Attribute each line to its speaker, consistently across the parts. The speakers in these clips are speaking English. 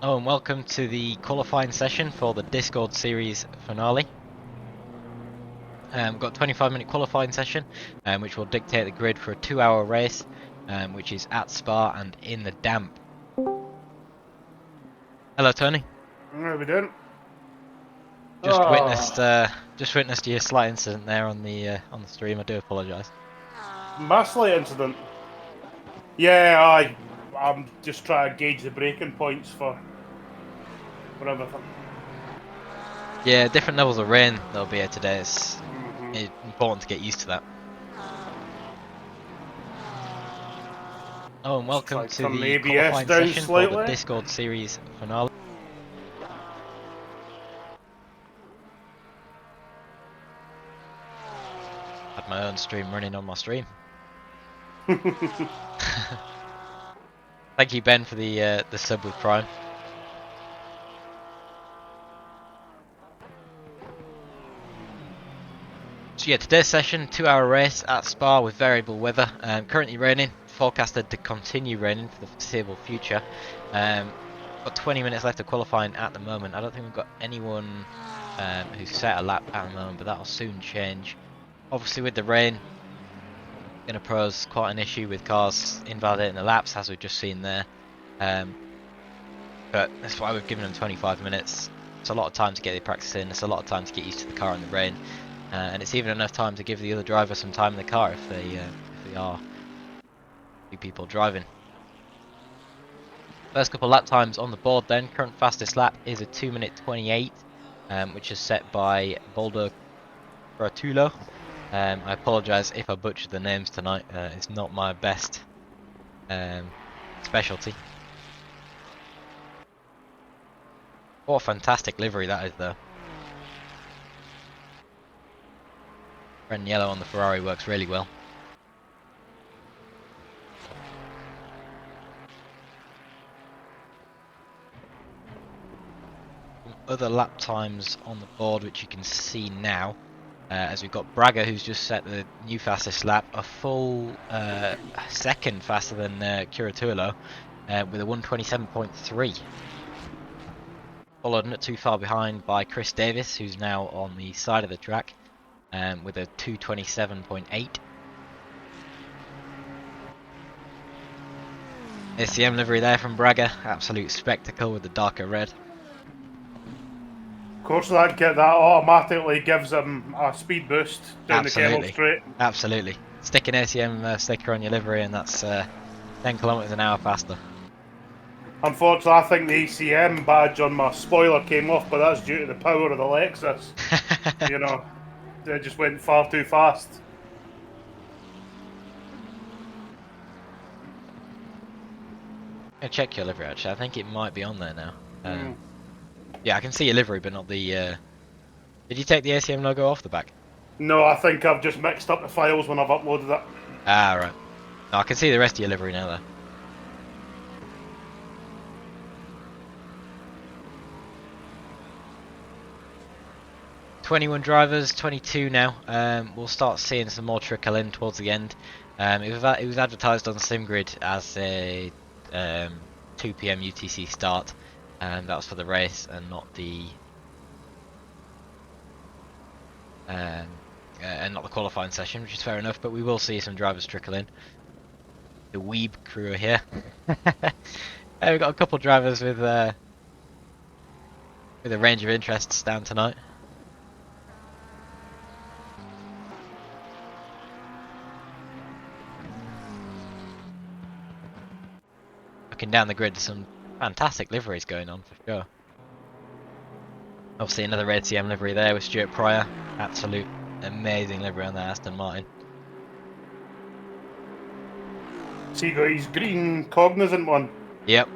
Speaker 1: Oh, and welcome to the qualifying session for the Discord series finale. We've got a 25-minute qualifying session, which will dictate the grid for a 2-hour race, which is at Spa and in the damp. Hello, Tony.
Speaker 2: No, we didn't.
Speaker 1: Just witnessed your slight incident there on the stream. I do apologise.
Speaker 2: Massively incident. Yeah, I'm just trying to gauge the braking points for everything.
Speaker 1: Yeah, different levels of rain there'll be here today. It's
Speaker 2: Mm-hmm.
Speaker 1: important to get used to that. Oh, and
Speaker 2: Just
Speaker 1: welcome
Speaker 2: try to
Speaker 1: to
Speaker 2: turn
Speaker 1: the
Speaker 2: the ABS
Speaker 1: qualifying
Speaker 2: down
Speaker 1: session for the
Speaker 2: slightly.
Speaker 1: Discord series finale. Had my own stream running on my stream. Thank you, Ben, for the sub with Prime. So yeah, today's session, 2-hour race at Spa with variable weather. Currently raining, forecasted to continue raining for the foreseeable future. Got 20 minutes left of qualifying at the moment. I don't think we've got anyone who's set a lap at the moment, but that'll soon change. Obviously with the rain, going to pose quite an issue with cars invalidating the laps, as we've just seen there. But that's why we've given them 25 minutes. It's a lot of time to get the practice in. It's a lot of time to get used to the car in the rain. And it's even enough time to give the other driver some time in the car if they are two people driving. First couple lap times on the board then. Current fastest lap is a 2-minute 28, which is set by Boldo Gratulo. I apologise if I butchered the names tonight. It's not my best specialty. What a fantastic livery that is though. Red and yellow on the Ferrari works really well. Other lap times on the board which you can see now, as we've got Braga who's just set the new fastest lap, a full second faster than Curatulo with a 127.3. Followed not too far behind by Chris Davis, who's now on the side of the track with a 227.8. ACM livery there from Braga, absolute spectacle with the darker red.
Speaker 2: Of course, that automatically gives him a speed boost down the Kennel
Speaker 1: Absolutely,
Speaker 2: Straight.
Speaker 1: absolutely. Stick an ACM sticker on your livery and that's 10 kilometers an hour faster.
Speaker 2: Unfortunately, I think the ACM badge on my spoiler came off, but that's due to the power of the Lexus. You know, it just went far too fast.
Speaker 1: Check your livery actually. I think it might be on there now. Yeah, I can see your livery, but not the. Did you take the ACM logo off the back?
Speaker 2: No, I think I've just mixed up the files when I've uploaded it.
Speaker 1: Ah, right. No, I can see the rest of your livery now, though. "21 drivers, 22 now. We'll start seeing some more trickle in towards the end. It was advertised on SimGrid as a 2 PM UTC start, and that was for the race and not the qualifying session, which is fair enough. But we will see some drivers trickle in. The Weeb crew are here. We've got a couple of drivers with a range of interests down tonight. Looking down the grid, there's some fantastic liveries going on for sure. Obviously another Red CM livery there with Stuart Pryor. Absolute amazing livery on that Aston Martin.
Speaker 2: So you got his green Cognizant one.
Speaker 1: Yep.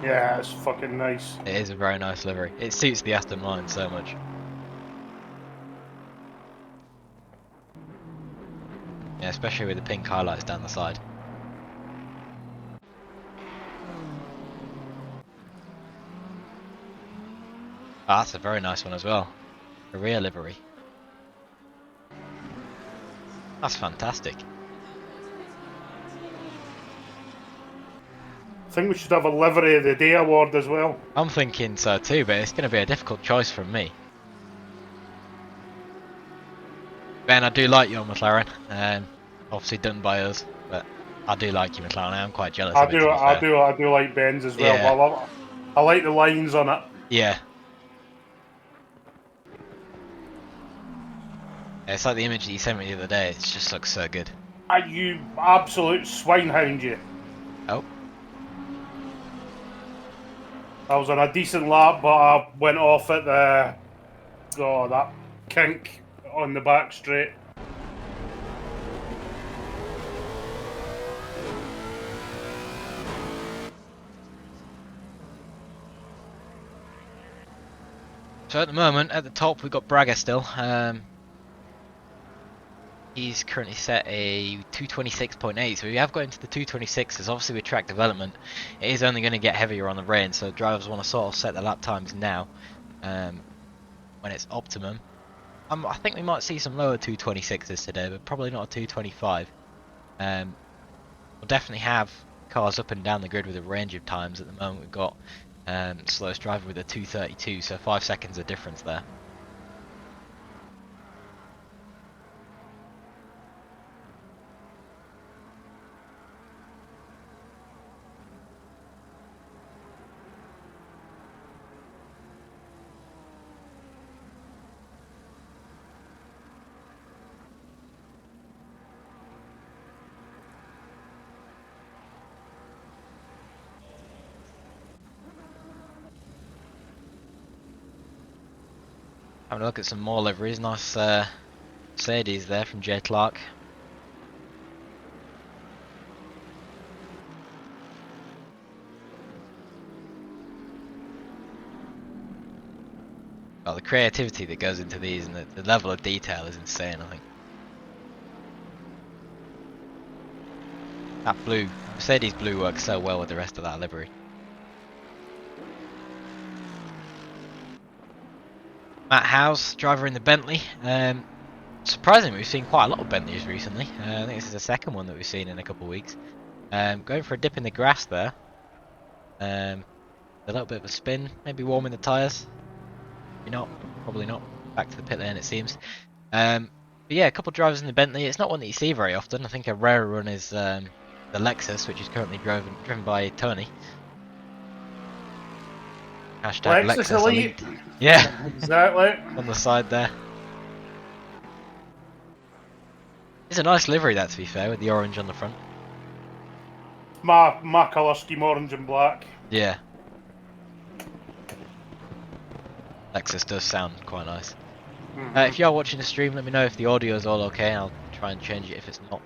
Speaker 2: Yeah, it's fucking nice.
Speaker 1: It is a very nice livery. It suits the Aston Martin so much. Yeah, especially with the pink highlights down the side. Oh, that's a very nice one as well. A rear livery. That's fantastic.
Speaker 2: think we should have a livery of the day award as well.
Speaker 1: I'm thinking so too, but it's going to be a difficult choice from me. Ben, I do like your McLaren. Obviously done by us, but I do like your McLaren. I am quite jealous
Speaker 2: I
Speaker 1: of it, to
Speaker 2: do,
Speaker 1: be fair.
Speaker 2: I do like Ben's as well.
Speaker 1: Yeah,
Speaker 2: But I like the lines on it.
Speaker 1: yeah. It's like the image that you sent me the other day. It just looks so good.
Speaker 2: You absolute swinehound, you.
Speaker 1: Oh,
Speaker 2: I was on a decent lap, but I went off at that kink on the back straight.
Speaker 1: so at the moment, at the top, we've got Braga still. He's currently set a 226.8, so we have got into the 226s. Obviously, with track development, it is only going to get heavier on the rain, so drivers want to sort of set the lap times now when it's optimum. I think we might see some lower 226s today, but probably not a 225. We'll definitely have cars up and down the grid with a range of times. At the moment, we've got slowest driver with a 232, so 5 seconds of difference there. Having a look at some more liveries. Nice Mercedes there from Jay Clark. Well, the creativity that goes into these and the level of detail is insane, I think. That blue, Mercedes blue works so well with the rest of that livery. Matt Howes, driver in the Bentley. Surprisingly, we've seen quite a lot of Bentleys recently. I think this is the second one that we've seen in a couple of weeks. Going for a dip in the grass there. A little bit of a spin, maybe warming the tyres. Maybe not, probably not. Back to the pit lane it seems. But yeah, a couple of drivers in the Bentley. It's not one that you see very often. I think a rare one is the Lexus, which is currently driven by Tony. Hashtag
Speaker 2: Lexus
Speaker 1: Lexus
Speaker 2: Elite.
Speaker 1: Yeah,
Speaker 2: Exactly.
Speaker 1: on the side there. It's a nice livery, that, to be fair, with the orange on the front.
Speaker 2: My colour scheme, orange and black.
Speaker 1: Yeah. Lexus does sound quite nice. If you are watching the stream, let me know if the audio is all okay. I'll try and change it if it's not.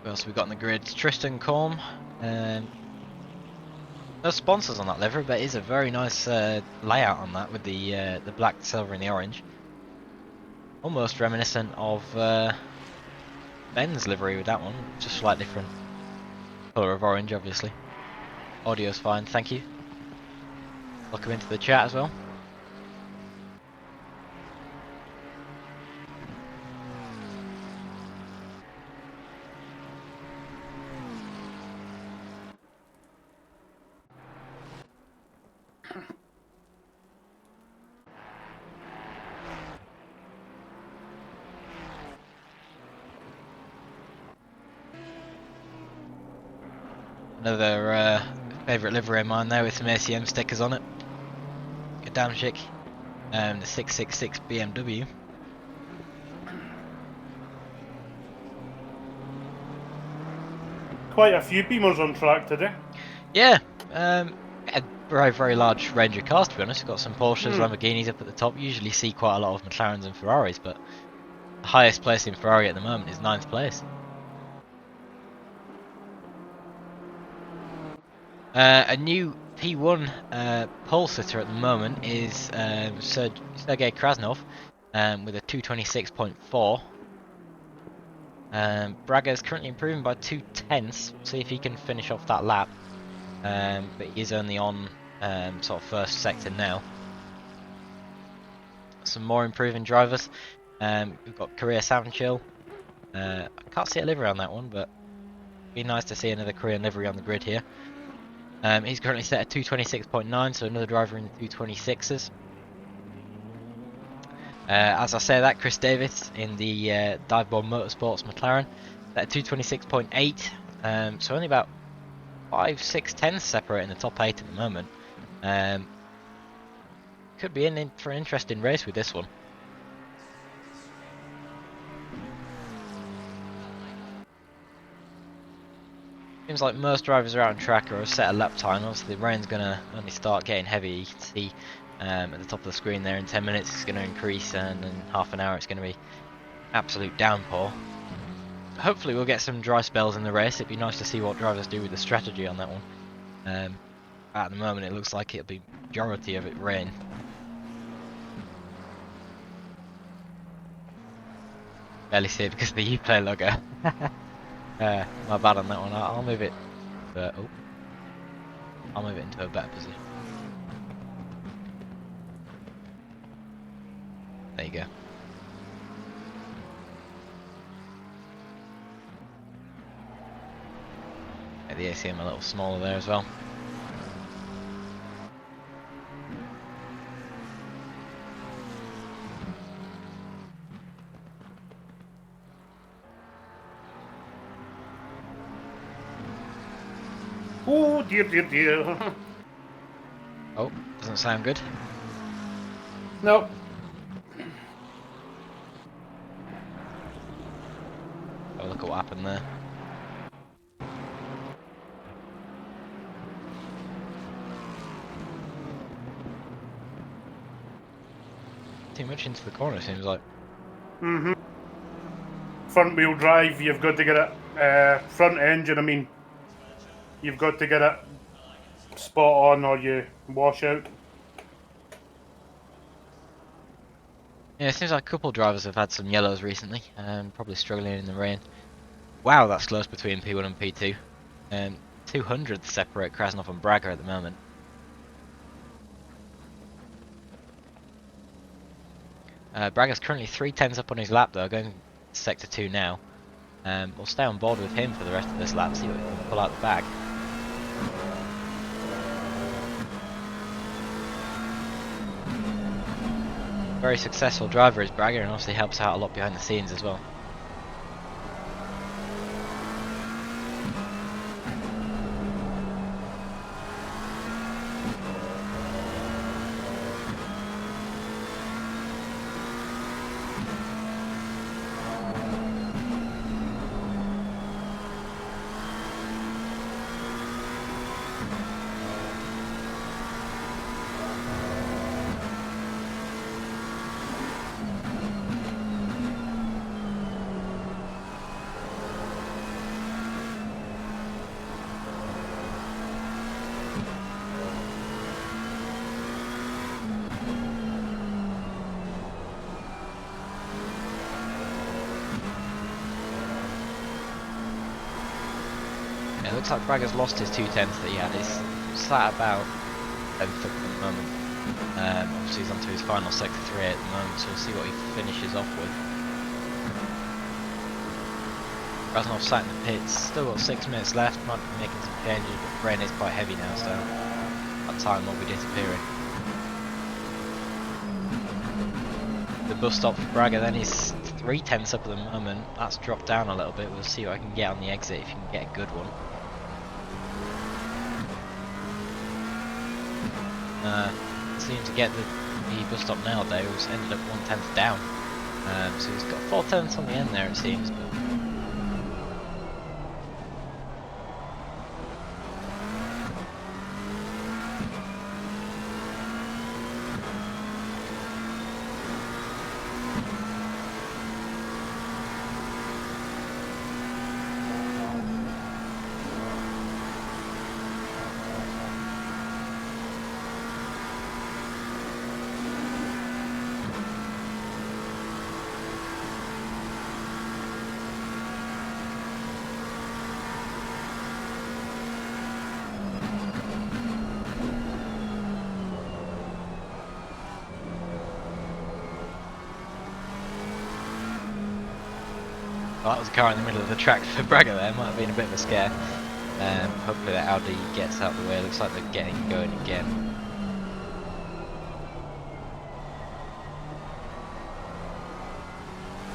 Speaker 1: What else have we got on the grid? Tristan Corm. No sponsors on that livery, but it is a very nice layout on that with the black, silver, and the orange. Almost reminiscent of Ben's livery with that one, just slightly different colour of orange, obviously. Audio's fine, thank you. Welcome into the chat as well. Another favourite livery of mine there with some ACM stickers on it. Good damn chic. The 666 BMW.
Speaker 2: Quite a few Beamers on track today.
Speaker 1: Yeah, a very large range of cars, to be honest. We've got some Porsches, Lamborghinis up at the top. Usually see quite a lot of McLarens and Ferraris, but the highest place in Ferrari at the moment is 9th place. A new P1 pole sitter at the moment is Sergei Krasnov with a 226.4. Braga is currently improving by 2/10. See if he can finish off that lap. But he is only on sort of first sector now. Some more improving drivers. We've got Korea Savanchill. I can't see a livery on that one, but it'd be nice to see another Korean livery on the grid here. He's currently set at 226.9, so another driver in the 226s. As I say that, Chris Davis in the Divebomb Motorsports McLaren at 226.8, so only about 5-6 tenths separating the top 8 at the moment. Could be in for an interesting race with this one. Seems like most drivers are out on track or have set a lap time. Obviously the rain's going to only start getting heavy. You can see at the top of the screen there in 10 minutes it's going to increase, and in half an hour it's going to be absolute downpour. Hopefully we'll get some dry spells in the race. It'd be nice to see what drivers do with the strategy on that one. At the moment it looks like it'll be majority of it rain. Barely see it because of the Uplay logo. My bad on that one. I'll move it. I'll move it into a better position. There you go. Get the ACM a little smaller there as well.
Speaker 2: Oh dear, dear, dear.
Speaker 1: Oh, doesn't sound good.
Speaker 2: No.
Speaker 1: Oh, look at what happened there. Too much into the corner, seems like.
Speaker 2: Front wheel drive, you've got to get it, front engine, I mean, you've got to get it spot on or you wash out.
Speaker 1: Yeah, it seems like a couple of drivers have had some yellows recently, probably struggling in the rain. Wow, that's close between P1 and P2. 200 separate Krasnov and Braga at the moment. Braga's currently 3/10 up on his lap though, going to sector 2 now. We'll stay on board with him for the rest of this lap, see what he can pull out the bag. Very successful driver is Braga, and obviously helps out a lot behind the scenes as well. It looks like Braga's lost his 2/10 that he had. He's sat about 10th at the moment. Obviously he's onto his final sector 3 at the moment, so we'll see what he finishes off with. Krasnov sat in the pits, still got 6 minutes left, might be making some changes, but rain is quite heavy now, so that time will be disappearing. The bus stop for Braga then is 3/10 up at the moment. That's dropped down a little bit. We'll see what I can get on the exit if you can get a good one. Seemed to get the bus stop nailed there. He was ended up 1/10 down. So he's got 4/10 on the end there, it seems. But Well, that was a car in the middle of the track for Braga there. Might have been a bit of a scare. Hopefully that Audi gets out of the way. Looks like they're getting going again.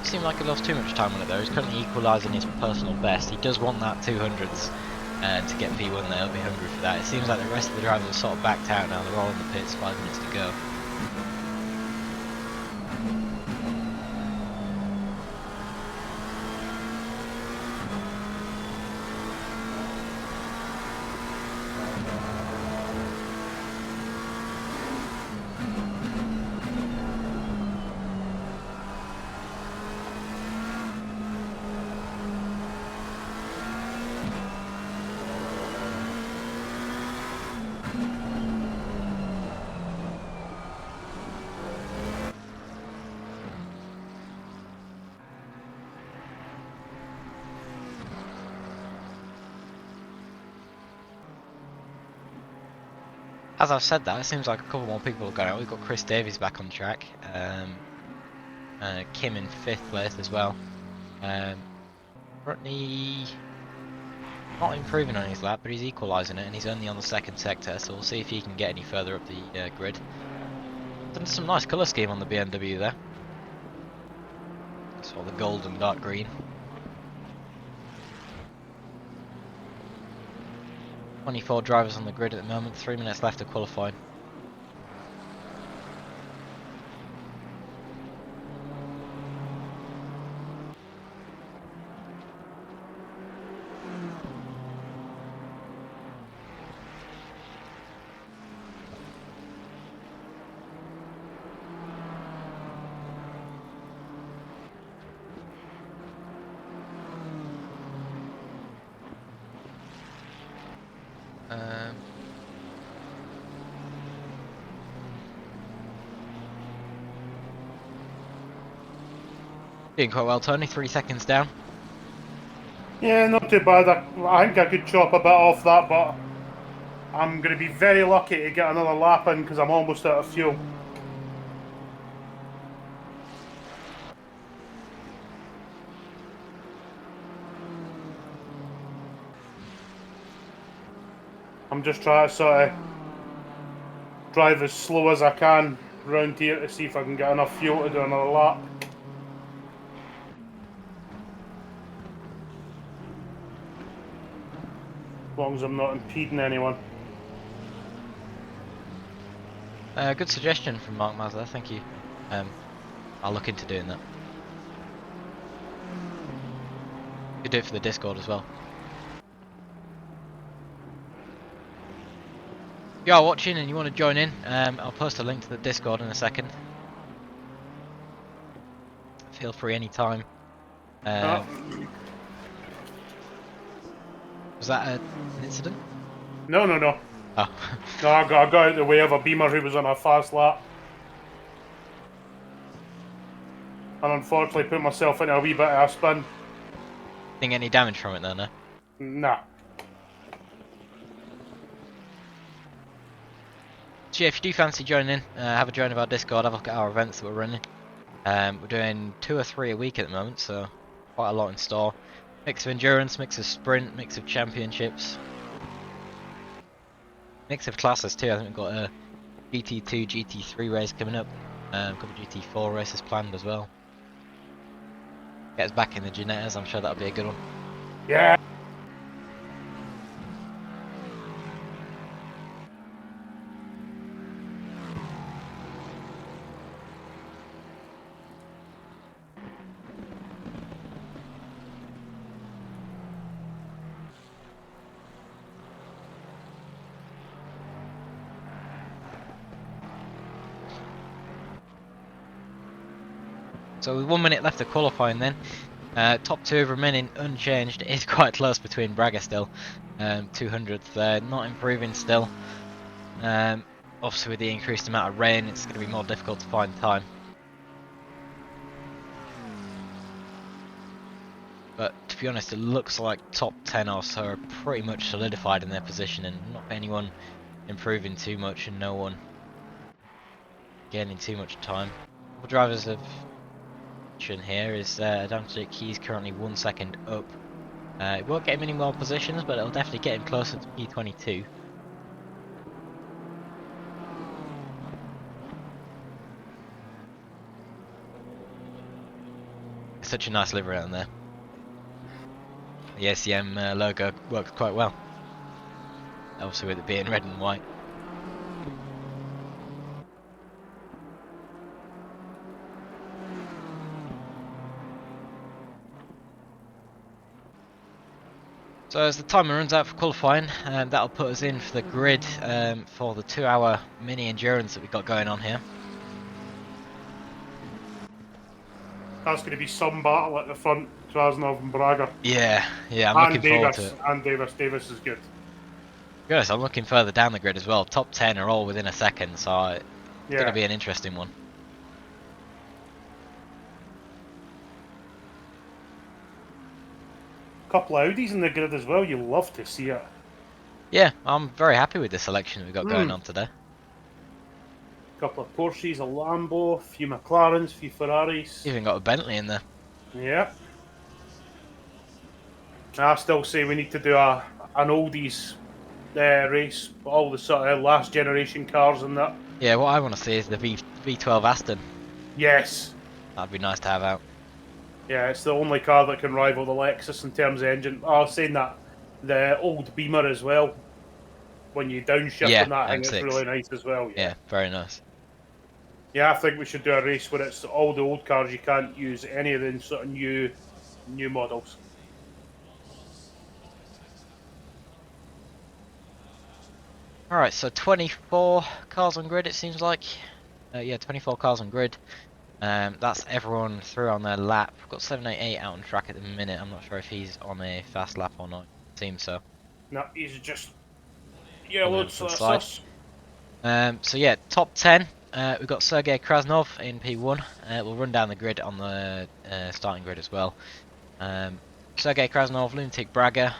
Speaker 1: Seemed like he lost too much time on it though. He's currently equalising his personal best. He does want that 200s to get P1 there. He'll be hungry for that. It seems like the rest of the drivers are sort of backed out now. They're all in the pits, 5 minutes to go. As I've said that, it seems like a couple more people have gone out. We've got Chris Davies back on track. Kim in 5th place as well. Currently not improving on his lap, but he's equalising it, and he's only on the 2nd sector, so we'll see if he can get any further up the grid. Done some nice colour scheme on the BMW there. Sort of the gold and dark green. 24 drivers on the grid at the moment, 3 minutes left to qualify. Doing quite well, Tony. 3 seconds down.
Speaker 2: Yeah, not too bad. I think I could chop a bit off that, but I'm going to be very lucky to get another lap in because I'm almost out of fuel. I'm just trying to sort of drive as slow as I can round here to see if I can get enough fuel to do another lap. As long as I'm not impeding anyone.
Speaker 1: Good suggestion from Mark Mazda, thank you. I'll look into doing that. You could do it for the Discord as well. If you are watching and you want to join in, I'll post a link to the Discord in a second. Feel free anytime. Was that an incident?
Speaker 2: No.
Speaker 1: Oh.
Speaker 2: No, I got out of the way of a Beamer who was on a fast lap. And unfortunately put myself in a wee bit of a spin.
Speaker 1: Think any damage from it though, no?
Speaker 2: Nah.
Speaker 1: So yeah, if you do fancy joining in, have a join of our Discord, have a look at our events that we're running. We're doing 2 or 3 a week at the moment, so quite a lot in store. Mix of endurance, mix of sprint, mix of championships. Mix of classes too. I think we've got a GT2, GT3 race coming up. A couple of GT4 races planned as well. Get us back in the Ginettas, I'm sure that'll be a good one.
Speaker 2: Yeah.
Speaker 1: So with 1 minute left of qualifying then, top 2 remaining unchanged. It is quite close between Braga still, 200th there, not improving still. Obviously with the increased amount of rain it's going to be more difficult to find time. But to be honest, it looks like top 10 or so are pretty much solidified in their position and not anyone improving too much and no one gaining too much time. The drivers have here is Adamczyk. He's currently 1 second up. It won't get him any more positions, but it'll definitely get him closer to P22. Such a nice livery on there. The ACM logo works quite well. Obviously with it being red and white. So as the timer runs out for qualifying, that'll put us in for the grid for the 2-hour mini endurance that we've got going on here.
Speaker 2: That's going to be some battle at the front, Krasnov and Braga.
Speaker 1: Yeah, I'm
Speaker 2: and
Speaker 1: looking forward
Speaker 2: Davis,
Speaker 1: to it.
Speaker 2: and Davis. Davis is good.
Speaker 1: Yes, I'm looking further down the grid as well. Top 10 are all within a second, so it's going to be an interesting one.
Speaker 2: Couple of Audis in the grid as well. You love to see it.
Speaker 1: Yeah, I'm very happy with the selection we've got going on today.
Speaker 2: Couple of Porsches, a Lambo, a few McLarens, a few Ferraris.
Speaker 1: Even got a Bentley in there.
Speaker 2: Yeah. I still say we need to do an oldies race, all the sort of last generation cars and that.
Speaker 1: Yeah, what I want to see is the V12 Aston.
Speaker 2: Yes.
Speaker 1: That'd be nice to have out.
Speaker 2: Yeah, it's the only car that can rival the Lexus in terms of engine. I was saying that the old Beamer as well. When you downshift on that thing, it's really nice as well.
Speaker 1: Yeah, very nice.
Speaker 2: Yeah, I think we should do a race where it's all the old cars. You can't use any of the sort of new models.
Speaker 1: Alright, so 24 cars on grid it seems like. Yeah, 24 cars on grid. That's everyone through on their lap. We've got 788 out on track at the minute. I'm not sure if he's on a fast lap or not. Seems so.
Speaker 2: No, he's just yellowed
Speaker 1: So yeah, top 10. We've got Sergei Krasnov in P1. We'll run down the grid on the starting grid as well. Sergei Krasnov, Lunatic Braga,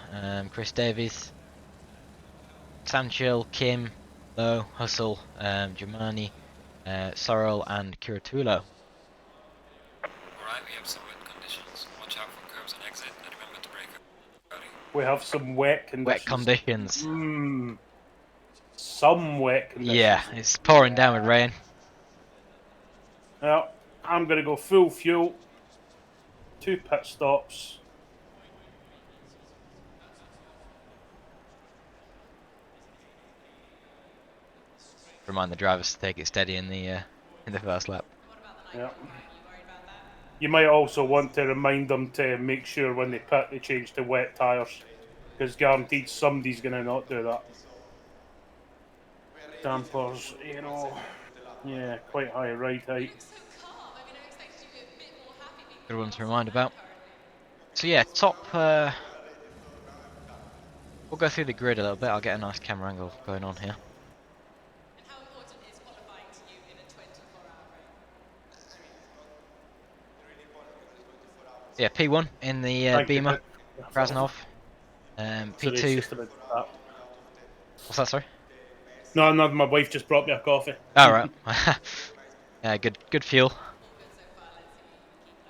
Speaker 1: Chris Davies, Sam Chill, Kim, Lowe, Hustle, Germani, Sorrel and Kiritulo.
Speaker 3: Alright, we have some wet conditions. Watch out for curbs and exit and remember to brake early.
Speaker 2: We have some wet conditions.
Speaker 1: Wet conditions.
Speaker 2: Some wet conditions.
Speaker 1: Yeah, it's pouring down with rain.
Speaker 2: Well, I'm going to go full fuel. 2 pit stops.
Speaker 1: Remind the drivers to take it steady in the first lap.
Speaker 2: Yeah. You might also want to remind them to make sure when they pit they change to wet tyres, because guaranteed somebody's going to not do that. Dampers, yeah, quite high ride height.
Speaker 1: Good one to remind about. So yeah, top. We'll go through the grid a little bit. I'll get a nice camera angle going on here. Yeah, P1 in the Beamer, Krasnov. P2. What's that, sorry?
Speaker 2: No, my wife just brought me a coffee.
Speaker 1: Alright. Yeah, good fuel.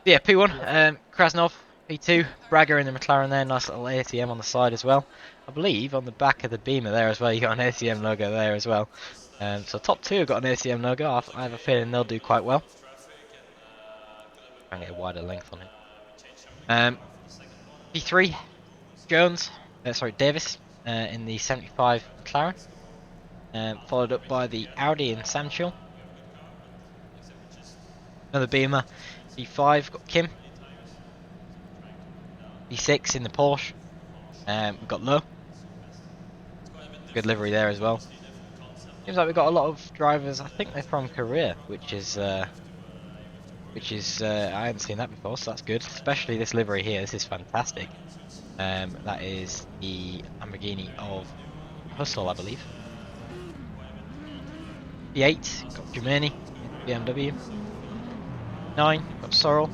Speaker 1: Yeah, P1, Krasnov, P2, Braga in the McLaren there, nice little ACM on the side as well. I believe on the back of the Beamer there as well, you got an ACM logo there as well. So top 2 have got an ACM logo, I have a feeling they'll do quite well. Try and get a wider length on it. P3, Jones, Davis in the 75 McLaren. Followed up by the Audi in Sanchil. Another Beamer. P5 got Kim. P6 in the Porsche. We've got Lowe. Good livery there as well. Seems like we've got a lot of drivers. I think they're from Korea, which is I hadn't seen that before, so that's good. Especially this livery here. This is fantastic. That is the Lamborghini of Hustle, I believe. P8 got Germani in BMW. 9 got Sorrel,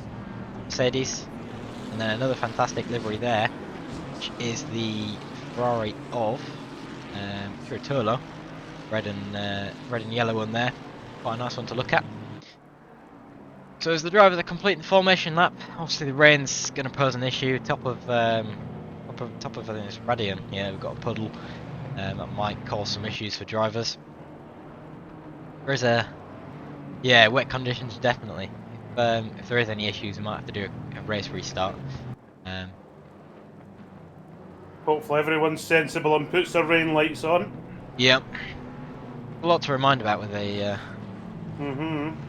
Speaker 1: Mercedes, and then another fantastic livery there, which is the Ferrari of Curatolo. Red and yellow one there, quite a nice one to look at. So as the drivers are completing the formation lap, obviously the rain's going to pose an issue. Top of I think it's Radian. Yeah, we've got a puddle that might cause some issues for drivers. There is wet conditions definitely. If there is any issues, we might have to do a race restart.
Speaker 2: Hopefully everyone's sensible and puts their rain lights on.
Speaker 1: Yeah, a lot to remind about with a.
Speaker 2: Mm-hmm.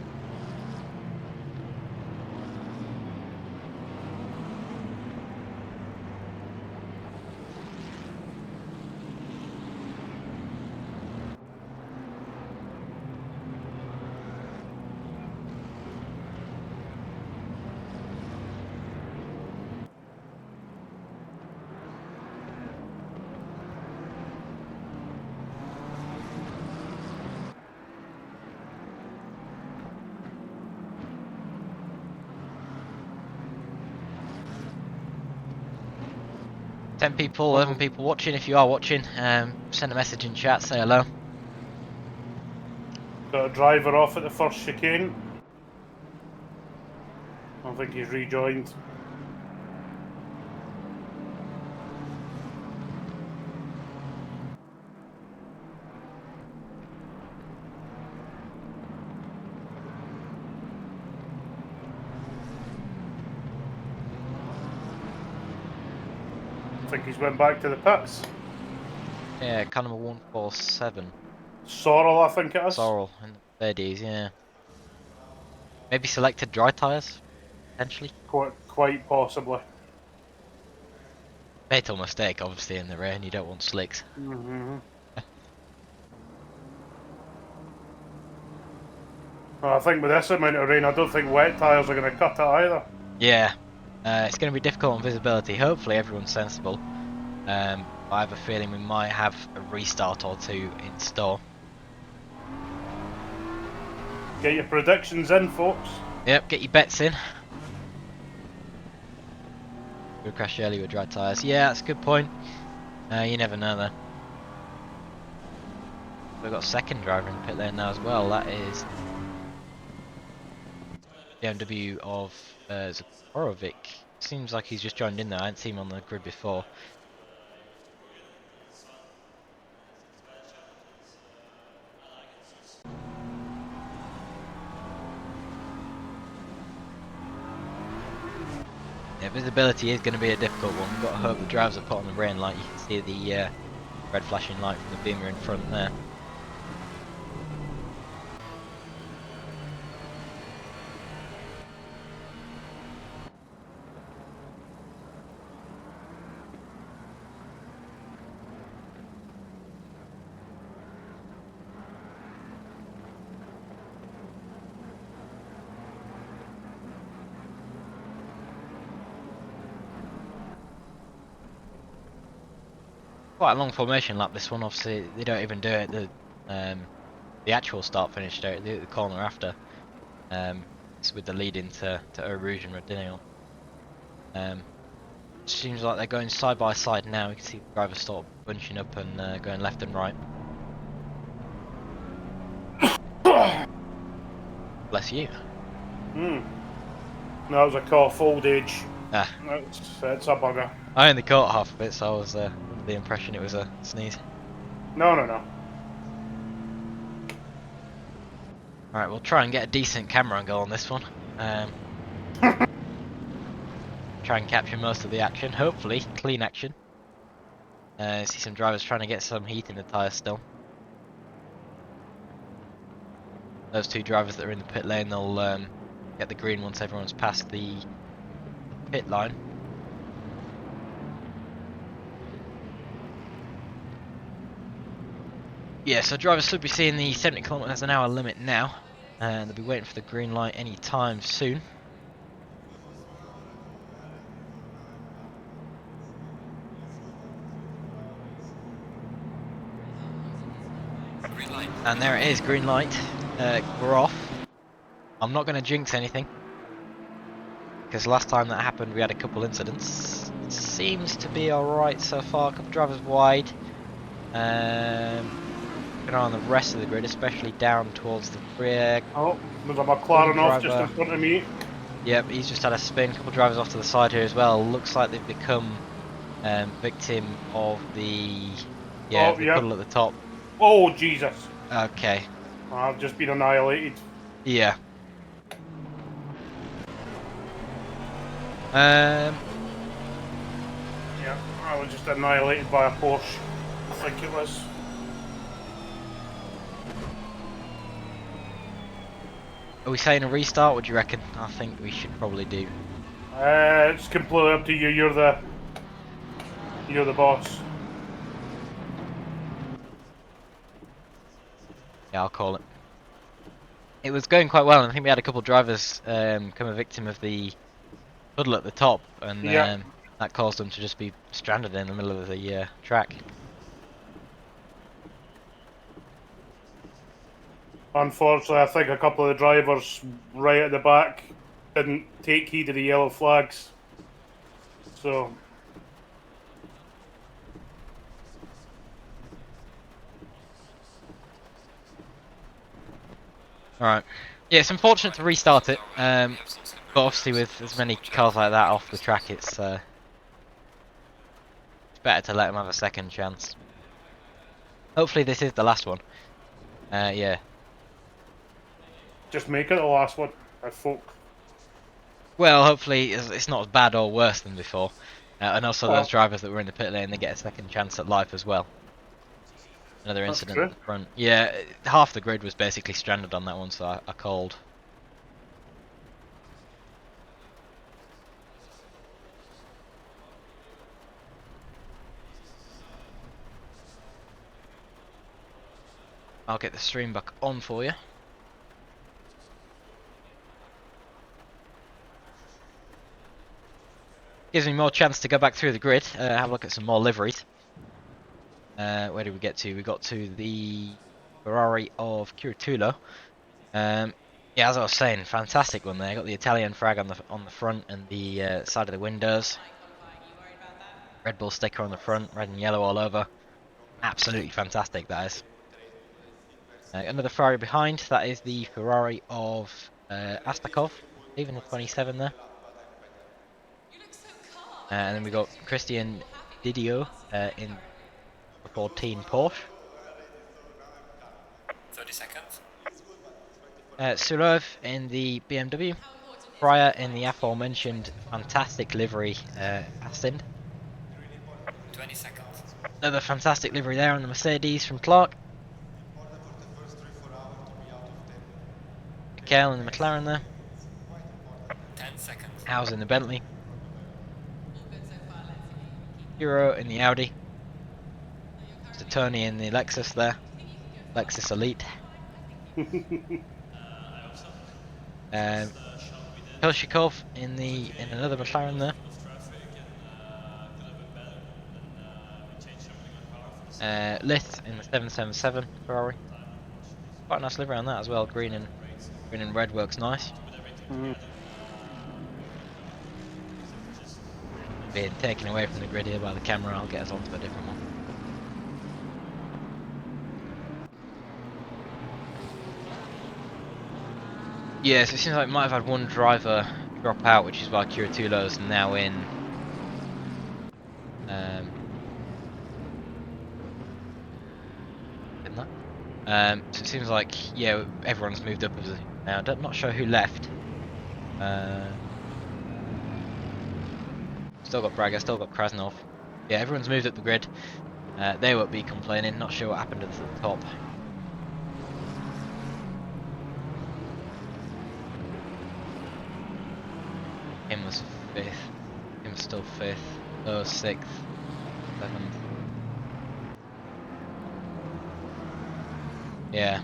Speaker 1: 10 people, 11 people watching. If you are watching, send a message in chat, say hello.
Speaker 2: Got a driver off at the first chicane. I think he's rejoined. I think he's went back to the pits.
Speaker 1: Yeah, car number 147.
Speaker 2: Sorrel, I think it is.
Speaker 1: Sorrel in the 30s, yeah. Maybe selected dry tyres, potentially.
Speaker 2: Quite possibly.
Speaker 1: Fatal mistake, obviously, in the rain. You don't want slicks.
Speaker 2: Mm-hmm. Well, I think with this amount of rain, I don't think wet tyres are going to cut it either.
Speaker 1: Yeah, it's going to be difficult on visibility. Hopefully, everyone's sensible. I have a feeling we might have a restart or two in store.
Speaker 2: Get your predictions in, folks.
Speaker 1: Yep, get your bets in. We crashed early with dry tyres. Yeah, that's a good point. You never know though. We've got a second driver in the pit lane now as well. That is BMW of Zakorovic. Seems like he's just joined in there. I hadn't seen him on the grid before. Yeah, visibility is going to be a difficult one. We've got to hope the drivers are put on the rain light. You can see the red flashing light from the beamer in front there. Quite a long formation lap this one. Obviously they don't even do it the actual start finish straight, they do the corner after. It's with the lead into Eau Rouge and Rodinio. Seems like they're going side by side now. You can see the drivers sort of bunching up and going left and right. Bless you.
Speaker 2: Hmm. That was a cough, old age.
Speaker 1: Ah,
Speaker 2: It's a bugger.
Speaker 1: I only caught half of it, so I was under the impression it was a sneeze.
Speaker 2: No.
Speaker 1: Alright, we'll try and get a decent camera angle on this one. Try and capture most of the action, hopefully clean action. See some drivers trying to get some heat in the tyres still. Those two drivers that are in the pit lane, they'll get the green once everyone's past the pit line. Yeah, so drivers should be seeing the 70 kilometers an hour limit now, and they'll be waiting for the green light any time soon.
Speaker 3: Green light.
Speaker 1: And there it is, green light. We're off. I'm not going to jinx anything, because last time that happened we had a couple incidents. It seems to be alright so far, a couple drivers wide. on the rest of the grid, especially down towards the rear.
Speaker 2: Oh, there's a McLaren off just in
Speaker 1: driver.
Speaker 2: front of me.
Speaker 1: Yep, he's just had a spin. A couple of drivers off to the side here as well. Looks like they've become victim of the
Speaker 2: Oh,
Speaker 1: the
Speaker 2: yep.
Speaker 1: puddle at the top.
Speaker 2: Oh, Jesus.
Speaker 1: Okay.
Speaker 2: I've just been annihilated.
Speaker 1: Yeah.
Speaker 2: Yeah, I was just annihilated by a Porsche. I think it was.
Speaker 1: Are we saying a restart? What do you reckon? I think we should probably do.
Speaker 2: It's completely up to you. You're the boss.
Speaker 1: Yeah, I'll call it. It was going quite well, and I think we had a couple of drivers become a victim of the puddle at the top, and
Speaker 2: Yeah.
Speaker 1: that caused them to just be stranded in the middle of the track.
Speaker 2: Unfortunately, I think a couple of the drivers right at the back didn't take heed of the yellow flags. So,
Speaker 1: Alright. Yeah, it's unfortunate to restart it, but obviously with as many cars like that off the track, it's better to let them have a second chance. Hopefully this is the last one. Yeah.
Speaker 2: just make it the last one, I folk.
Speaker 1: Well, hopefully it's not as bad or worse than before. And also
Speaker 2: Well,
Speaker 1: those drivers that were in the pit lane, they get a second chance at life as well. Another
Speaker 2: that's
Speaker 1: incident
Speaker 2: true.
Speaker 1: at the front. Yeah, half the grid was basically stranded on that one, so I called. I'll get the stream back on for you. Gives me more chance to go back through the grid, have a look at some more liveries. Where did we get to? We got to the Ferrari of Curitulo. Yeah, as I was saying, fantastic one there. Got the Italian flag on the front and the side of the windows. Red Bull sticker on the front, red and yellow all over. Absolutely fantastic, that is. Another Ferrari behind, that is the Ferrari of Astakov, even the 27 there. And then we got Christian Didio in the 14 Porsche.
Speaker 3: 30 seconds.
Speaker 1: Surov in the BMW. Fryer in the aforementioned fantastic livery Aston.
Speaker 3: 20 seconds.
Speaker 1: Another fantastic livery there on the Mercedes from Clark. Mikel in the McLaren there.
Speaker 3: 10 seconds.
Speaker 1: Howes in the Bentley. Euro in the Audi. Mr. Tony in the Lexus there. Lexus Elite. Koshikov in another McLaren there. Lith in the 777 Ferrari. Quite a nice livery on that as well. Green and red works nice. Being taken away from the grid here by the camera, I'll get us onto a different one. Yeah, so it seems like we might have had one driver drop out, which is why Curitulo's now in. Didn't that? So it seems like, yeah, everyone's moved up now. I'm not sure who left. Still got Braga, still got Krasnov. Yeah, everyone's moved up the grid. They won't be complaining. Not sure what happened at the top. Him was 5th. Him was still 5th. Oh, 6th. 7th. Yeah.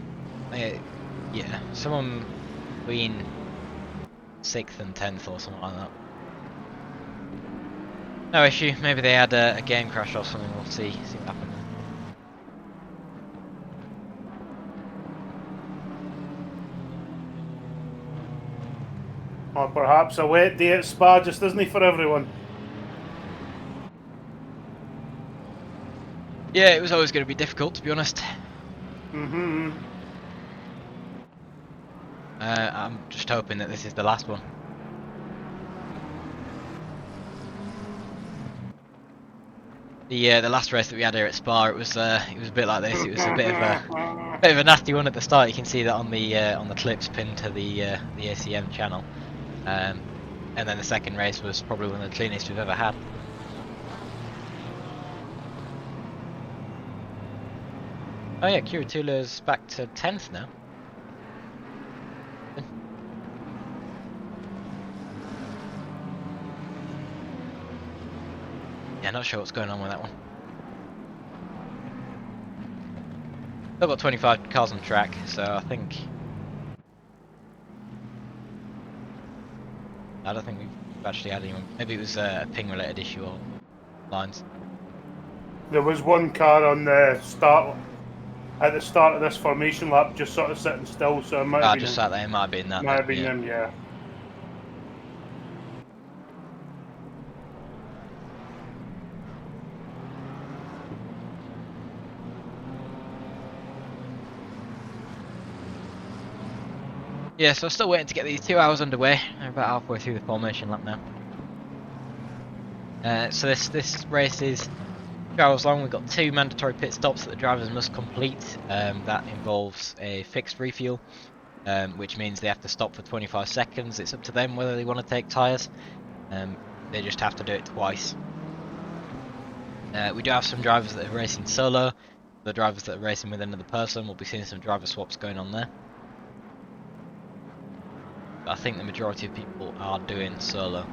Speaker 1: Yeah. Someone between 6th and 10th or something like that. No issue. Maybe they had a game crash or something. We'll see what happens.
Speaker 2: Or perhaps a wet day at Spa just isn't for everyone.
Speaker 1: Yeah, it was always going to be difficult, to be honest.
Speaker 2: Mm-hmm.
Speaker 1: I'm just hoping that this is the last one. The last race that we had here at Spa, it was a bit like this. It was a bit of a nasty one at the start. You can see that on the clips pinned to the ACM channel. And then the second race was probably one of the cleanest we've ever had. Oh yeah, Kuratula's back to 10th now. Yeah, not sure what's going on with that one. They've got 25 cars on track, so I don't think we've actually had anyone. Maybe it was a ping related issue or lines.
Speaker 2: There was one car on the start at the start of this formation lap, just sort of sitting still. So it might have been
Speaker 1: Just sat there, it might have been that.
Speaker 2: might have been
Speaker 1: Yeah.
Speaker 2: them, yeah.
Speaker 1: Yeah, so I'm still waiting to get these 2 hours underway. I'm about halfway through the formation lap now. So this race is 2 hours long. We've got 2 mandatory pit stops that the drivers must complete. That involves a fixed refuel, which means they have to stop for 25 seconds. It's up to them whether they want to take tyres. They just have to do it twice. We do have some drivers that are racing solo. The drivers that are racing with another person, we'll be seeing some driver swaps going on there. But I think the majority of people are doing solo.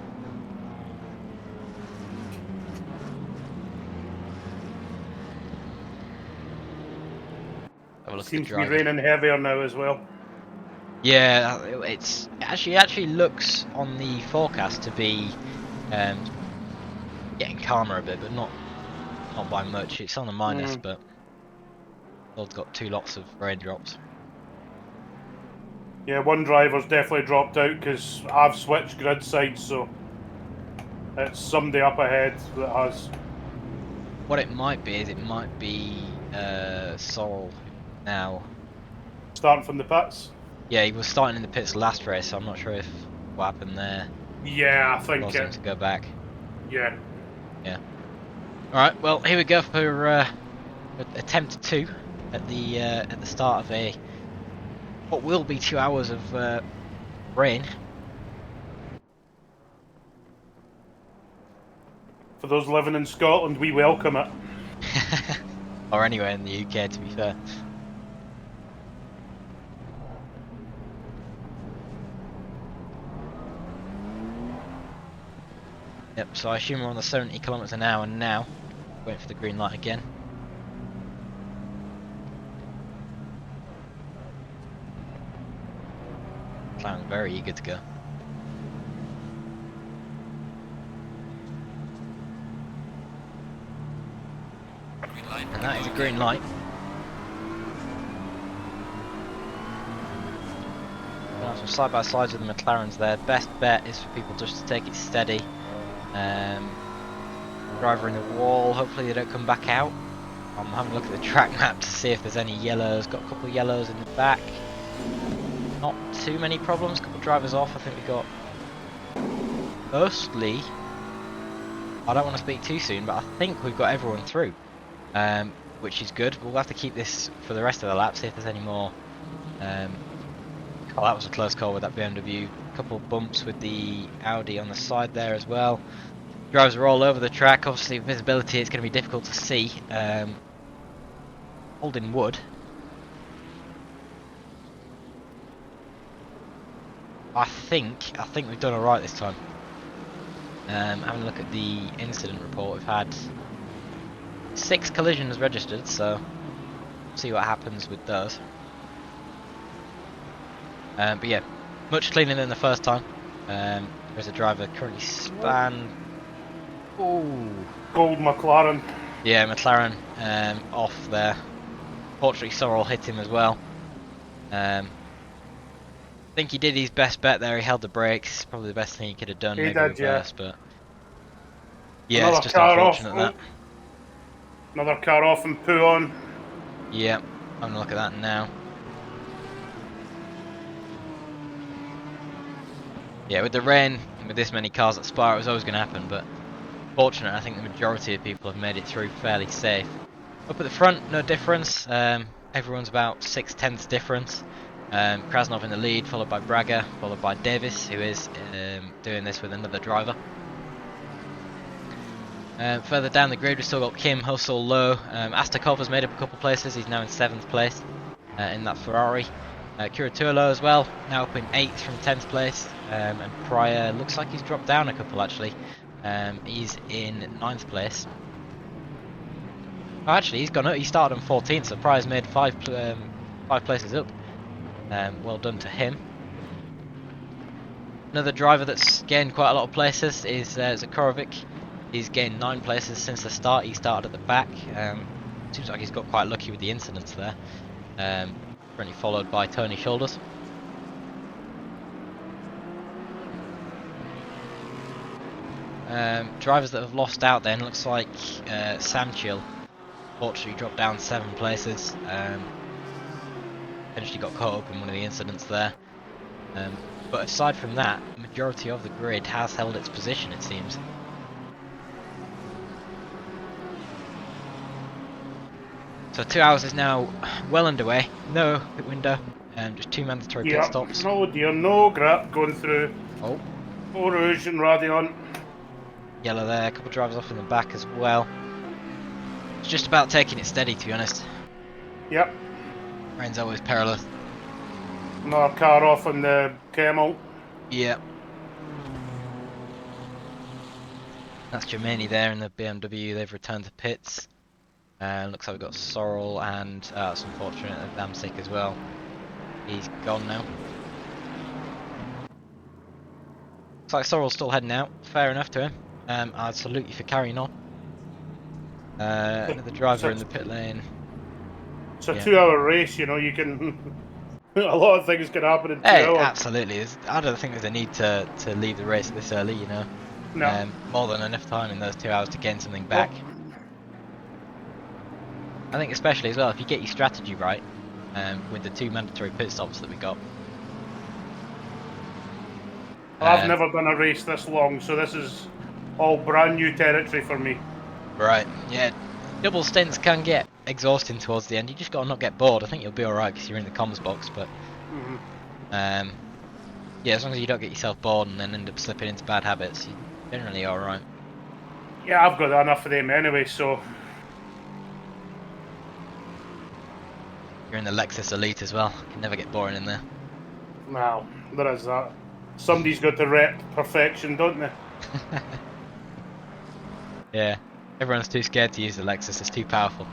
Speaker 1: Have a look
Speaker 2: Seems
Speaker 1: at the
Speaker 2: to be
Speaker 1: driving.
Speaker 2: raining heavier now as well.
Speaker 1: Yeah, it actually looks on the forecast to be getting calmer a bit, but not by much. It's on a minus, but Lord's got 2 lots of raindrops.
Speaker 2: Yeah, one driver's definitely dropped out because I've switched grid sides, so it's somebody up ahead that has.
Speaker 1: What it might be is Sorrel now.
Speaker 2: Starting from the pits?
Speaker 1: Yeah, he was starting in the pits last race, so I'm not sure if what happened there
Speaker 2: Yeah, I think
Speaker 1: caused him to go back.
Speaker 2: Yeah.
Speaker 1: Yeah. Alright, well here we go for attempt 2 at the start of what will be 2 hours of rain.
Speaker 2: For those living in Scotland, we welcome it.
Speaker 1: Or anywhere in the UK, to be fair. Yep, so I assume we're on the 70 kilometers an hour now. Waiting for the green light again. Clown's very eager to go.
Speaker 3: Green light.
Speaker 1: And that is a green light. Now some side-by-sides with the McLarens there. Best bet is for people just to take it steady. Driver in the wall, hopefully they don't come back out. I'm having a look at the track map to see if there's any yellows. Got a couple of yellows in the back. Not too many problems, couple of drivers off. I think we got mostly, I don't want to speak too soon, but I think we've got everyone through, which is good. We'll have to keep this for the rest of the lap, see if there's any more. Oh, that was a close call with that BMW. A couple of bumps with the Audi on the side there as well. Drivers are all over the track. Obviously, visibility is going to be difficult to see. Holding wood. I think we've done alright this time. Having a look at the incident report, we've had 6 collisions registered, so we'll see what happens with those. But yeah, much cleaner than the first time. There's a driver currently spanned. Ooh.
Speaker 2: Gold McLaren.
Speaker 1: Yeah, McLaren off there. Fortunately, Sorrel hit him as well. I think he did his best bet there. He held the brakes. Probably the best thing he could have done.
Speaker 2: He
Speaker 1: Maybe
Speaker 2: did,
Speaker 1: reverse,
Speaker 2: yeah.
Speaker 1: but yeah,
Speaker 2: Another
Speaker 1: it's just
Speaker 2: car
Speaker 1: unfortunate
Speaker 2: off.
Speaker 1: that.
Speaker 2: Another car off and poo on.
Speaker 1: Yeah, Having a look at that now. Yeah, with the rain, with this many cars at Spa, it was always going to happen, but fortunate, I think the majority of people have made it through fairly safe. Up at the front, no difference. Everyone's about 6/10ths difference. Krasnov in the lead, followed by Braga, followed by Davis, who is doing this with another driver. Further down the grid, we've still got Kim, Hustle, Low. Astakov has made up a couple places. He's now in 7th place in that Ferrari. Curatolo as well, now up in 8th from 10th place. And Pryor looks like he's dropped down a couple actually. He's in 9th place. Oh, actually, he's gone up. He started on 14th, so Pryor's made 5 places up. Well done to him. Another driver that's gained quite a lot of places is Zakorovic. He's gained 9 places since the start. He started at the back. Seems like he's got quite lucky with the incidents there. Currently followed by Tony Shoulders. Drivers that have lost out then, looks like Samchil fortunately dropped down 7 places. Eventually got caught up in one of the incidents there. But aside from that, the majority of the grid has held its position, it seems. So 2 hours is now well underway. No pit window, just 2 mandatory pit stops.
Speaker 2: Oh dear, no grab going through.
Speaker 1: Oh,
Speaker 2: Eau Rouge and Radion.
Speaker 1: yellow there, a couple of drivers off in the back as well. It's just about taking it steady, to be honest.
Speaker 2: Yep.
Speaker 1: Rain's always perilous.
Speaker 2: Another car off on the Camel.
Speaker 1: Yeah. That's Germani there in the BMW. They've returned to pits. Looks like we've got Sorrel and it's unfortunate Damsick as well. He's gone now. Looks like Sorrel's still heading out. Fair enough to him. I'd salute you for carrying on. Another driver in the pit lane.
Speaker 2: It's a 2-hour race, you know, you can... a lot of things can happen in 2 hours.
Speaker 1: Absolutely. I don't think there's a need to leave the race this early, you know.
Speaker 2: No.
Speaker 1: More than enough time in those 2 hours to gain something back. I think especially as well, if you get your strategy right, with the 2 mandatory pit stops that we got.
Speaker 2: I've never done a race this long, so this is all brand new territory for me.
Speaker 1: Right, yeah. Double stints can get exhausting towards the end. You just got to not get bored. I think you'll be alright because you're in the comms box, but... yeah, as long as you don't get yourself bored and then end up slipping into bad habits, you're generally alright.
Speaker 2: Yeah, I've got enough of them anyway, so...
Speaker 1: You're in the Lexus Elite as well. Can never get boring in there.
Speaker 2: Well, there is that. Somebody's got to rep perfection, don't they?
Speaker 1: Yeah. Everyone's too scared to use the Lexus. It's too powerful.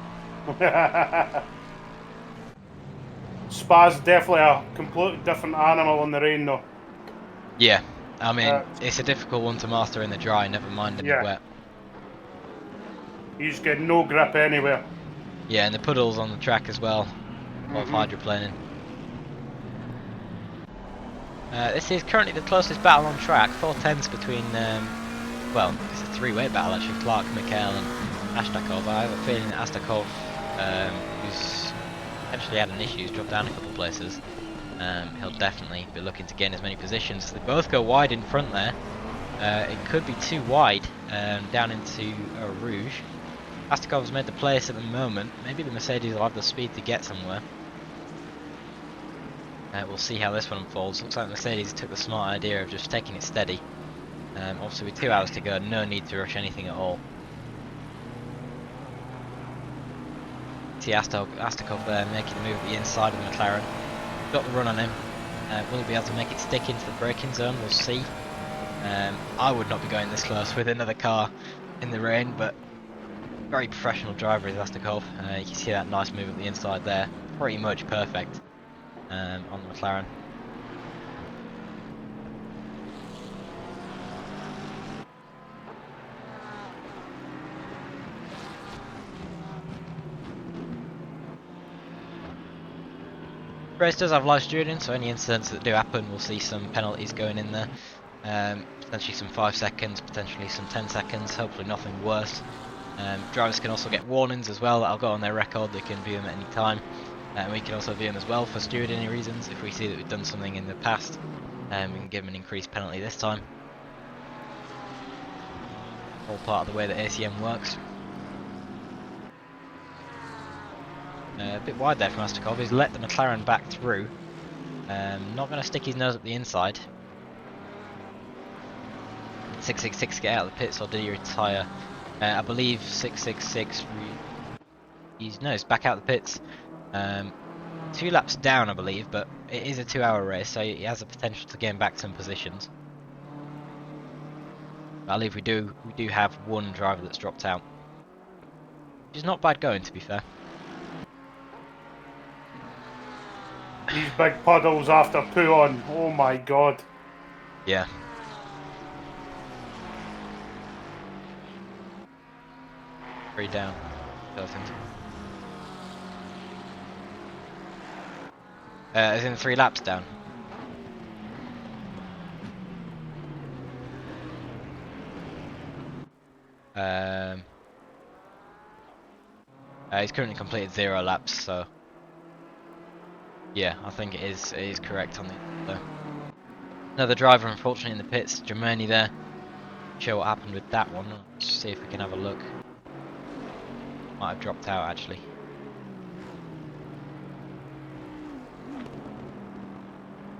Speaker 2: Spa's definitely a completely different animal in the rain, though.
Speaker 1: Yeah. I mean, it's a difficult one to master in the dry, never mind in the wet.
Speaker 2: You just get no grip anywhere.
Speaker 1: Yeah, and the puddles on the track as well. A lot of hydroplaning. This is currently the closest battle on track. 4/10ths between, well, it's a 3-way battle actually. Clark, Mikhail and Astakov. I have a feeling that Astakov, who's actually had an issue, has dropped down a couple of places. He'll definitely be looking to gain as many positions. They both go wide in front there. It could be too wide down into Rouge. Astakov's made the place at the moment. Maybe the Mercedes will have the speed to get somewhere. We'll see how this one unfolds. Looks like Mercedes took the smart idea of just taking it steady. Obviously with 2 hours to go, no need to rush anything at all. See Astakov there making a move at the inside of the McLaren. Got the run on him. Will he be able to make it stick into the braking zone? We'll see. I would not be going this close with another car in the rain, but very professional driver is Astakov. You can see that nice move at the inside there. Pretty much perfect on the McLaren. Race does have live streaming, so any incidents that do happen, we'll see some penalties going in there. Potentially some 5 seconds, potentially some 10 seconds, hopefully nothing worse. Drivers can also get warnings as well, that'll go on their record, they can view them at any time. And we can also view him as well for stewarding reasons. If we see that we've done something in the past, we can give him an increased penalty this time. All part of the way that ACM works. A bit wide there from Astakov. He's let the McLaren back through. Not going to stick his nose up the inside. 666 get out of the pits, or did he retire? I believe 666. He's back out of the pits. 2 laps down, I believe, but it is a 2-hour race, so he has the potential to gain back some positions. But I believe we do have one driver that's dropped out, which is not bad going, to be fair.
Speaker 2: These big puddles after pull-on, oh my god.
Speaker 1: Yeah. Three down. Perfect. As in 3 laps down. He's currently completed 0 laps, so yeah, I think it is correct on the. Another driver, unfortunately, in the pits. Germany there. Show what happened with that one. Let's see if we can have a look. Might have dropped out actually.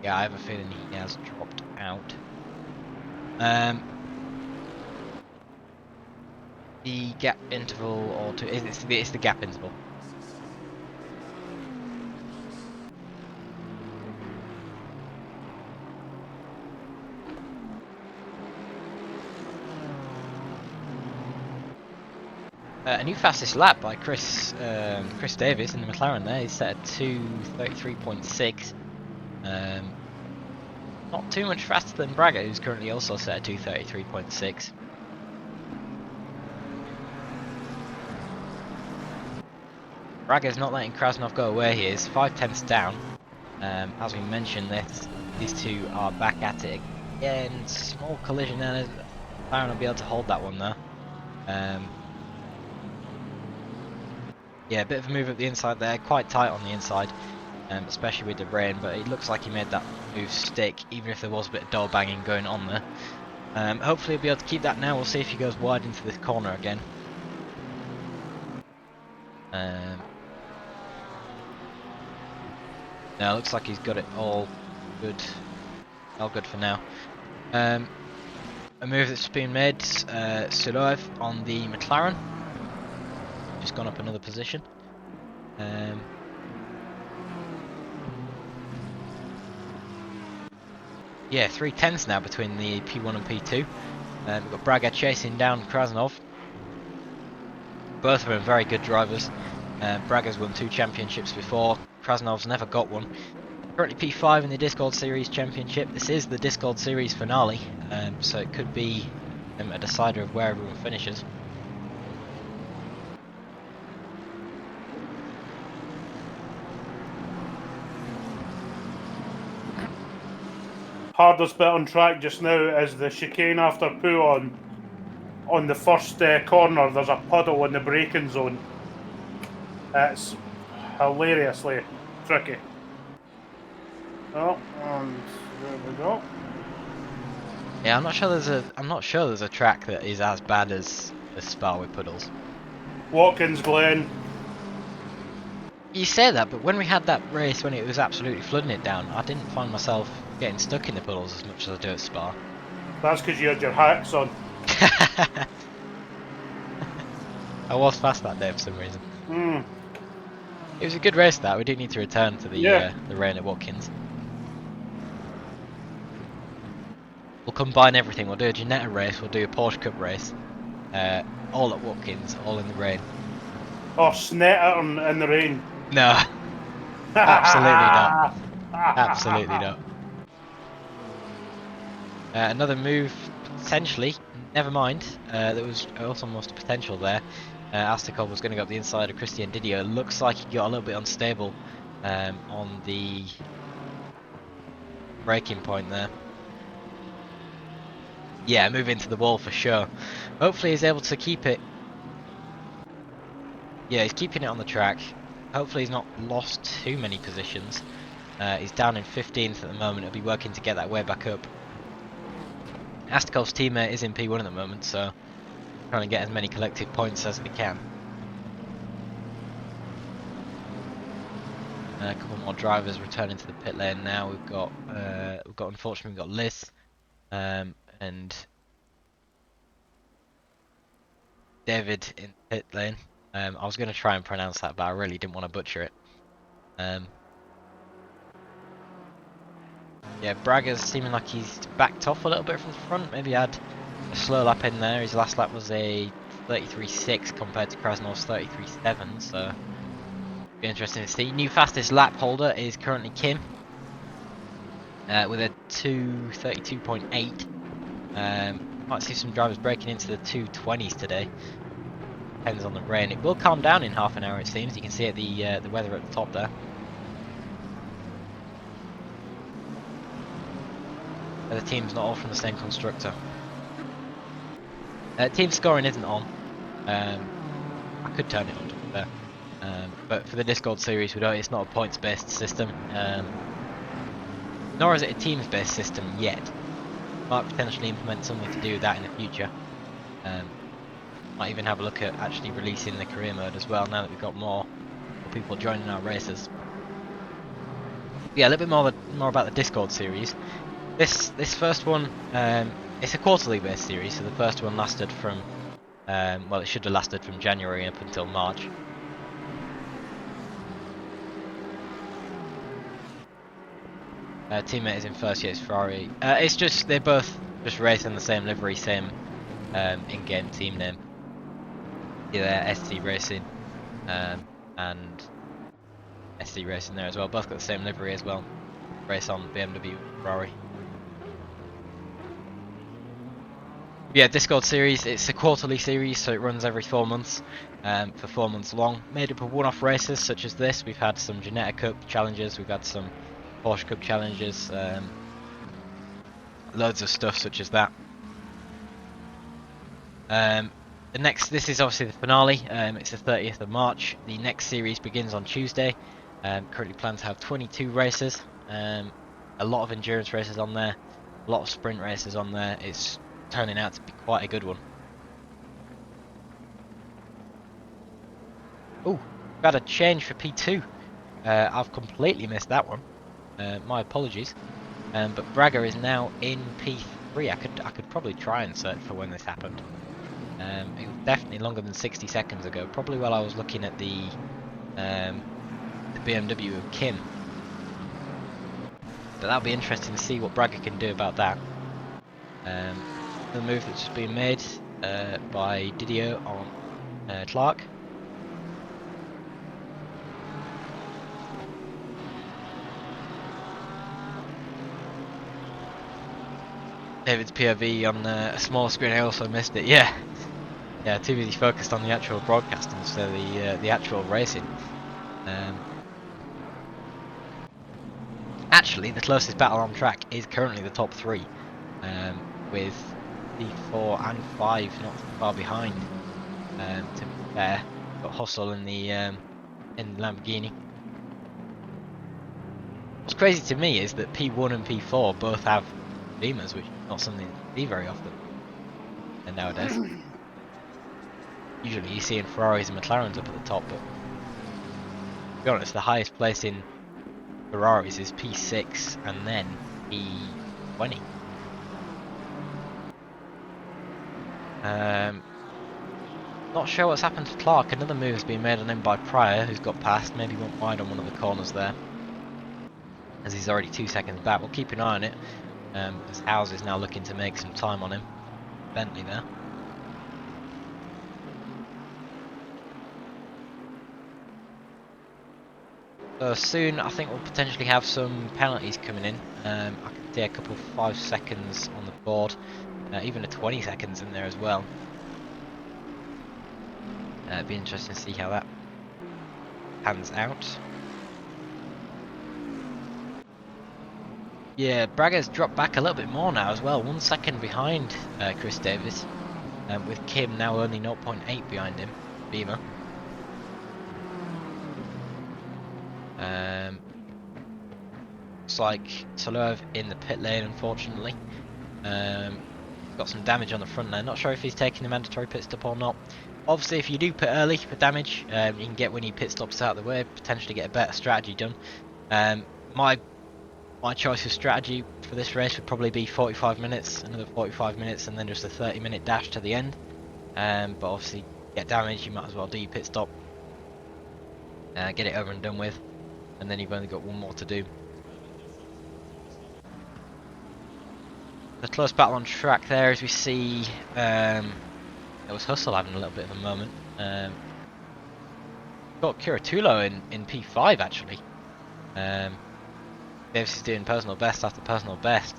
Speaker 1: Yeah, I have a feeling he has dropped out. The gap interval, or it's the gap interval. A new fastest lap by Chris Davis in the McLaren there. He's set at 2:33.6. Not too much faster than Braga, who's currently also set at 2:33.6. Braga's not letting Krasnov go away. He is 5/10ths down. As we mentioned, these two are back at it again. Small collision there. McLaren will be able to hold that one there. Yeah, a bit of a move up the inside there, quite tight on the inside, especially with the rain, but it looks like he made that move stick, even if there was a bit of door banging going on there. Hopefully he'll be able to keep that now. We'll see if he goes wide into this corner again. No, looks like he's got it all good. All good for now. A move that's been made, Suloev on the McLaren. Just gone up another position. Yeah, 3/10ths now between the P1 and P2. We've got Braga chasing down Krasnov. Both of them very good drivers. Braga's won 2 championships before. Krasnov's never got one. Currently P5 in the Discord Series Championship. This is the Discord Series finale, so it could be a decider of where everyone finishes.
Speaker 2: Hardest bit on track just now is the chicane after pull-on. On the first corner, there's a puddle in the braking zone. It's hilariously tricky. Oh, and there we go.
Speaker 1: Yeah, I'm not sure there's a track that is as bad as Spa with puddles.
Speaker 2: Watkins Glen.
Speaker 1: You say that, but when we had that race when it was absolutely flooding it down, I didn't find myself getting stuck in the puddles as much as I do at Spa.
Speaker 2: That's because you had your hacks on.
Speaker 1: I was fast that day for some reason.
Speaker 2: Mm.
Speaker 1: It was a good race that. We do need to return to the rain at Watkins. We'll combine everything. We'll do a Ginetta race, we'll do a Porsche Cup race. All at Watkins, all in the rain.
Speaker 2: Oh, Snetter in the rain.
Speaker 1: No. Absolutely not. Absolutely not. Another move, potentially. Never mind. There was also almost a potential there. Astakov was going to go up the inside of Christian Didio. Looks like he got a little bit unstable on the braking point there. Yeah, move into the wall for sure. Hopefully he's able to keep it. Yeah, he's keeping it on the track. hopefully he's not lost too many positions. He's down in 15th at the moment. He'll be working to get that way back up. Astikov's teammate is in P1 at the moment, so trying to get as many collective points as they can. A couple more drivers returning to the pit lane now. We've got unfortunately we've got Liz and David in pit lane. I was going to try and pronounce that, but I really didn't want to butcher it. Yeah, Braga's seeming like he's backed off a little bit from the front. Maybe had a slow lap in there. His last lap was a 33.6 compared to Krasnov's 33.7, so be interesting to see. New fastest lap holder is currently Kim with a 2:32.8. Might see some drivers breaking into the 2:20s today. Depends on the rain. It will calm down in half an hour, it seems. You can see the weather at the top there. The team's not all from the same constructor. Team scoring isn't on. I could turn it on to be fair. But for the Discord series, we don't. It's not a points-based system, nor is it a teams-based system yet. Might potentially implement something to do with that in the future. Might even have a look at actually releasing the career mode as well now that we've got more people joining our races. Yeah, a little bit more about the Discord series. This first one, it's a quarterly based series, so the first one lasted from, well, it should have lasted from January up until March. Teammate is in first, yeah, it's Ferrari. It's just, they both just race in the same livery, same in-game team name. Yeah, SC Racing and SC Racing there as well. Both got the same livery as well. Race on BMW, Ferrari. Yeah, Discord series, it's a quarterly series, so it runs every 4 months, for 4 months long. Made up of one-off races such as this. We've had some Ginetta Cup challenges, we've had some Porsche Cup challenges, loads of stuff such as that. This is obviously the finale. It's the 30th of March. The next series begins on Tuesday. Currently planned to have 22 races. A lot of endurance races on there, a lot of sprint races on there. It's turning out to be quite a good one. Oh, we've had a change for P2. I've completely missed that one. My apologies. But Braga is now in P3. I could probably try and search for when this happened. It was definitely longer than 60 seconds ago. Probably while I was looking at the BMW of Kim. But that'll be interesting to see what Braga can do about that. The move that's just been made by Didier on Clark. David's POV on a small screen. I also missed it. Yeah, too busy focused on the actual broadcasting instead of the actual racing. Actually, the closest battle on track is currently the top 3, with P4 and 5 not far behind. To be fair, got Hustle in the Lamborghini. What's crazy to me is that P1 and P4 both have Beamers, which is not something you see very often nowadays. Usually you see in Ferraris and McLarens up at the top, but to be honest, the highest place in Ferraris is P6 and then P20. Not sure what's happened to Clark. Another move has been made on him by Pryor, who's got past. Maybe went wide on one of the corners there, as he's already 2 seconds back. We'll keep an eye on it, as Howes is now looking to make some time on him. Bentley there. So soon, I think we'll potentially have some penalties coming in. I can see a couple of 5 seconds on the board, even a 20 seconds in there as well. It'd be interesting to see how that pans out. Yeah, Braga's dropped back a little bit more now as well. 1 second behind Chris Davis, with Kim now only 0.8 behind him, Beamer. Looks like Solov in the pit lane, unfortunately. Got some damage on the front there. Not sure if he's taking the mandatory pit stop or not. Obviously, if you do pit early for damage, you can get winning pit stops out of the way, potentially get a better strategy done. My choice of strategy for this race would probably be 45 minutes, another 45 minutes, and then just a 30-minute dash to the end. But obviously, get damage, you might as well do your pit stop, get it over and done with, and then you've only got one more to do. The close battle on track there, as we see, it was Hustle having a little bit of a moment. Got Kuratulo in P5 actually. Davis is doing personal best after personal best.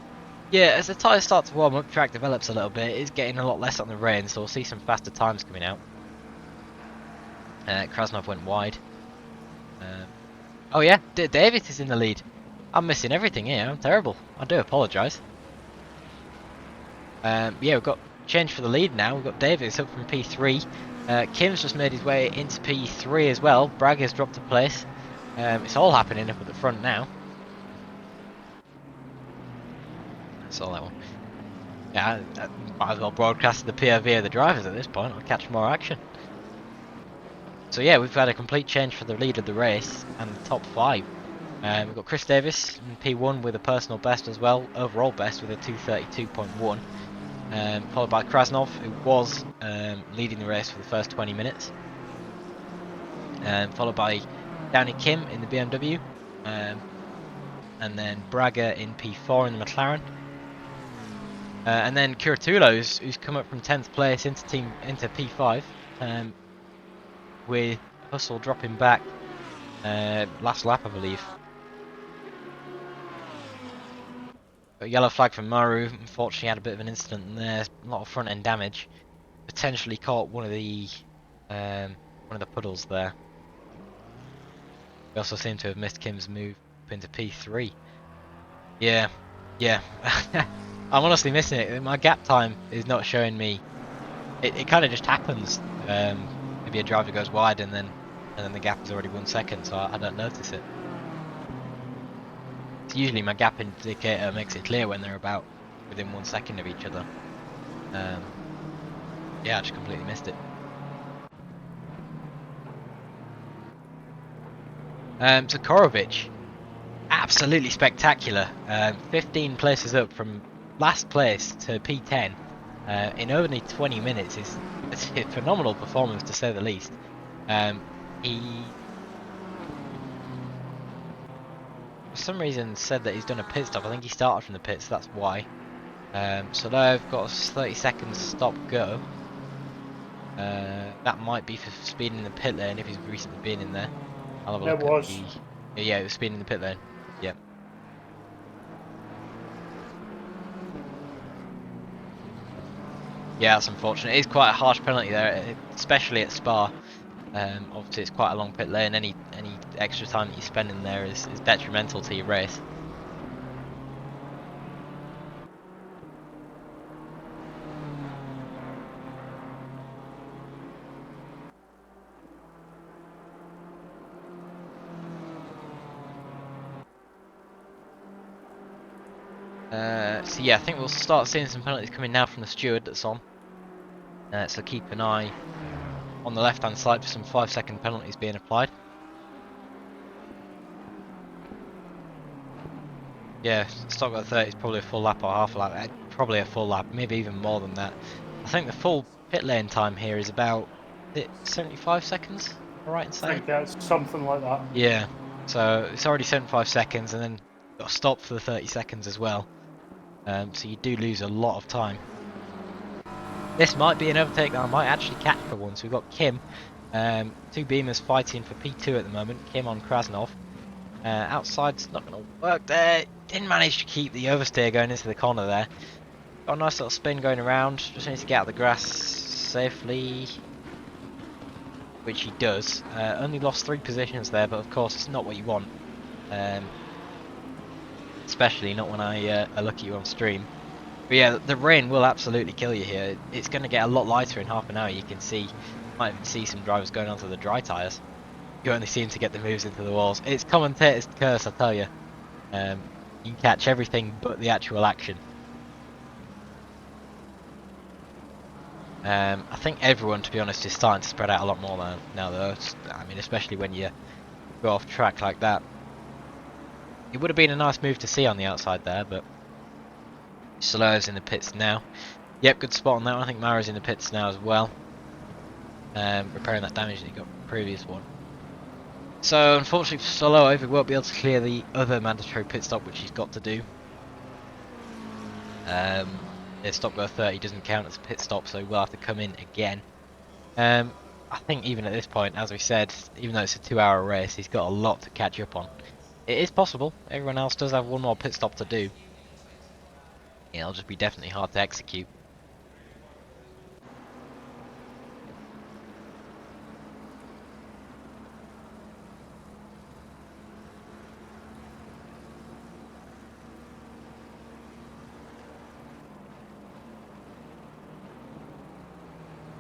Speaker 1: Yeah, as the tyres start to warm up, track develops a little bit. It's getting a lot less on the reins, so we'll see some faster times coming out. Krasnov went wide. Oh yeah, Davis is in the lead. I'm missing everything here. I'm terrible. I do apologise. Yeah, we've got change for the lead now. We've got Davis up from P3. Kim's just made his way into P3 as well. Bragger's dropped a place. It's all happening up at the front now. That's all that one. Yeah, I might as well broadcast the POV of the drivers at this point. I'll catch more action. So yeah, we've had a complete change for the lead of the race and the top 5. We've got Chris Davis in P1 with a personal best as well, overall best with a 2:32.1. Followed by Krasnov, who was leading the race for the first 20 minutes. Followed by Downey Kim in the BMW. And then Braga in P4 in the McLaren. And then Kuratulo, who's come up from 10th place into P5. With Hustle dropping back last lap, I believe. But yellow flag from Maru. Unfortunately, had a bit of an incident in there. A lot of front end damage. Potentially caught one of the puddles there. We also seem to have missed Kim's move up into P3. Yeah. I'm honestly missing it. My gap time is not showing me. It kind of just happens. Maybe a driver goes wide and then the gap is already 1 second, so I don't notice it. It's usually my gap indicator makes it clear when they're about within 1 second of each other. Yeah, I just completely missed it. Zakorovic, absolutely spectacular. 15 places up from last place to P10 in only 20 minutes is a phenomenal performance to say the least. He for some reason said that he's done a pit stop. I think he started from the pits, that's why. So now I've got a 30 seconds stop go. That might be for speeding in the pit lane if he's recently been in there. I'll have a look at the... Yeah, it was speeding in the pit lane. Yep. Yeah, that's unfortunate. It is quite a harsh penalty there, especially at Spa. Obviously, it's quite a long pit lane. Any extra time that you spend in there is detrimental to your race. So yeah, I think we'll start seeing some penalties coming now from the steward that's on. So keep an eye on the left-hand side for some 5-second penalties being applied. Yeah, stop at 30 is probably a full lap or half a lap. Probably a full lap, maybe even more than that. I think the full pit lane time here is about 75 seconds. Am I right in saying?
Speaker 2: I think that's something like that.
Speaker 1: Yeah, so it's already 75 seconds, and then got to stop for the 30 seconds as well. So you do lose a lot of time. This might be an overtake that I might actually catch for once. We've got Kim, 2 Beamers fighting for P2 at the moment. Kim on Krasnov. Outside's not going to work there. Didn't manage to keep the oversteer going into the corner there. Got a nice little spin going around. Just needs to get out of the grass safely, which he does. Only lost 3 positions there, but of course it's not what you want. Especially not when I look at you on stream. But yeah, the rain will absolutely kill you here. It's going to get a lot lighter in half an hour. You can see, might even see some drivers going onto the dry tyres. you only seem to get the moves into the walls. It's commentator's curse, I tell you. You can catch everything but the actual action. I think everyone, to be honest, is starting to spread out a lot more now though. I mean, especially when you go off track like that. It would have been a nice move to see on the outside there, but Solo's in the pits now. Yep, good spot on that one. I think Mara's in the pits now as well. Repairing that damage that he got from the previous one. So, unfortunately for Solo, he won't be able to clear the other mandatory pit stop, which he's got to do. His stop go 30 doesn't count as a pit stop, so we'll have to come in again. I think even at this point, as we said, even though it's a 2-hour race, he's got a lot to catch up on. It is possible. Everyone else does have one more pit stop to do. It'll just be definitely hard to execute.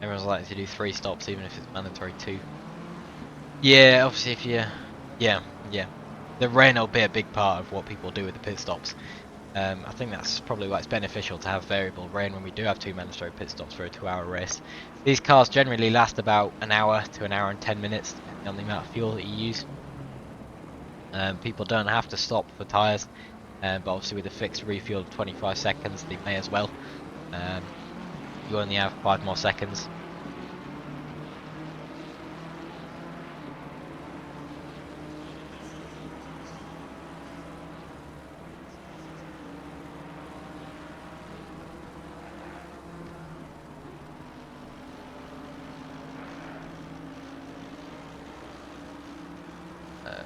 Speaker 1: Everyone's likely to do 3 stops, even if it's mandatory 2. Yeah, obviously if you... Yeah. The rain will be a big part of what people do with the pit stops. I think that's probably why it's beneficial to have variable rain when we do have 2 mandatory pit stops for a 2-hour race. These cars generally last about an hour to an hour and 10 minutes, depending on the amount of fuel that you use. People don't have to stop for tyres, but obviously with a fixed refuel of 25 seconds, they may as well. You only have 5 more seconds.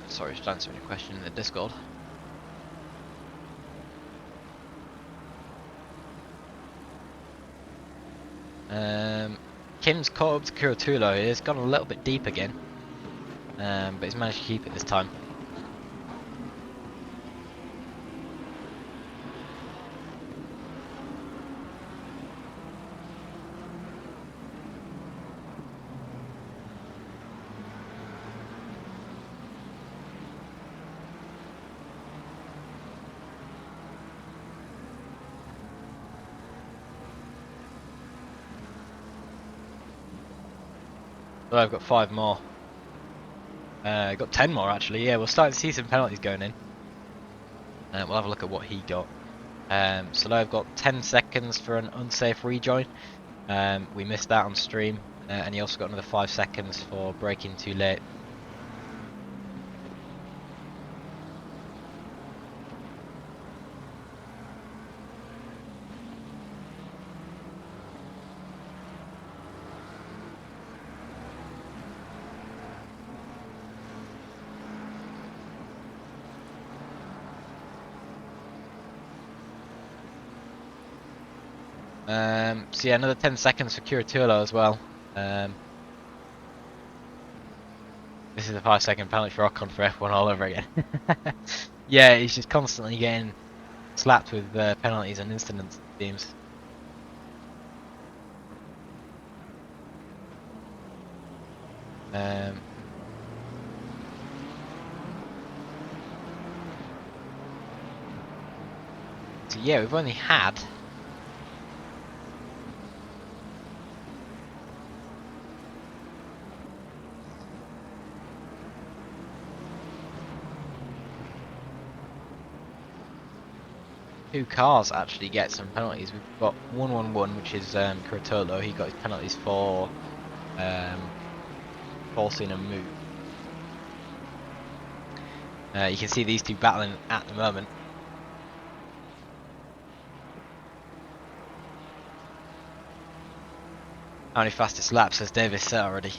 Speaker 1: Sorry, just answering a question in the Discord. Kim's caught up to Kuratulo. He's gone a little bit deep again, but he's managed to keep it this time. So I've got 5 more. Got 10 more actually. Yeah, we're starting to see some penalties going in. We'll have a look at what he got. So I've got 10 seconds for an unsafe rejoin. We missed that on stream, and he also got another 5 seconds for braking too late. So yeah, another 10 seconds for Curatulo as well. This is a 5-second penalty for Ocon for F1 all over again. Yeah, he's just constantly getting slapped with penalties and incidents, it seems. So yeah, we've only had two cars actually get some penalties. We've got 111, which is Curatolo. He got his penalties for forcing a move. You can see these two battling at the moment. How many fastest laps has Davis set already?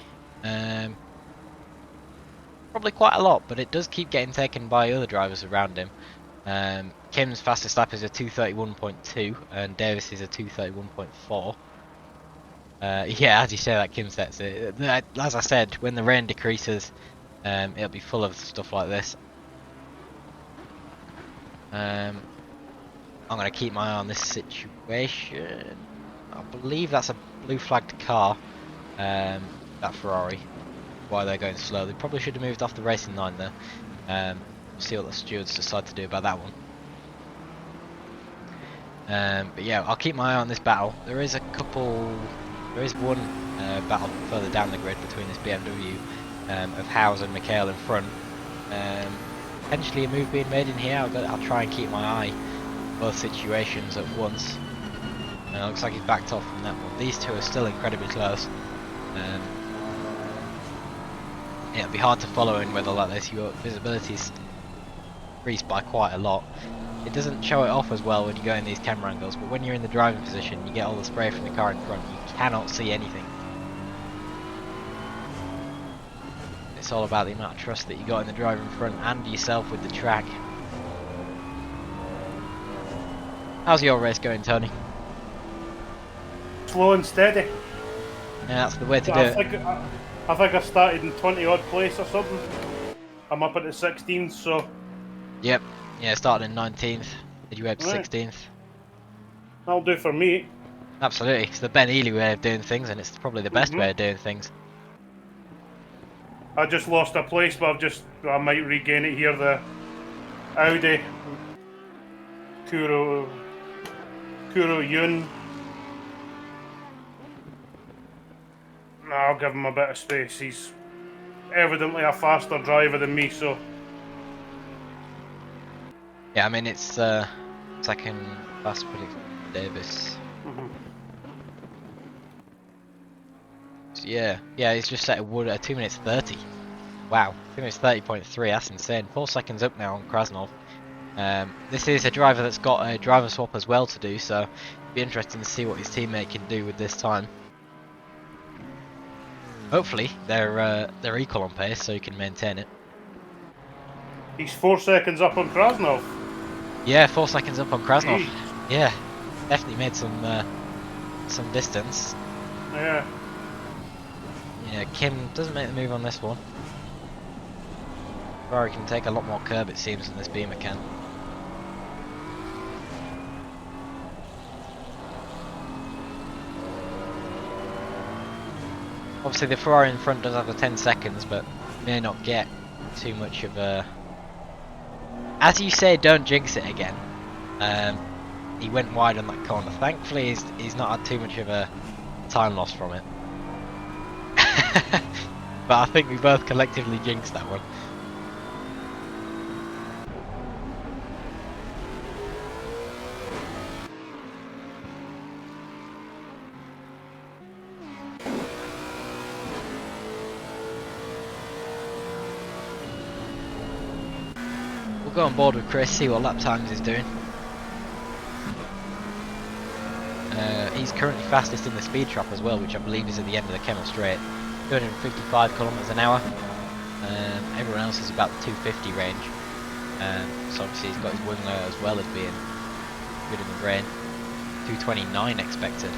Speaker 1: Probably quite a lot, but it does keep getting taken by other drivers around him. Kim's fastest lap is a 2:31.2 and Davis is a 2:31.4. Yeah, as you say that, Kim sets it. As I said, when the rain decreases, it'll be full of stuff like this. I'm going to keep my eye on this situation. I believe that's a blue flagged car, that Ferrari. why they're going slow. They probably should have moved off the racing line there. We'll see what the stewards decide to do about that one. But yeah, I'll keep my eye on this battle. There is one battle further down the grid between this BMW of Howes and Mikhail in front. Potentially a move being made in here. I'll try and keep my eye on both situations at once. Looks like he's backed off from that one. These two are still incredibly close. It'll be hard to follow in weather like this. Your visibility's increased by quite a lot. It doesn't show it off as well when you go in these camera angles, but when you're in the driving position, you get all the spray from the car in front. You cannot see anything. It's all about the amount of trust that you got in the driver in front and yourself with the track. How's your race going, Tony?
Speaker 2: Slow and steady.
Speaker 1: Yeah, that's the way to do it.
Speaker 2: I think I started in 20 odd place or something. I'm up at the 16th, so.
Speaker 1: Yep. Yeah, started in 19th. Did you head to
Speaker 2: Right.
Speaker 1: 16th?
Speaker 2: That'll do for me.
Speaker 1: Absolutely. It's the Ben Ely way of doing things, and it's probably the best way of doing things.
Speaker 2: I just lost a place, but I might regain it here. The Audi Kuro Yun. I'll give him a bit of space. He's evidently a faster driver than me, so.
Speaker 1: Yeah, I mean it's second fast predict Davis. So yeah, he's just set a wood at 2 minutes 30. Wow, 2 minutes 30.3. That's insane. 4 seconds up now on Krasnov. This is a driver that's got a driver swap as well to do, so it'll be interesting to see what his teammate can do with this time. Hopefully they're equal on pace, so he can maintain it.
Speaker 2: He's 4 seconds up on Krasnov.
Speaker 1: Yeah, 4 seconds up on Krasnov.
Speaker 2: Jeez.
Speaker 1: Yeah, definitely made some distance.
Speaker 2: Yeah.
Speaker 1: Yeah, Kim doesn't make the move on this one. Ferrari can take a lot more curb, it seems, than this Beamer can. Obviously the Ferrari in front does have the 10 seconds, but may not get too much of a... As you say, don't jinx it again. He went wide on that corner. Thankfully he's not had too much of a time loss from it. But I think we both collectively jinxed that one. We'll go on board with Chris, see what lap times he's doing. He's currently fastest in the speed trap as well, which I believe is at the end of the Kemmel Straight. 255 kilometers an hour. Everyone else is about the 250 range. So obviously he's got his wing low as well as being good in the rain. 229 expected.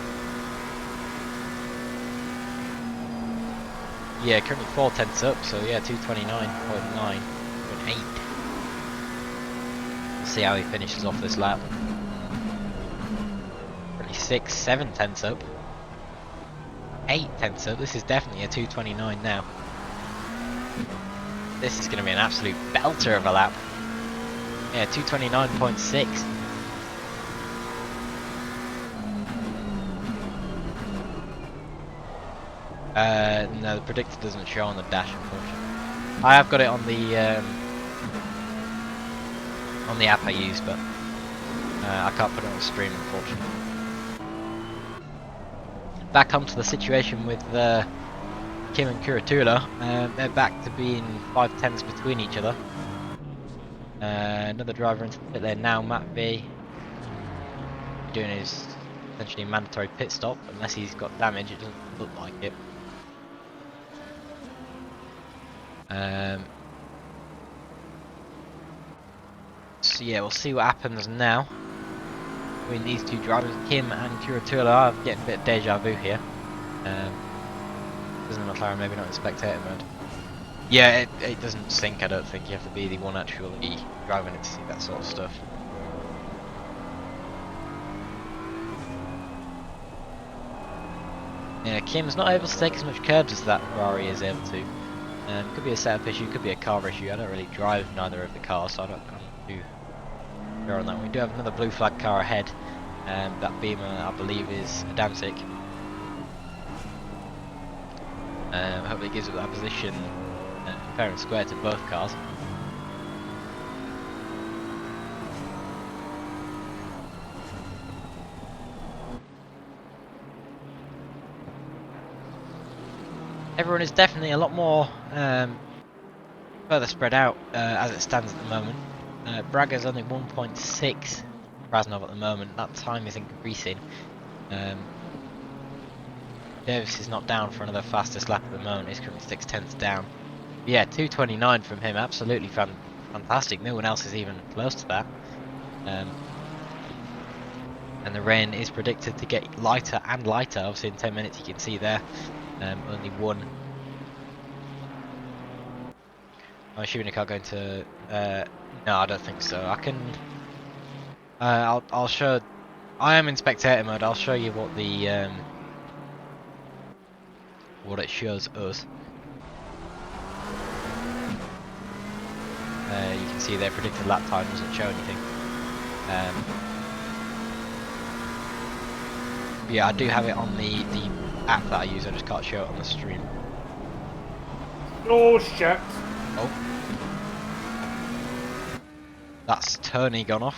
Speaker 1: Yeah, currently 4 tenths up, so yeah, 229.9.8. We'll see how he finishes off this lap. 6, 7 tenths up. 8 tenths up. This is definitely a 229 now. This is going to be an absolute belter of a lap. Yeah, 229.6. No, the predictor doesn't show on the dash, unfortunately. I have got it on the app I use, but I can't put it on the stream, unfortunately. Back onto the situation with Kim and Kuratula. They're back to being 5 tenths between each other. Another driver into the pit lane now, Matt V. Doing his essentially mandatory pit stop, unless he's got damage. It doesn't look like it. So yeah, we'll see what happens now between these two drivers, Kim and Kuratula. I'm getting a bit of deja vu here. Doesn't McLaren maybe not in spectator mode? Yeah, it doesn't sync, I don't think. You have to be the one actually driving it to see that sort of stuff. Yeah, Kim's not able to take as much curbs as that Ferrari is able to. Could be a setup issue, could be a car issue. I don't really drive neither of the cars, so I'm not too sure on that. We do have another blue flag car ahead. That Beamer, I believe, is a Danzig. Hopefully it gives up that position fair and square to both cars. Everyone is definitely a lot more further spread out as it stands at the moment. Braga's only 1.6 Krasnov at the moment. That time is increasing. Davis is not down for another fastest lap at the moment. He's currently 6/10 down. Yeah, 2:29 from him. Absolutely fantastic. No one else is even close to that. And the rain is predicted to get lighter and lighter. Obviously, in 10 minutes, you can see there. Only one. I'm assuming a car going to. No, I don't think so. I can. I'll show. I am in spectator mode. I'll show you what the what it shows us. You can see their predicted lap time doesn't show anything. Yeah, I do have it on the app that I use. I just can't show it on the stream.
Speaker 2: Oh shit!
Speaker 1: Oh, that's Tony gone off.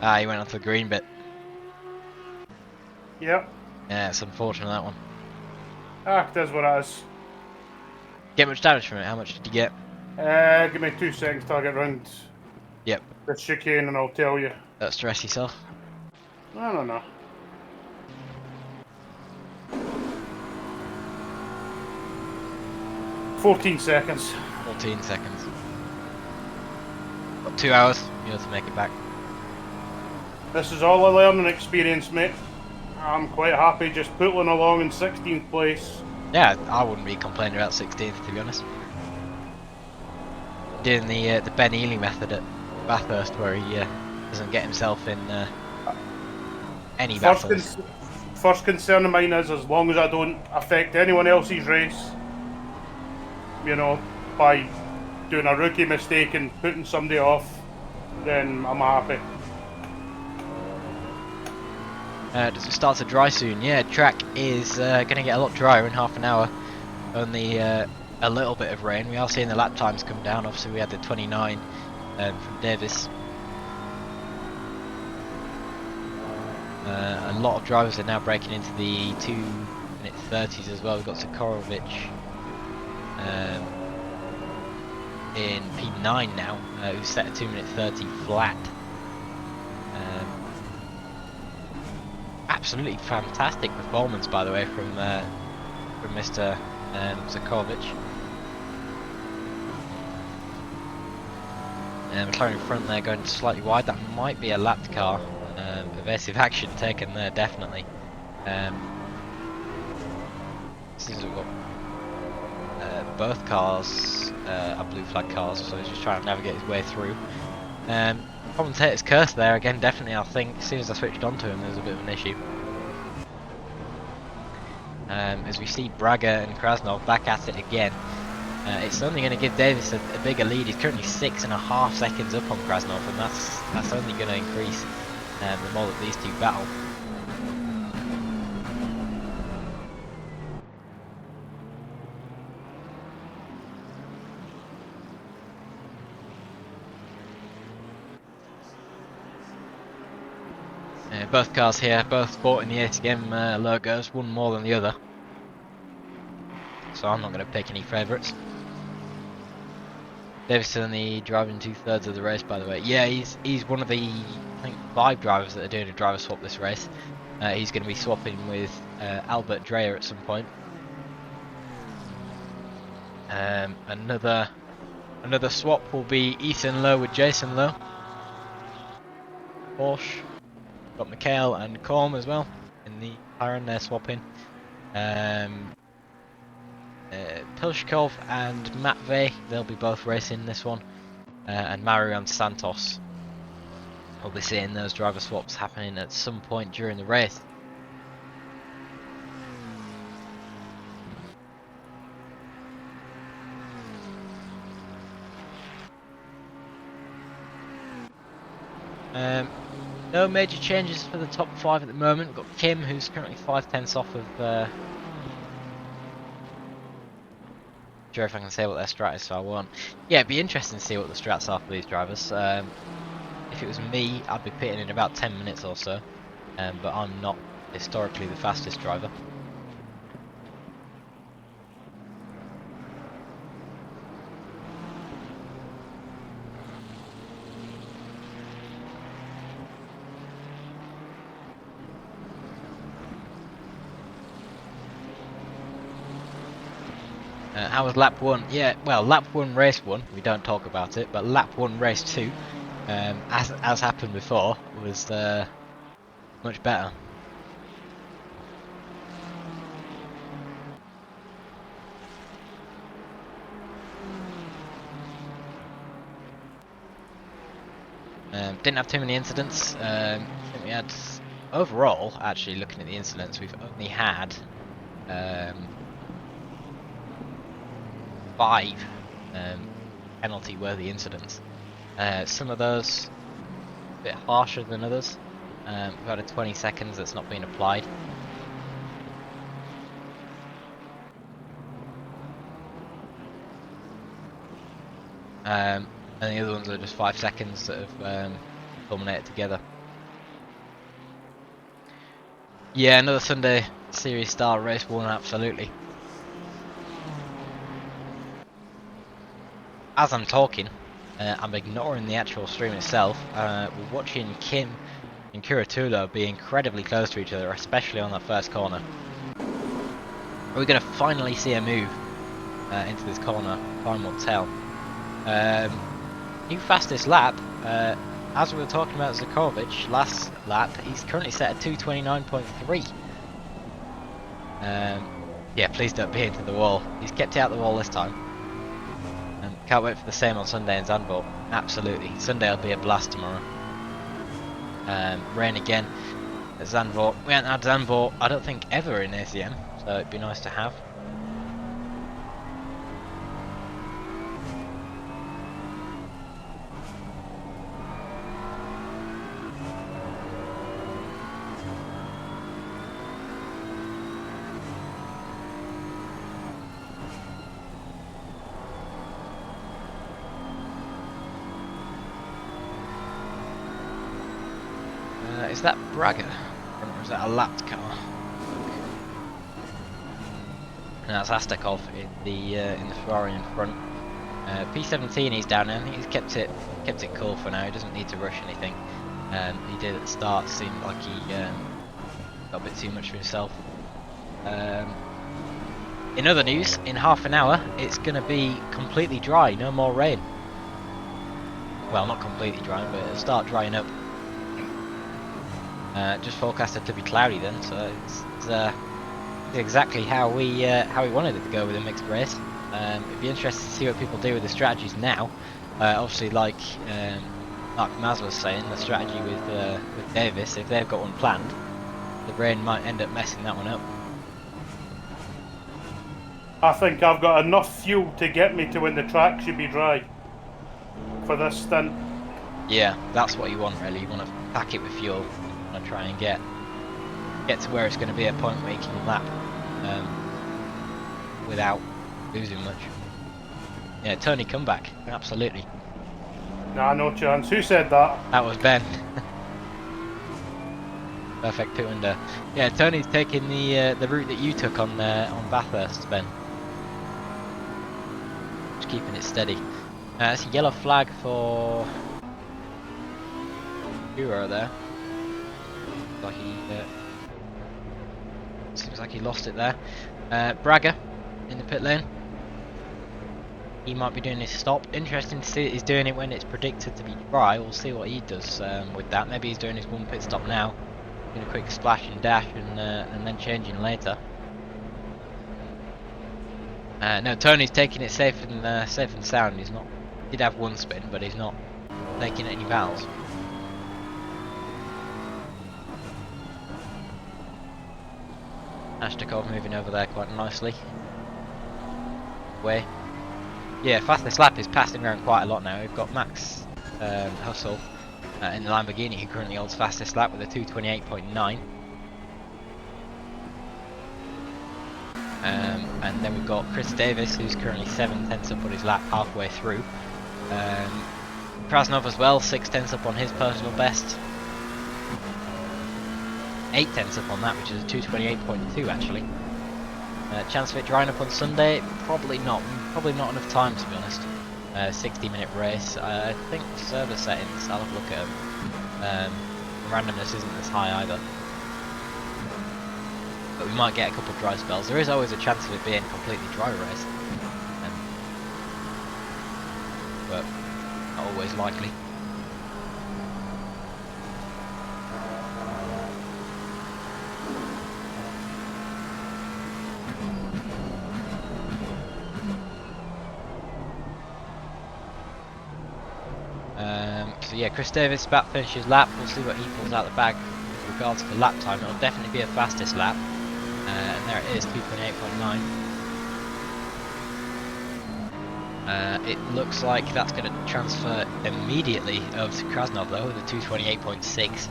Speaker 1: Ah, he went onto the green bit.
Speaker 2: Yep.
Speaker 1: Yeah, it's unfortunate, that one.
Speaker 2: Ah, it is what it is.
Speaker 1: Get much damage from it? How much did you get?
Speaker 2: Give me 2 seconds till I get round
Speaker 1: Yep.
Speaker 2: the chicane and I'll tell you.
Speaker 1: Don't stress yourself.
Speaker 2: I don't know. "14 seconds.
Speaker 1: 14 seconds. Got 2 hours, you know, to make it back.
Speaker 2: This is all a learning experience, mate. I'm quite happy just putting along in 16th place.
Speaker 1: Yeah, I wouldn't be complaining about 16th, to be honest. Doing the Ben Ely method at Bathurst, where he doesn't get himself in any battles.
Speaker 2: First concern of mine is as long as I don't affect anyone else's race, you know, by doing a rookie mistake and putting somebody off, then I'm happy.
Speaker 1: Does it start to dry soon? Yeah, track is going to get a lot drier in half an hour. Only a little bit of rain. We are seeing the lap times come down. Obviously, we had the 29 from Davis. A lot of drivers are now breaking into the 2-minute 30s as well. We've got Sokorovic in P9 now, who's set a 2-minute 30 flat. Absolutely fantastic performance, by the way, from Mr. Zakovic. McLaren in front there, going slightly wide. That might be a lapped car. Evasive action taken there, definitely. This is what both cars are blue flag cars, so he's just trying to navigate his way through. Commentator's curse there again, definitely. I think as soon as I switched on to him, there was a bit of an issue. As we see Braga and Krasnov back at it again. It's only going to give Davis a bigger lead. He's currently 6.5 seconds up on Krasnov, and that's only going to increase the more that these two battle. Both cars here, both sporting the ACM logos, one more than the other. So I'm not going to pick any favourites. Davis only driving 2/3 of the race, by the way. Yeah, he's one of the, I think, 5 drivers that are doing a driver swap this race. He's going to be swapping with Albert Dreyer at some point. Another swap will be Ethan Lowe with Jason Lowe. Porsche. Got Mikhail and Korm as well in the McLaren, they're swapping. Pilshkov and Matvey, they'll be both racing this one. And Mario and Santos we'll be seeing those driver swaps happening at some point during the race. No major changes for the top 5 at the moment. We've got Kim, who's currently 5/10 off of. Sure if I can say what their strat is, so I won't. Yeah, it'd be interesting to see what the strats are for these drivers. If it was me, I'd be pitting in about 10 minutes or so, but I'm not historically the fastest driver. How was lap 1? Yeah, well, lap 1, race 1, we don't talk about it, but lap 1, race 2, as happened before, was much better. Didn't have too many incidents. I think we had, overall, actually looking at the incidents, we've only had 5 penalty-worthy incidents. Some of those a bit harsher than others. We've had a 20 seconds that's not been applied. And the other ones are just 5 seconds that have culminated together. Yeah, another Sunday Series style race 1, absolutely. As I'm talking, I'm ignoring the actual stream itself. We're watching Kim and Kuratulo be incredibly close to each other, especially on that first corner. Are we going to finally see a move into this corner? Time will tell. New fastest lap, as we were talking about Zakovic last lap, he's currently set at 2:29.3. Yeah, please don't be into the wall. He's kept it out the wall this time. Can't wait for the same on Sunday in Zandvoort. Absolutely. Sunday will be a blast tomorrow. Rain again at Zandvoort. We haven't had Zandvoort, I don't think, ever in ACM, so it'd be nice to have. Is that Braga? Or is that a lapped car? And that's Astakov in the Ferrari in front. P17 he's down there. I think he's kept it cool for now. He doesn't need to rush anything. He did at the start. Seemed like he got a bit too much for himself. In other news, in half an hour it's going to be completely dry. No more rain. Well, not completely dry, but it'll start drying up. Just forecasted to be cloudy then, so it's exactly how we wanted it to go with a mixed race. It'd be interesting to see what people do with the strategies now. Obviously, like Mark Maz was saying, the strategy with Davis, if they've got one planned, the rain might end up messing that one up.
Speaker 2: I think I've got enough fuel to get me to when the track should be dry for this stint.
Speaker 1: Yeah, that's what you want really. You want to pack it with fuel. And try and get to where it's going to be a point where you can lap without losing much. Yeah, Tony comeback, absolutely.
Speaker 2: Nah, no chance. Who said that?
Speaker 1: That was Ben. Perfect pit window. Yeah, Tony's taking the route that you took on Bathurst, Ben. Just keeping it steady. It's a yellow flag for Euro there. Like seems like he lost it there. Braga in the pit lane. He might be doing his stop. Interesting to see that he's doing it when it's predicted to be dry. We'll see what he does with that. Maybe he's doing his one pit stop now, doing a quick splash and dash, and then changing later. No, Tony's taking it safe and sound. He's not. He did have one spin, but he's not taking any fouls. Ashtakov moving over there quite nicely. Way. Yeah, fastest lap is passing around quite a lot now. We've got Max Hustle in the Lamborghini, who currently holds fastest lap with a 2:28.9. And then we've got Chris Davis, who's currently 7/10 up on his lap halfway through. Krasnov as well, 6/10 up on his personal best. 8/10 up on that, which is a 2:28.2 actually. Chance of it drying up on Sunday? Probably not. Probably not enough time, to be honest. 60-minute race. I think server settings, I'll have a look at them. Randomness isn't as high either. But we might get a couple of dry spells. There is always a chance of it being a completely dry race. But not always likely. So yeah, Chris Davis about to finish his lap. We'll see what he pulls out the bag with regards to lap time. It'll definitely be a fastest lap. And there it is, 2:28.9. It looks like that's going to transfer immediately over to Krasnov though, with a 2:28.6.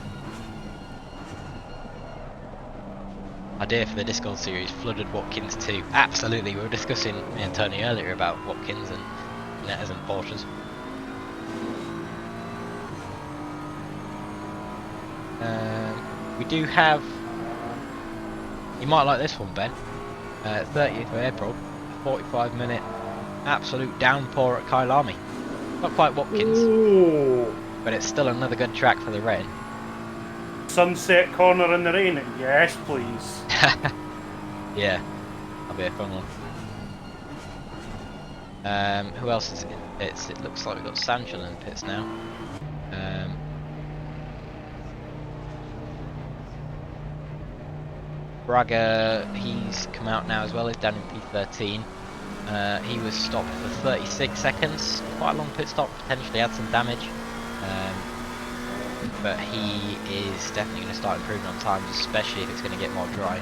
Speaker 1: Idea for the Discord series, flooded Watkins 2. Absolutely, we were discussing, me and Tony earlier, about Watkins and Netters and Porsches. We do have, you might like this one, Ben, 30th of April, 45-minute absolute downpour at Kailami. Not quite Watkins,
Speaker 2: Ooh.
Speaker 1: but it's still another good track for the rain.
Speaker 2: Sunset corner in the rain? Yes, please.
Speaker 1: Yeah, that'll be a fun one. Who else is in pits? It looks like we've got Sanchel in pits now. Braga, he's come out now as well, he's down in P13. He was stopped for 36 seconds, quite a long pit stop, potentially had some damage. But he is definitely going to start improving on times, especially if it's going to get more dry.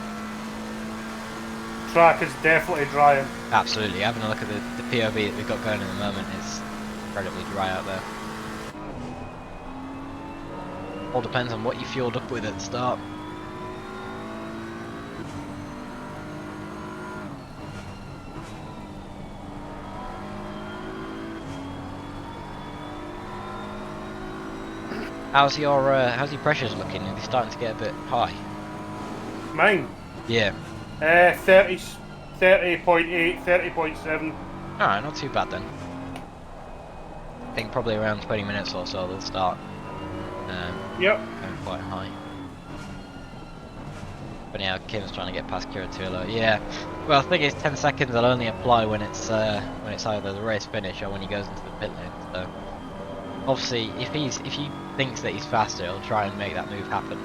Speaker 2: Track is definitely drying.
Speaker 1: Absolutely, having a look at the POV that we've got going at the moment, it's incredibly dry out there. All depends on what you fueled up with at the start. How's your pressures looking? Are they starting to get a bit high?
Speaker 2: Mine?
Speaker 1: Yeah.
Speaker 2: 30.8, 30.7.
Speaker 1: Alright, not too bad then. I think probably around 20 minutes or so they'll start
Speaker 2: Yep.
Speaker 1: going quite high. But yeah, Kim's trying to get past Kiratula. Yeah. Well, the thing is, 10 seconds will only apply when it's either the race finish or when he goes into the pit lane. So obviously, if he thinks that he's faster, he'll try and make that move happen,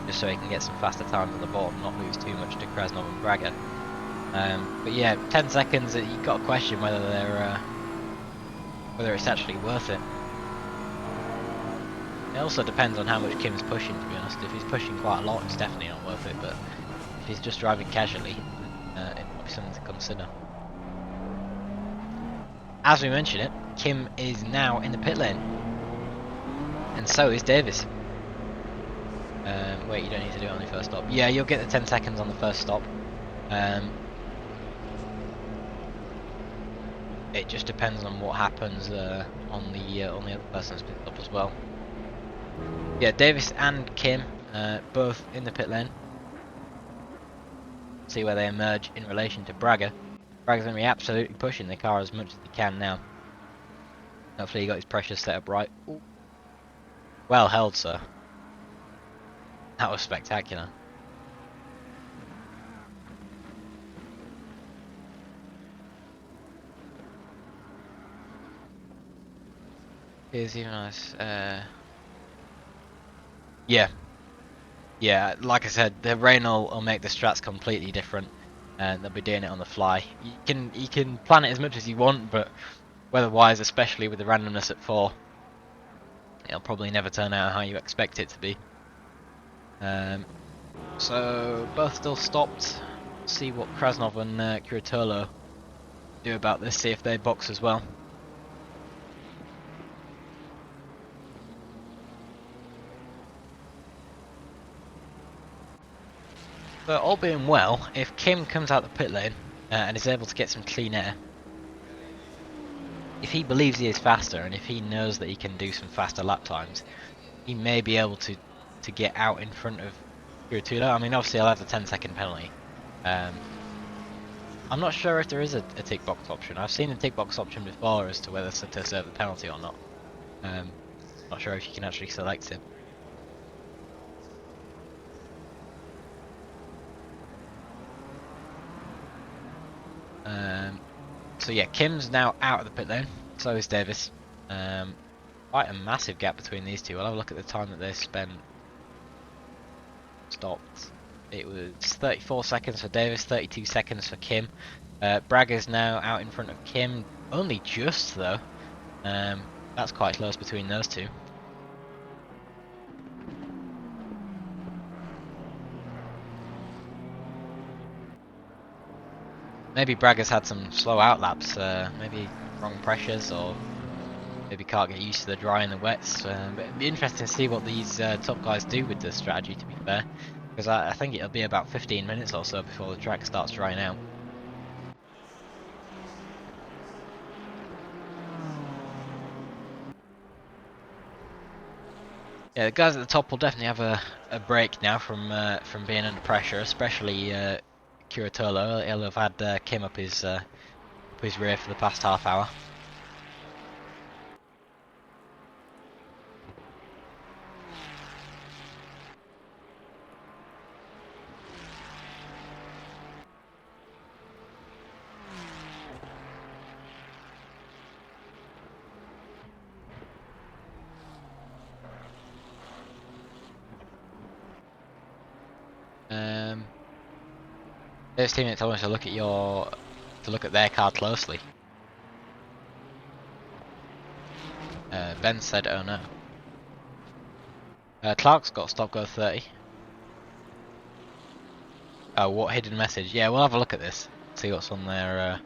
Speaker 1: just so he can get some faster times on the board and not lose too much to Krasnov and Braga. But yeah, 10 seconds. You've got to question whether they're whether it's actually worth it. It also depends on how much Kim's pushing, to be honest. If he's pushing quite a lot, it's definitely not worth it, but if he's just driving casually, it might be something to consider. As we mentioned it, Kim is now in the pit lane, and so is Davis. Wait, you don't need to do it on your first stop. Yeah, you'll get the 10 seconds on the first stop. It just depends on what happens on the other person's pit stop as well. Yeah, Davis and Kim both in the pit lane. See where they emerge in relation to Braga. Braga's going to be absolutely pushing the car as much as he can now. Hopefully he got his pressure set up right. Ooh. Well held, sir. That was spectacular. Here's even nice. Yeah, like I said, the rain will make the strats completely different, and they'll be doing it on the fly. You can plan it as much as you want, but weather-wise, especially with the randomness at 4, it'll probably never turn out how you expect it to be. So both still stopped. See what Krasnov and Kuratolo do about this. See if they box as well. But all being well, if Kim comes out the pit lane and is able to get some clean air, if he believes he is faster and if he knows that he can do some faster lap times, he may be able to get out in front of Kuratolo. I mean, obviously, I'll have the 10-second penalty. I'm not sure if there is a tick box option. I've seen a tick box option before as to whether to serve the penalty or not. Not sure if you can actually select it. So yeah, Kim's now out of the pit lane. So is Davis. Quite a massive gap between these two. I'll have a look at the time that they spent. Stopped. It was 34 seconds for Davis, 32 seconds for Kim. Bragger's now out in front of Kim, only just though. That's quite close between those two. Maybe Bragger's had some slow outlaps, maybe wrong pressures, or maybe can't get used to the dry and the wets. But it'd be interesting to see what these top guys do with the strategy, to be fair, because I think it'll be about 15 minutes or so before the track starts drying out. Yeah, the guys at the top will definitely have a break now from being under pressure, especially Kuratolo. He'll have had Kim up his rear for the past half hour. Those teammates told me to look at their car closely. Ben said, "Oh no." Clark's got stop go 30. Oh, what hidden message? Yeah, we'll have a look at this. See what's on there.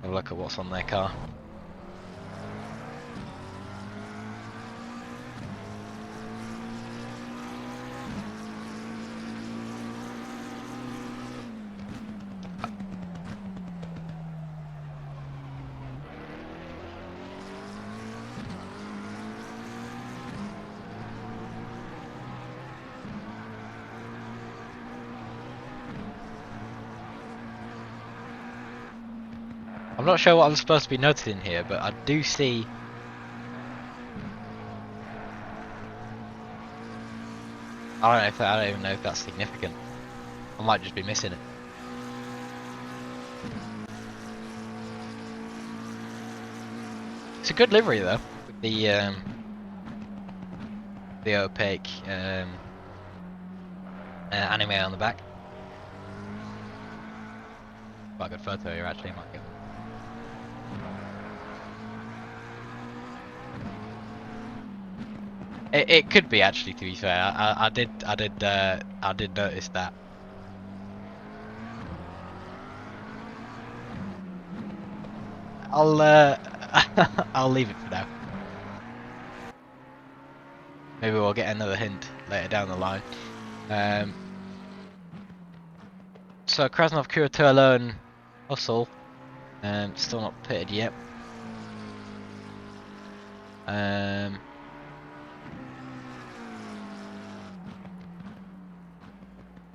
Speaker 1: Have a look at what's on their car. I'm not sure what I'm supposed to be noticing here, but I do see. I don't even know if that's significant. I might just be missing it. It's a good livery though, with the opaque anime on the back. Quite a good photo here actually, Michael. It could be actually, to be fair. I did notice that. I'll I'll leave it for now. Maybe we'll get another hint later down the line. So Krasnov, Kuratolo, and Hustle, still not pitted yet.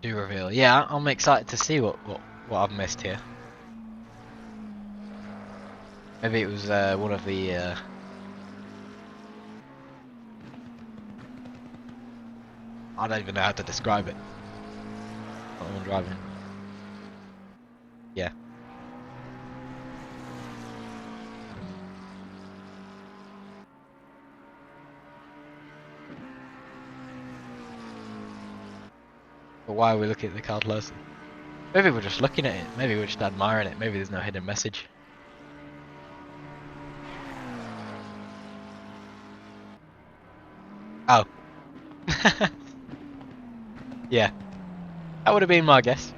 Speaker 1: Do reveal. Yeah, I'm excited to see what I've missed here. Maybe it was one of the I don't even know how to describe it. Not the one driving. Yeah. But why are we looking at the car closely? Maybe we're just looking at it. Maybe we're just admiring it. Maybe there's no hidden message. Oh. Yeah, that would have been my guess.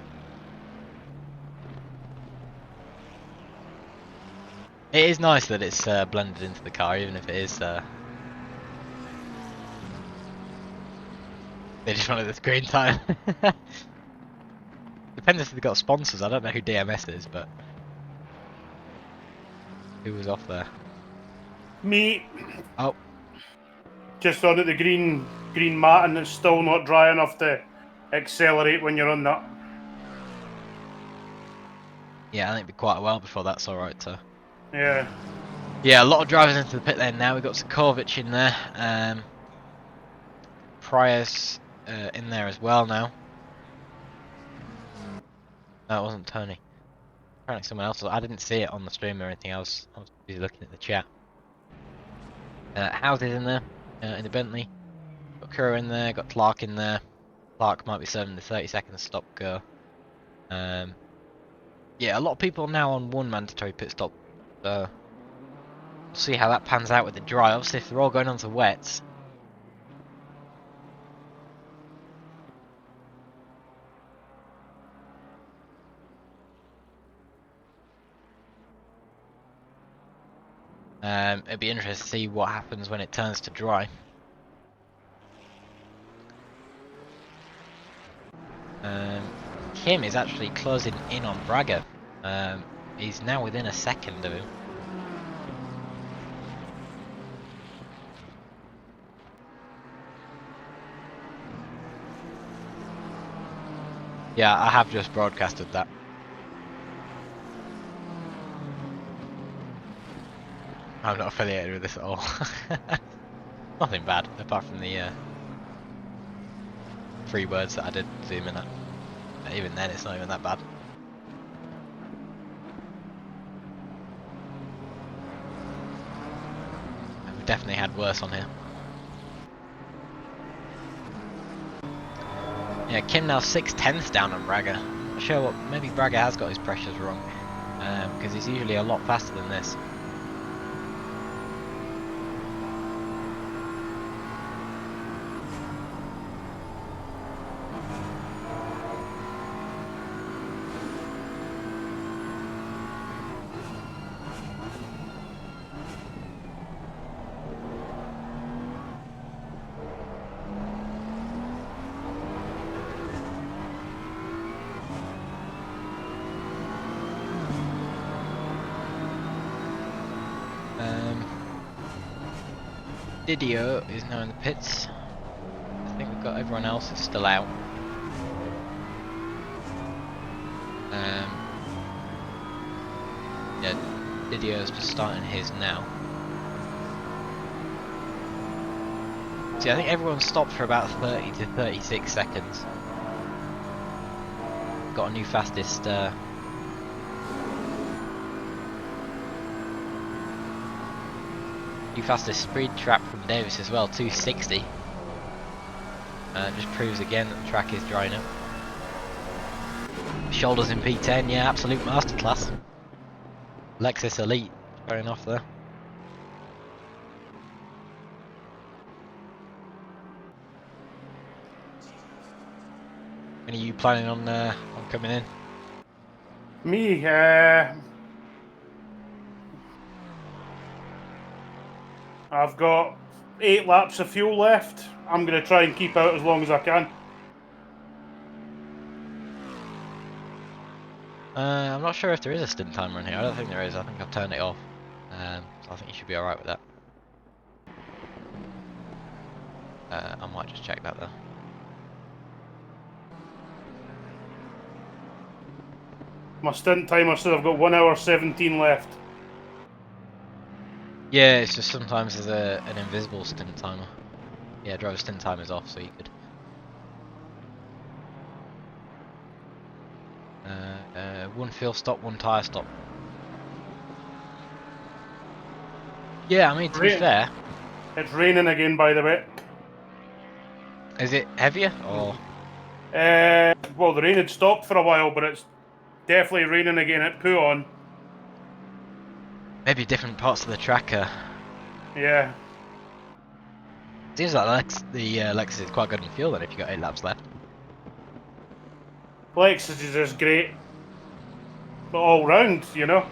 Speaker 1: It is nice that it's blended into the car, even if it is. They just wanted the screen time. Depends if they've got sponsors. I don't know who DMS is, but who was off there?
Speaker 2: Me,
Speaker 1: Oh,
Speaker 2: just on at the green mat, and it's still not dry enough to accelerate when you're on that.
Speaker 1: yeah, I think it'd be quite a while before that's alright. So.
Speaker 2: Yeah.
Speaker 1: Yeah, a lot of drivers into the pit lane now. We've got Sokovic in there. Prius in there as well now. No, it wasn't Tony. Apparently someone else. I didn't see it on the stream or anything. I was busy looking at the chat. Houses in there in the Bentley. Got Kuro in there. Got Clark in there. Clark might be serving the 30-second stop go. Yeah, a lot of people now on one mandatory pit stop. We'll see how that pans out with the dry. Obviously, if they're all going on to wets. It'd be interesting to see what happens when it turns to dry. Kim is actually closing in on Braga. He's now within a second of him. Yeah, I have just broadcasted that. I'm not affiliated with this at all. Nothing bad, apart from the 3 words that I did zoom in at. Even then, it's not even that bad. We've definitely had worse on here. Yeah, Kim now 6/10 down on Braga. I'm not sure what, maybe Braga has got his pressures wrong. Because he's usually a lot faster than this. Didio is now in the pits. I think we've got everyone else is still out. Yeah, Didio's just starting his now. See, I think everyone stopped for about 30 to 36 seconds. Got a new fastest speed trap from Davis as well, 260. Just proves again that the track is drying up. Shoulders in P10, yeah, absolute masterclass. Lexus Elite going off there. When are you planning on coming in?
Speaker 2: Me, I've got 8 laps of fuel left. I'm going to try and keep out as long as I can.
Speaker 1: I'm not sure if there is a stint timer in here. I don't think there is. I think I've turned it off. So I think you should be alright with that. I might just check that though.
Speaker 2: My stint timer says I've got 1 hour 17 left.
Speaker 1: Yeah, it's just sometimes there's an invisible stint timer. Yeah, driver stint timer's off, so you could. One fuel stop, one tyre stop. Yeah, I mean, to be fair.
Speaker 2: It's raining again, by the way.
Speaker 1: Is it heavier, or?
Speaker 2: Well, the rain had stopped for a while, but it's definitely raining again at Puon.
Speaker 1: Maybe different parts of the track.
Speaker 2: Yeah.
Speaker 1: Seems like the Lexus is quite good in fuel then if you got 8 laps left.
Speaker 2: Lexus is just great, but all round, you know.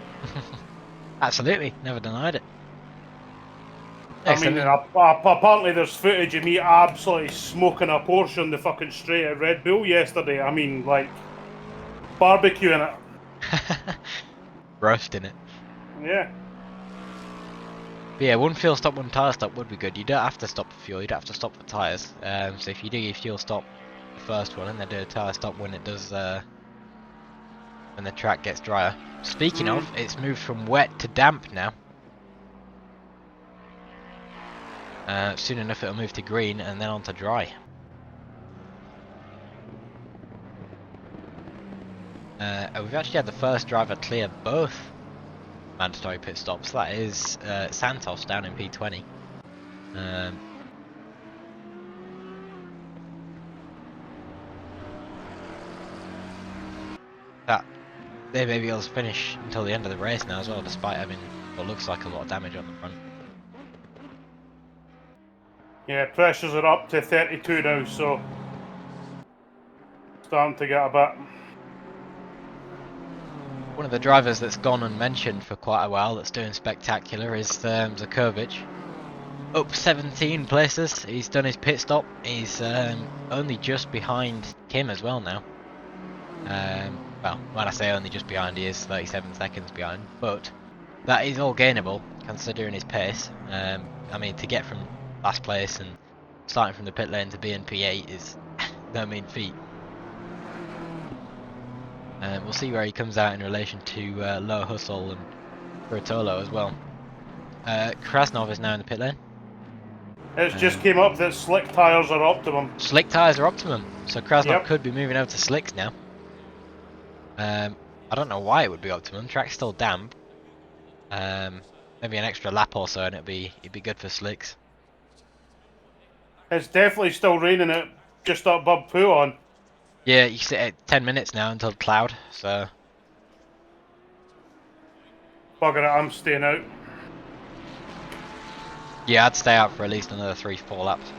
Speaker 1: Absolutely, never denied it.
Speaker 2: I mean, apparently there's footage of me absolutely smoking a Porsche on the fucking straight at Red Bull yesterday. I mean, like, barbecuing it.
Speaker 1: Roasting it.
Speaker 2: Yeah.
Speaker 1: But yeah, one fuel stop, one tyre stop would be good. You don't have to stop for fuel, you don't have to stop for tyres. So if you do your fuel stop, the first one, and then do a tyre stop when it does, when the track gets drier. Speaking of, it's moved from wet to damp now. Soon enough it'll move to green and then on to dry. We've actually had the first driver clear both mandatory pit stops. That is Santos down in P20. That they may be able to finish until the end of the race now as well, despite having what looks like a lot of damage on the front.
Speaker 2: Yeah, pressures are up to 32 now, so starting to get a bit.
Speaker 1: One of the drivers that's gone unmentioned for quite a while that's doing spectacular is Zakovic. Up 17 places, he's done his pit stop, he's only just behind Kim as well now. Well, when I say only just behind, he is 37 seconds behind, but that is all gainable considering his pace. I mean, to get from last place and starting from the pit lane to being P8 is no mean feat. We'll see where he comes out in relation to Low Hustle and Bertolo as well. Krasnov is now in the pit lane.
Speaker 2: It's just came up that slick tyres are optimum.
Speaker 1: Slick tyres are optimum, so Krasnov
Speaker 2: Yep.
Speaker 1: could be moving over to slicks now. I don't know why it would be optimum. Track's still damp. Maybe an extra lap or so, and it'd be good for slicks.
Speaker 2: It's definitely still raining at just above Puon.
Speaker 1: Yeah, you sit at 10 minutes now until cloud. So
Speaker 2: Bugger it, I'm staying out.
Speaker 1: yeah, I'd stay out for at least another 3-4 laps.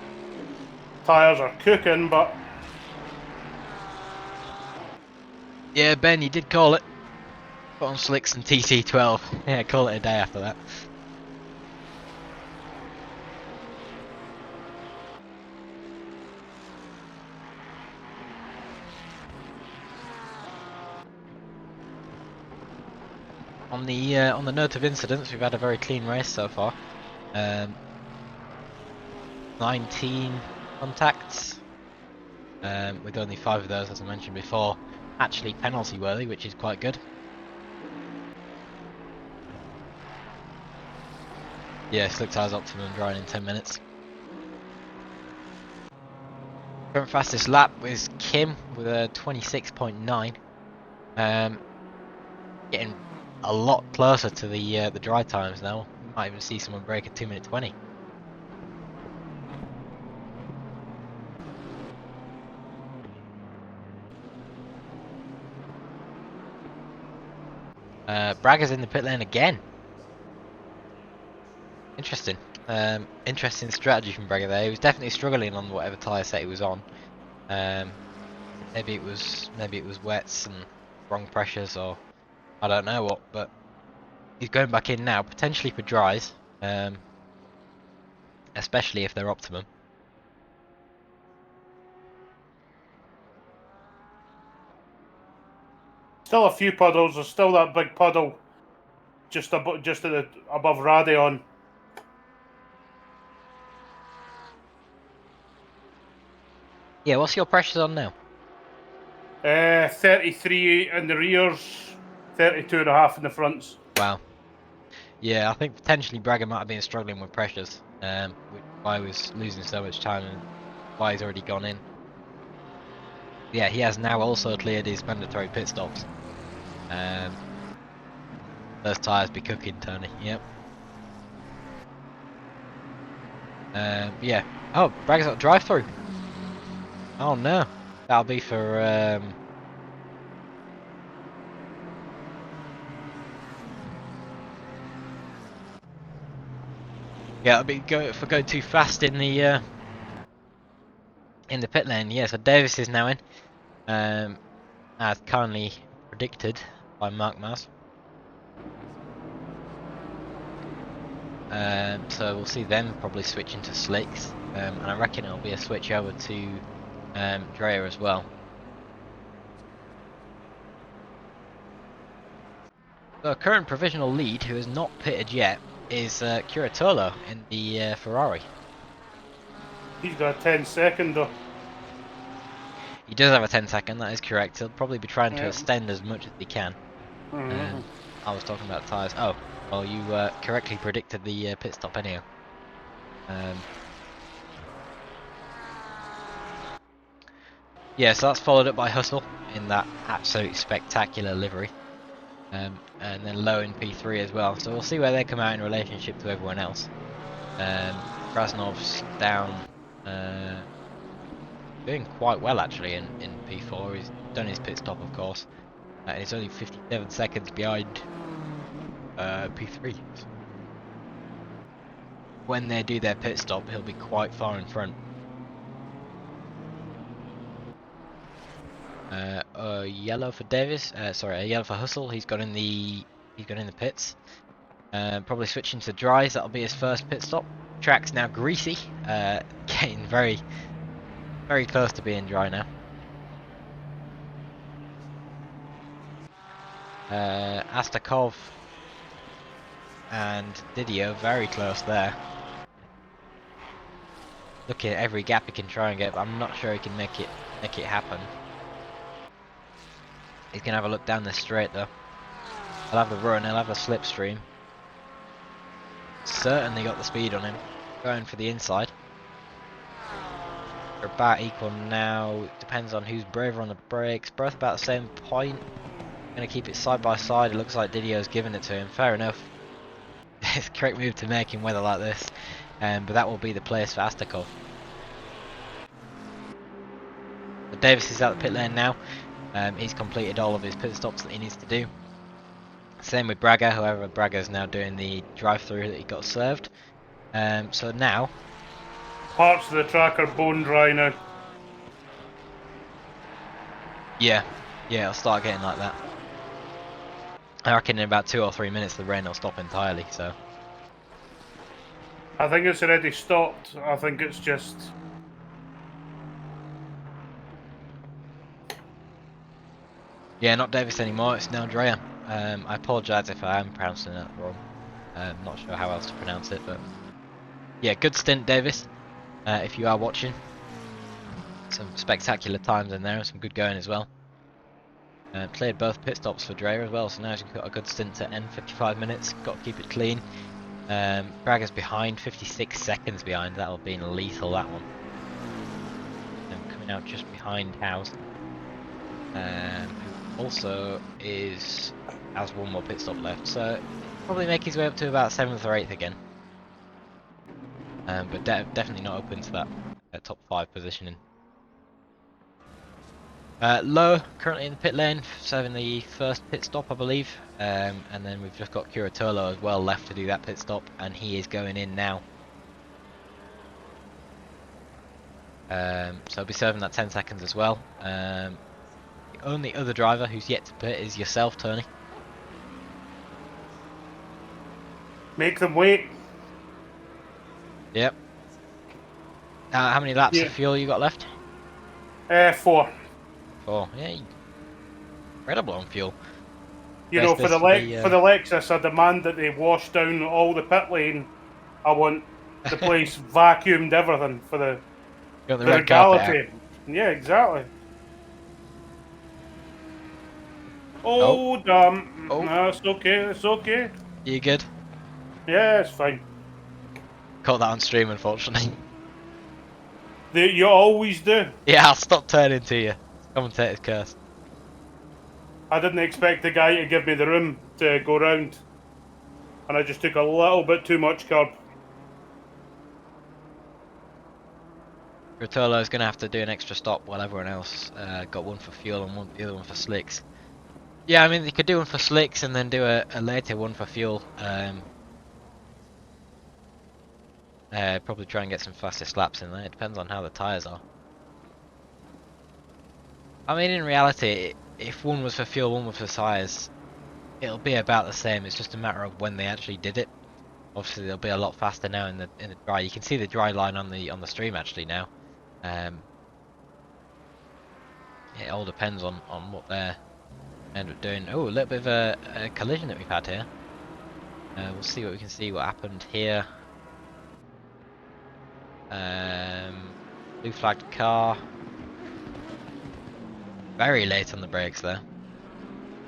Speaker 2: Tyres are cooking, but
Speaker 1: Yeah, Ben, you did call it. Put on slicks and TC12. Yeah, call it a day after that. On the note of incidents, we've had a very clean race so far. 19 contacts, with only 5 of those, as I mentioned before, actually penalty worthy, which is quite good. Yeah, slick tyres optimum, drying in 10 minutes. Current fastest lap was Kim with a 26.9. Getting a lot closer to the dry times now. We might even see someone break a 2:20. Bragger's in the pit lane again. Interesting. Interesting strategy from Bragger there. He was definitely struggling on whatever tyre set he was on. Maybe it was wets and wrong pressures, or I don't know what, but he's going back in now, potentially for dries, especially if they're optimum.
Speaker 2: still a few puddles. There's still that big puddle just above Radion.
Speaker 1: Yeah, what's your pressures on now?
Speaker 2: 33 in the rears, 32.5 in the fronts.
Speaker 1: Wow. Yeah, I think potentially Bragger might have been struggling with pressures, which why he was losing so much time and why he's already gone in. Yeah, he has now also cleared his mandatory pit stops. Those tyres be cooking, Tony. Yep. Yeah. Oh, Bragger's got drive-through. Oh no, that'll be for yeah, it'll be for going too fast in the in the pit lane. Yeah, so Davis is now in, as kindly predicted by Mark Mars. So we'll see them probably switch into slicks, and I reckon it'll be a switch over to Dreyer as well. So current provisional lead, who has not pitted yet, is Curatolo in the Ferrari.
Speaker 2: He's got a 10-second though.
Speaker 1: He does have a 10-second, that is correct. He'll probably be trying to
Speaker 2: Yep.
Speaker 1: extend as much as he can. I was talking about tyres. Oh, well, you correctly predicted the pit stop anyhow. Yeah, so that's followed up by Hustle in that absolute spectacular livery. And then Low in P3 as well. So we'll see where they come out in relationship to everyone else. Krasnov's down, doing quite well actually in P4. He's done his pit stop, of course. He's only 57 seconds behind P3. When they do their pit stop, he'll be quite far in front. Yellow for Davis. Sorry, yellow for Hustle. He's got in the pits. Probably switching to dries. That'll be his first pit stop. Track's now greasy. Getting very, very close to being dry now. Astakov and Didio very close there. Looking at every gap he can try and get, but I'm not sure he can make it happen. He's gonna have a look down the straight though. He'll have a run, he'll have a slipstream. Certainly got the speed on him. Going for the inside. They're about equal now. Depends on who's braver on the brakes. Both about the same point. Gonna keep it side by side. It looks like Didio's giving it to him. Fair enough. It's a correct move to make in weather like this. But that will be the place for Astakov. But Davis is out the pit lane now. He's completed all of his pit stops that he needs to do. Same with Braga, however Braga's now doing the drive-through that he got served. So now...
Speaker 2: Parts of the track are bone dry now.
Speaker 1: Yeah, it'll start getting like that. I reckon in about 2 or 3 minutes the rain will stop entirely, so...
Speaker 2: I think it's already stopped. I think it's just...
Speaker 1: Yeah, not Davis anymore, it's now Dreyer. I apologise if I am pronouncing it wrong. I'm not sure how else to pronounce it, but... Yeah, good stint, Davis, if you are watching. Some spectacular times in there, and some good going as well. Cleared both pit stops for Dreyer as well, so now he's got a good stint to end 55 minutes. Got to keep it clean. Braga's behind, 56 seconds behind. That'll be lethal, that one. Coming out just behind House. Who also has one more pit stop left, so probably make his way up to about 7th or 8th again. But definitely not open to that top 5 positioning. Low currently in the pit lane, serving the first pit stop, I believe. And then we've just got Curatolo as well left to do that pit stop, and he is going in now. So he'll be serving that 10 seconds as well. The only other driver who's yet to pit is yourself, Tony.
Speaker 2: Make them wait.
Speaker 1: Yep. How many laps of fuel you got left?
Speaker 2: 4.
Speaker 1: 4. Yeah, incredible on fuel.
Speaker 2: You know, for the Lexus, I demand that they wash down all the pit lane. I want the place vacuumed, everything for the
Speaker 1: red carpet
Speaker 2: legality. Yeah, exactly. Oh, damn.
Speaker 1: Oh.
Speaker 2: No, it's okay. It's okay.
Speaker 1: You good?
Speaker 2: Yeah, it's fine.
Speaker 1: Caught that on stream, unfortunately.
Speaker 2: You always do.
Speaker 1: Yeah, I'll stop turning to you. Commentator's curse.
Speaker 2: I didn't expect the guy to give me the room to go round, and I just took a little bit too much curb.
Speaker 1: Rotolo's going to have to do an extra stop while everyone else got one for fuel and the other one for slicks. Yeah, I mean, they could do one for slicks and then do a later one for fuel. Probably try and get some faster slaps in there. It depends on how the tyres are. I mean, in reality, if one was for fuel, one was for size, it'll be about the same. It's just a matter of when they actually did it. Obviously, they'll be a lot faster now in the dry. You can see the dry line on the stream actually now. It all depends on what they end up doing. Oh, a little bit of a collision that we've had here. We'll see what we can see. What happened here? Blue flagged car. Very late on the brakes there.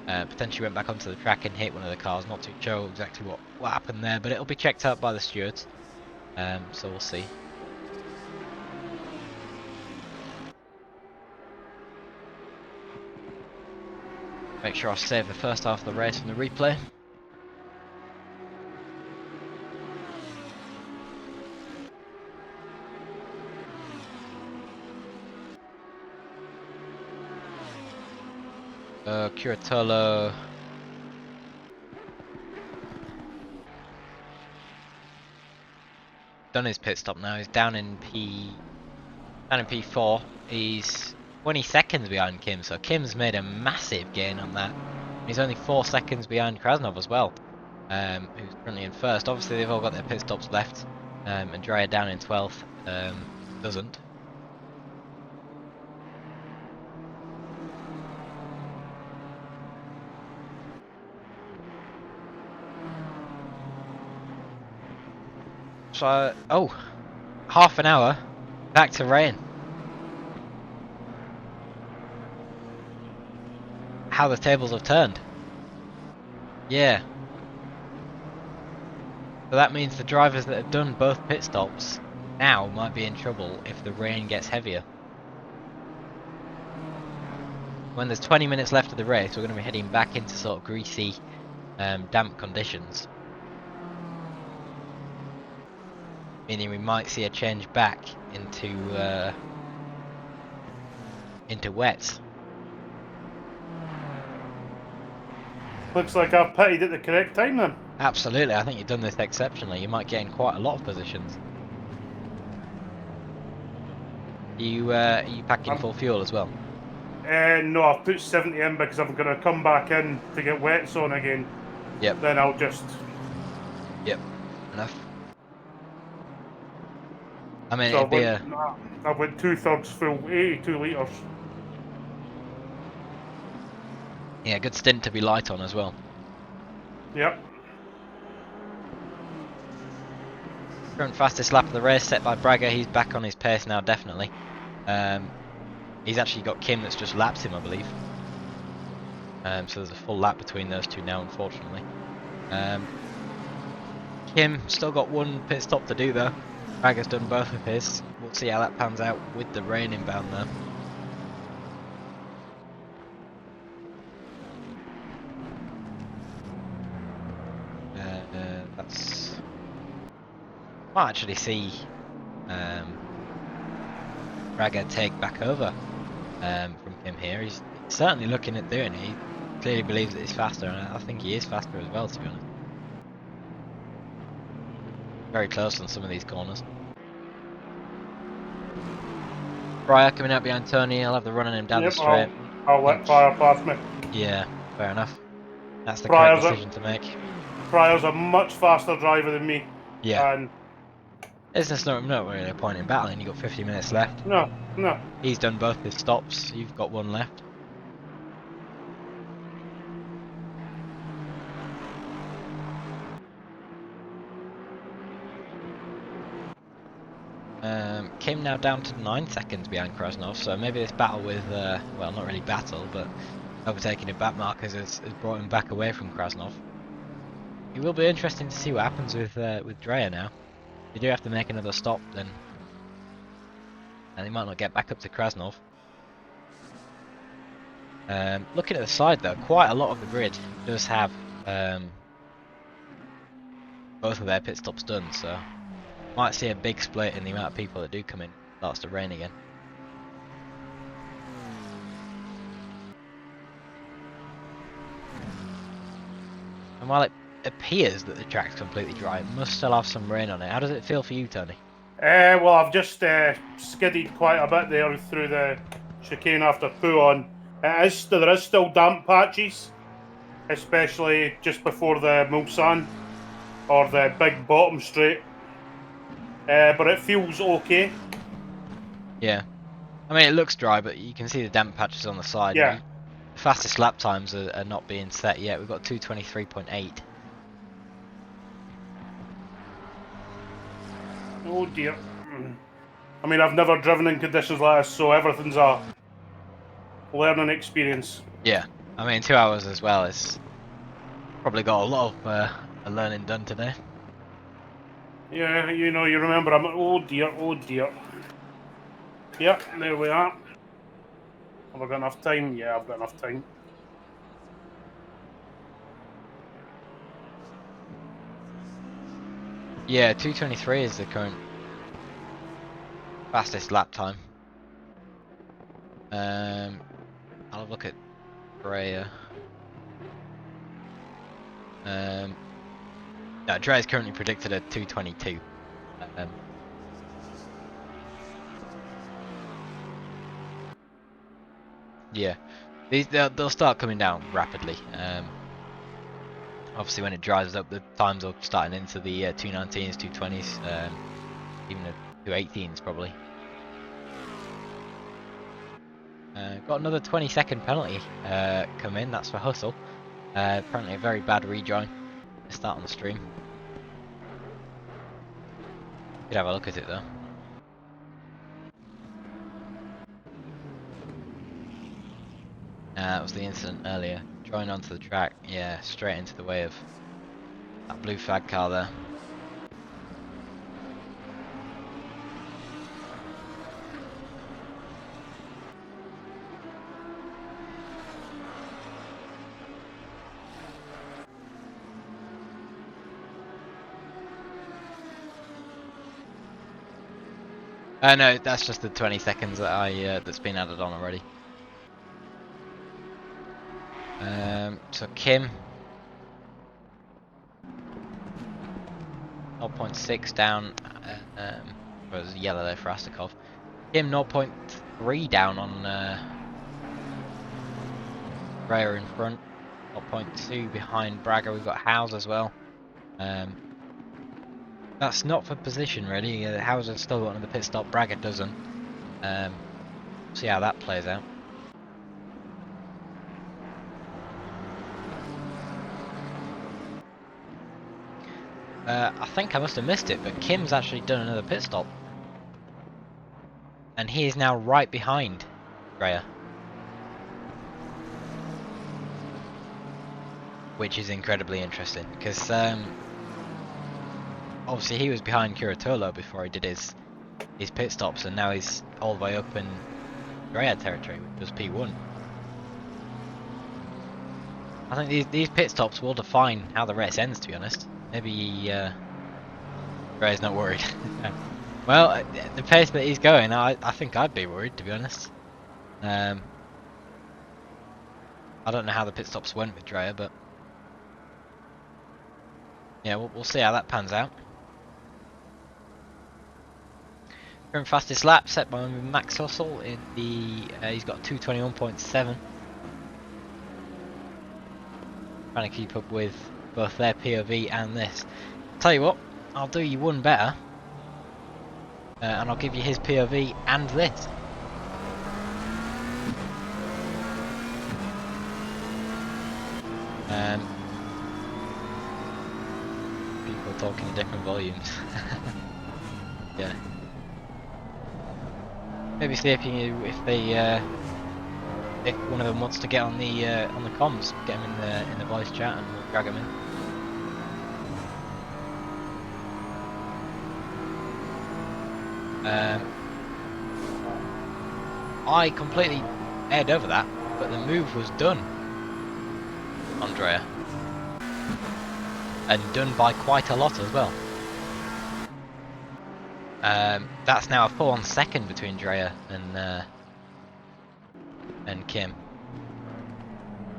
Speaker 1: Potentially went back onto the track and hit one of the cars. Not too sure exactly what happened there, but it'll be checked out by the stewards. So we'll see. Make sure I save the first half of the race from the replay. Curatolo. Done his pit stop now. He's down in P4. He's 20 seconds behind Kim, so Kim's made a massive gain on that. He's only 4 seconds behind Krasnov as well, who's currently in first. Obviously, they've all got their pit stops left, and Dreyer down in 12th doesn't. So, oh, half an hour, back to rain. How the tables have turned. Yeah. So that means the drivers that have done both pit stops now might be in trouble if the rain gets heavier. When there's 20 minutes left of the race, we're going to be heading back into sort of greasy, damp conditions. Meaning we might see a change back into wets.
Speaker 2: Looks like I've pitted at the correct time then.
Speaker 1: Absolutely, I think you've done this exceptionally. You might get in quite a lot of positions. Are you packing full fuel as well?
Speaker 2: No, I've put 70 in because I'm going to come back in to get wets on again.
Speaker 1: Yep.
Speaker 2: Then I'll just...
Speaker 1: Yep. Enough. I mean,
Speaker 2: So
Speaker 1: it'd be
Speaker 2: I went 2/3 full, 82 litres.
Speaker 1: yeah, good stint to be light on as well.
Speaker 2: Yep.
Speaker 1: Current fastest lap of the race set by Braga. He's back on his pace now, definitely. He's actually got Kim that's just lapped him, I believe. So there's a full lap between those two now, unfortunately. Kim still got one pit stop to do though. Braga's done both of his. We'll see how that pans out with the rain inbound though. That's... Might actually see Braga take back over from him here. He's certainly looking at doing it. He clearly believes that he's faster, and I think he is faster as well, to be honest. Very close on some of these corners. Breyer coming out behind Tony. I'll have the run on him down the straight.
Speaker 2: I'll let Pryor pass me.
Speaker 1: Yeah, fair enough. That's the
Speaker 2: Pryor's
Speaker 1: correct decision to make.
Speaker 2: Pryor's a much faster driver than me.
Speaker 1: Yeah.
Speaker 2: And
Speaker 1: It's just not really a point in battling. You've got 50 minutes left.
Speaker 2: no.
Speaker 1: He's done both his stops. You've got one left. Kim now down to 9 seconds behind Krasnov, so maybe this battle with, well, not really battle, but overtaking the back markers has brought him back away from Krasnov. It will be interesting to see what happens with Dreyer now. If you do have to make another stop, then and he might not get back up to Krasnov. Looking at the side though, quite a lot of the grid does have both of their pit stops done, so might see a big split in the amount of people that do come in. Starts to rain again. And while it appears that the track's completely dry, it must still have some rain on it. How does it feel for you, Tony?
Speaker 2: Well, I've just skidded quite a bit there through the chicane after Puon. There is still damp patches, especially just before the Mulsanne or the big bottom straight. But it feels okay.
Speaker 1: Yeah. I mean, it looks dry, but you can see the damp patches on the side.
Speaker 2: Yeah.
Speaker 1: The fastest lap times are not being set yet. We've got 2:23.8.
Speaker 2: Oh dear. I mean, I've never driven in conditions like this, so everything's a learning experience.
Speaker 1: Yeah. I mean, 2 hours as well. It's probably got a lot of learning done today.
Speaker 2: Yeah, you remember, oh dear. Yeah, there we are. Have I got enough time? Yeah, I've got enough time.
Speaker 1: Yeah, 2:23 is the current fastest lap time. I'll have a look at Dreyer. No, Dreyer is currently predicted at 2:22. Yeah, they'll start coming down rapidly. Obviously, when it dries up, the times are starting into the 2:19s, 2:20s, even the 2:18s probably. Got another 20-second penalty come in. That's for Hustle. Apparently, a very bad rejoin. Start on the stream. Could have a look at it though. That was the incident earlier. Drawing onto the track, yeah, straight into the way of that blue flag car there. No, that's just the 20 seconds that that's been added on already. So Kim 0.6 down. Was yellow there for Astakov. Kim 0.3 down on Raya in front. 0.2 behind Braga. We've got Howes as well. That's not for position really. Howes has still got another pit stop. Braga doesn't. See how that plays out. I think I must have missed it, but Kim's actually done another pit stop. And he is now right behind Raya. Which is incredibly interesting, because obviously he was behind Curatolo before he did his pit stops, and now he's all the way up in Raya territory, which was P1. I think these pit stops will define how the race ends, to be honest. Maybe Raya's not worried. Well, at the pace that he's going, I think I'd be worried, to be honest. I don't know how the pit stops went with Dreyer, but yeah, we'll see how that pans out. Current fastest lap set by Max Hustle in the he's got 2:21.7. Trying to keep up with both their POV and this. Tell you what, I'll do you one better, and I'll give you his POV and this. People talking in different volumes. Yeah. Maybe see if one of them wants to get on the comms, get him in the voice chat, and we'll drag him in. I completely aired over that, but the move was done, Andrea, and done by quite a lot as well. That's now a full-on second between Drea and Kim.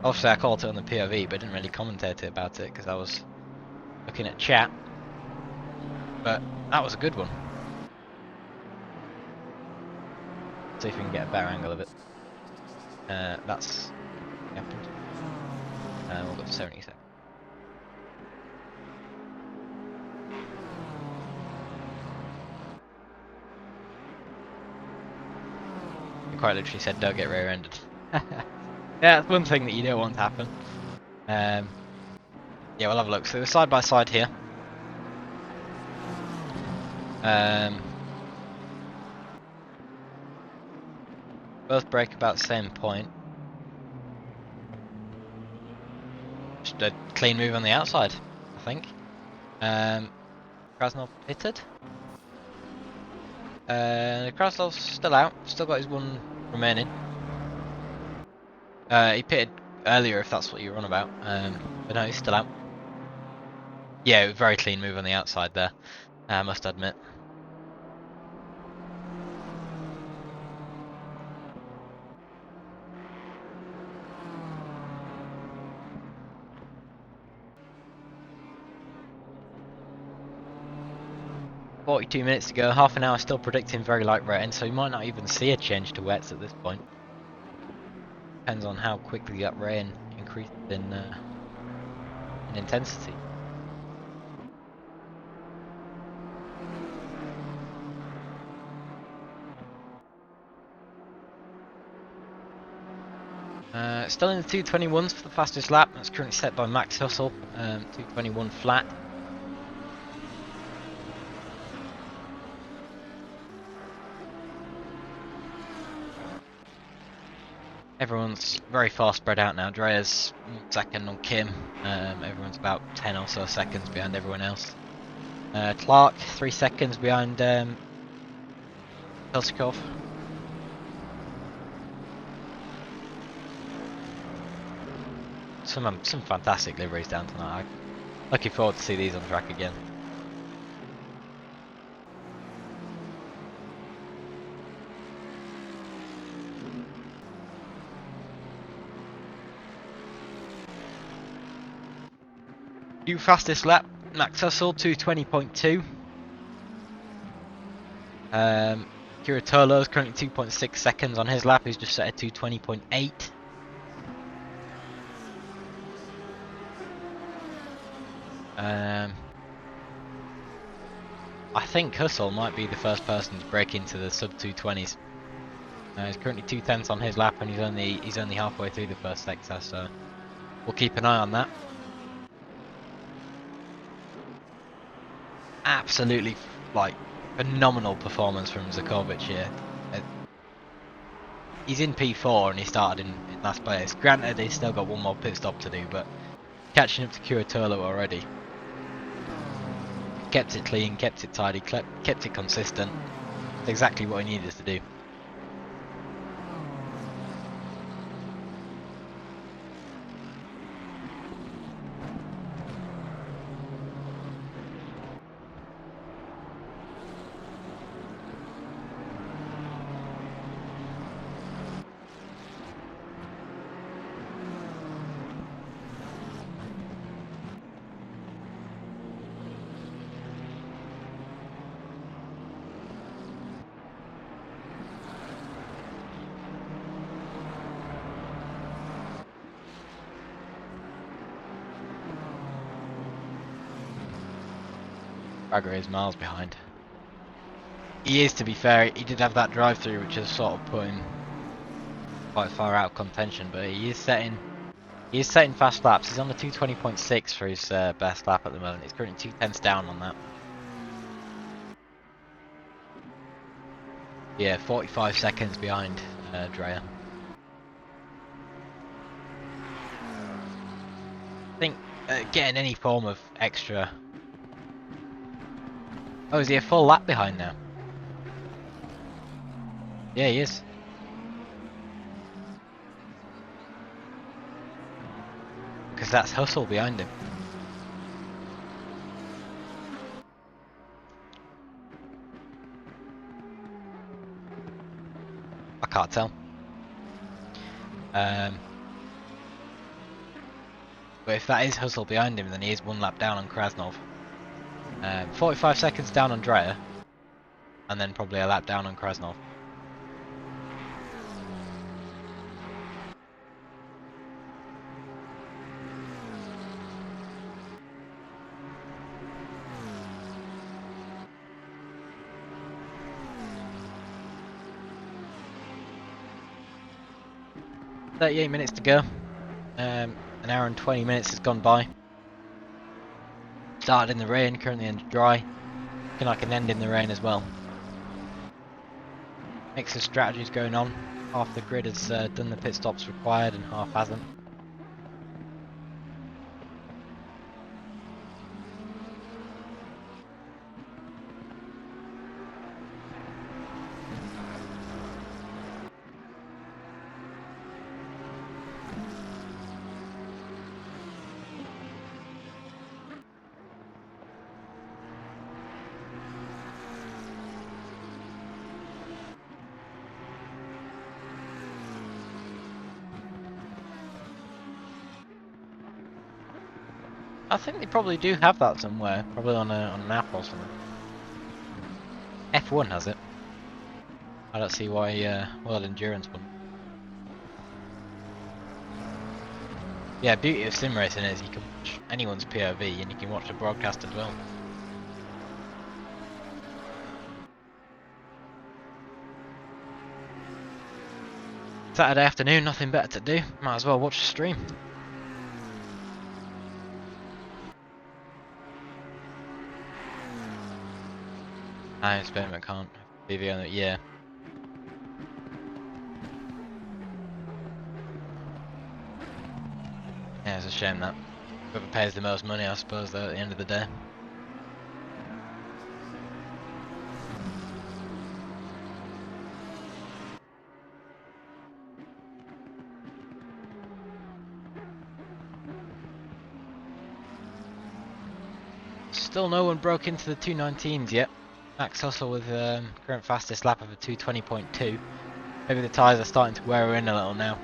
Speaker 1: Obviously I called it on the POV, but didn't really commentate about it because I was looking at chat. But that was a good one. see if we can get a better angle of it. That's what happened. We'll go 70 seconds. He quite literally said, "Don't get rear-ended." Yeah, that's one thing that you don't want to happen. Yeah, we'll have a look. So we're side by side here. Both brake about the same point. Just a clean move on the outside, I think. Krasnov pitted. Krasnov's still out. Still got his one remaining. He pitted earlier, if that's what you were on about. But no, he's still out. Yeah, very clean move on the outside there, I must admit. "42 minutes to go, half an hour still predicting very light rain, so you might not even see a change to wets at this point. Depends on how quickly that rain increases in intensity. Still in the 221s for the fastest lap. That's currently set by Max Hustle, 221 flat. Everyone's very far spread out now. Drea's second on Kim. Everyone's about 10 or so seconds behind everyone else. Clark 3 seconds behind Pilsikov. Some fantastic liveries down tonight. I'm looking forward to see these on track again. New fastest lap, Max Hustle 220.2. Curatolo's currently 2.6 seconds on his lap. He's just set at 220.8. I think Hustle might be the first person to break into the sub 220s. He's currently 2/10 on his lap, and he's only halfway through the first sector, so we'll keep an eye on that. Absolutely, like, phenomenal performance from Zakovic here. He's in P4 and he started in last place. Granted, he's still got one more pit stop to do, but catching up to Curatolo already. Kept it clean, kept it tidy, kept it consistent. It's exactly what he needed to do. Bagger is miles behind. He is, to be fair. He did have that drive-through, which has sort of put him quite far out of contention, but he is setting fast laps. He's on the 220.6 for his best lap at the moment. He's currently 2/10 down on that. Yeah, 45 seconds behind Dreyer. I think getting any form of extra... Oh, is he a full lap behind now? Yeah, he is. Because that's Hustle behind him. I can't tell. But if that is Hustle behind him, then he is one lap down on Krasnov. 45 seconds down on Dreyer, and then probably a lap down on Krasnov. 38 minutes to go. An hour and 20 minutes has gone by. Started in the rain, currently in dry. Looking like an end in the rain as well. Mix of strategies going on. Half the grid has done the pit stops required and half hasn't. I think they probably do have that somewhere, probably on an app or something. F1 has it. I don't see why World Endurance wouldn't. Yeah, beauty of sim racing is you can watch anyone's POV and you can watch the broadcast as well. Saturday afternoon, nothing better to do. Might as well watch the stream. I expect I can't have TV on it, yeah. Yeah, it's a shame that. Whoever pays the most money, I suppose, though, at the end of the day. Still no one broke into the 219s yet. Max Hustle with current fastest lap of a 220.2. Maybe the tyres are starting to wear in a little now.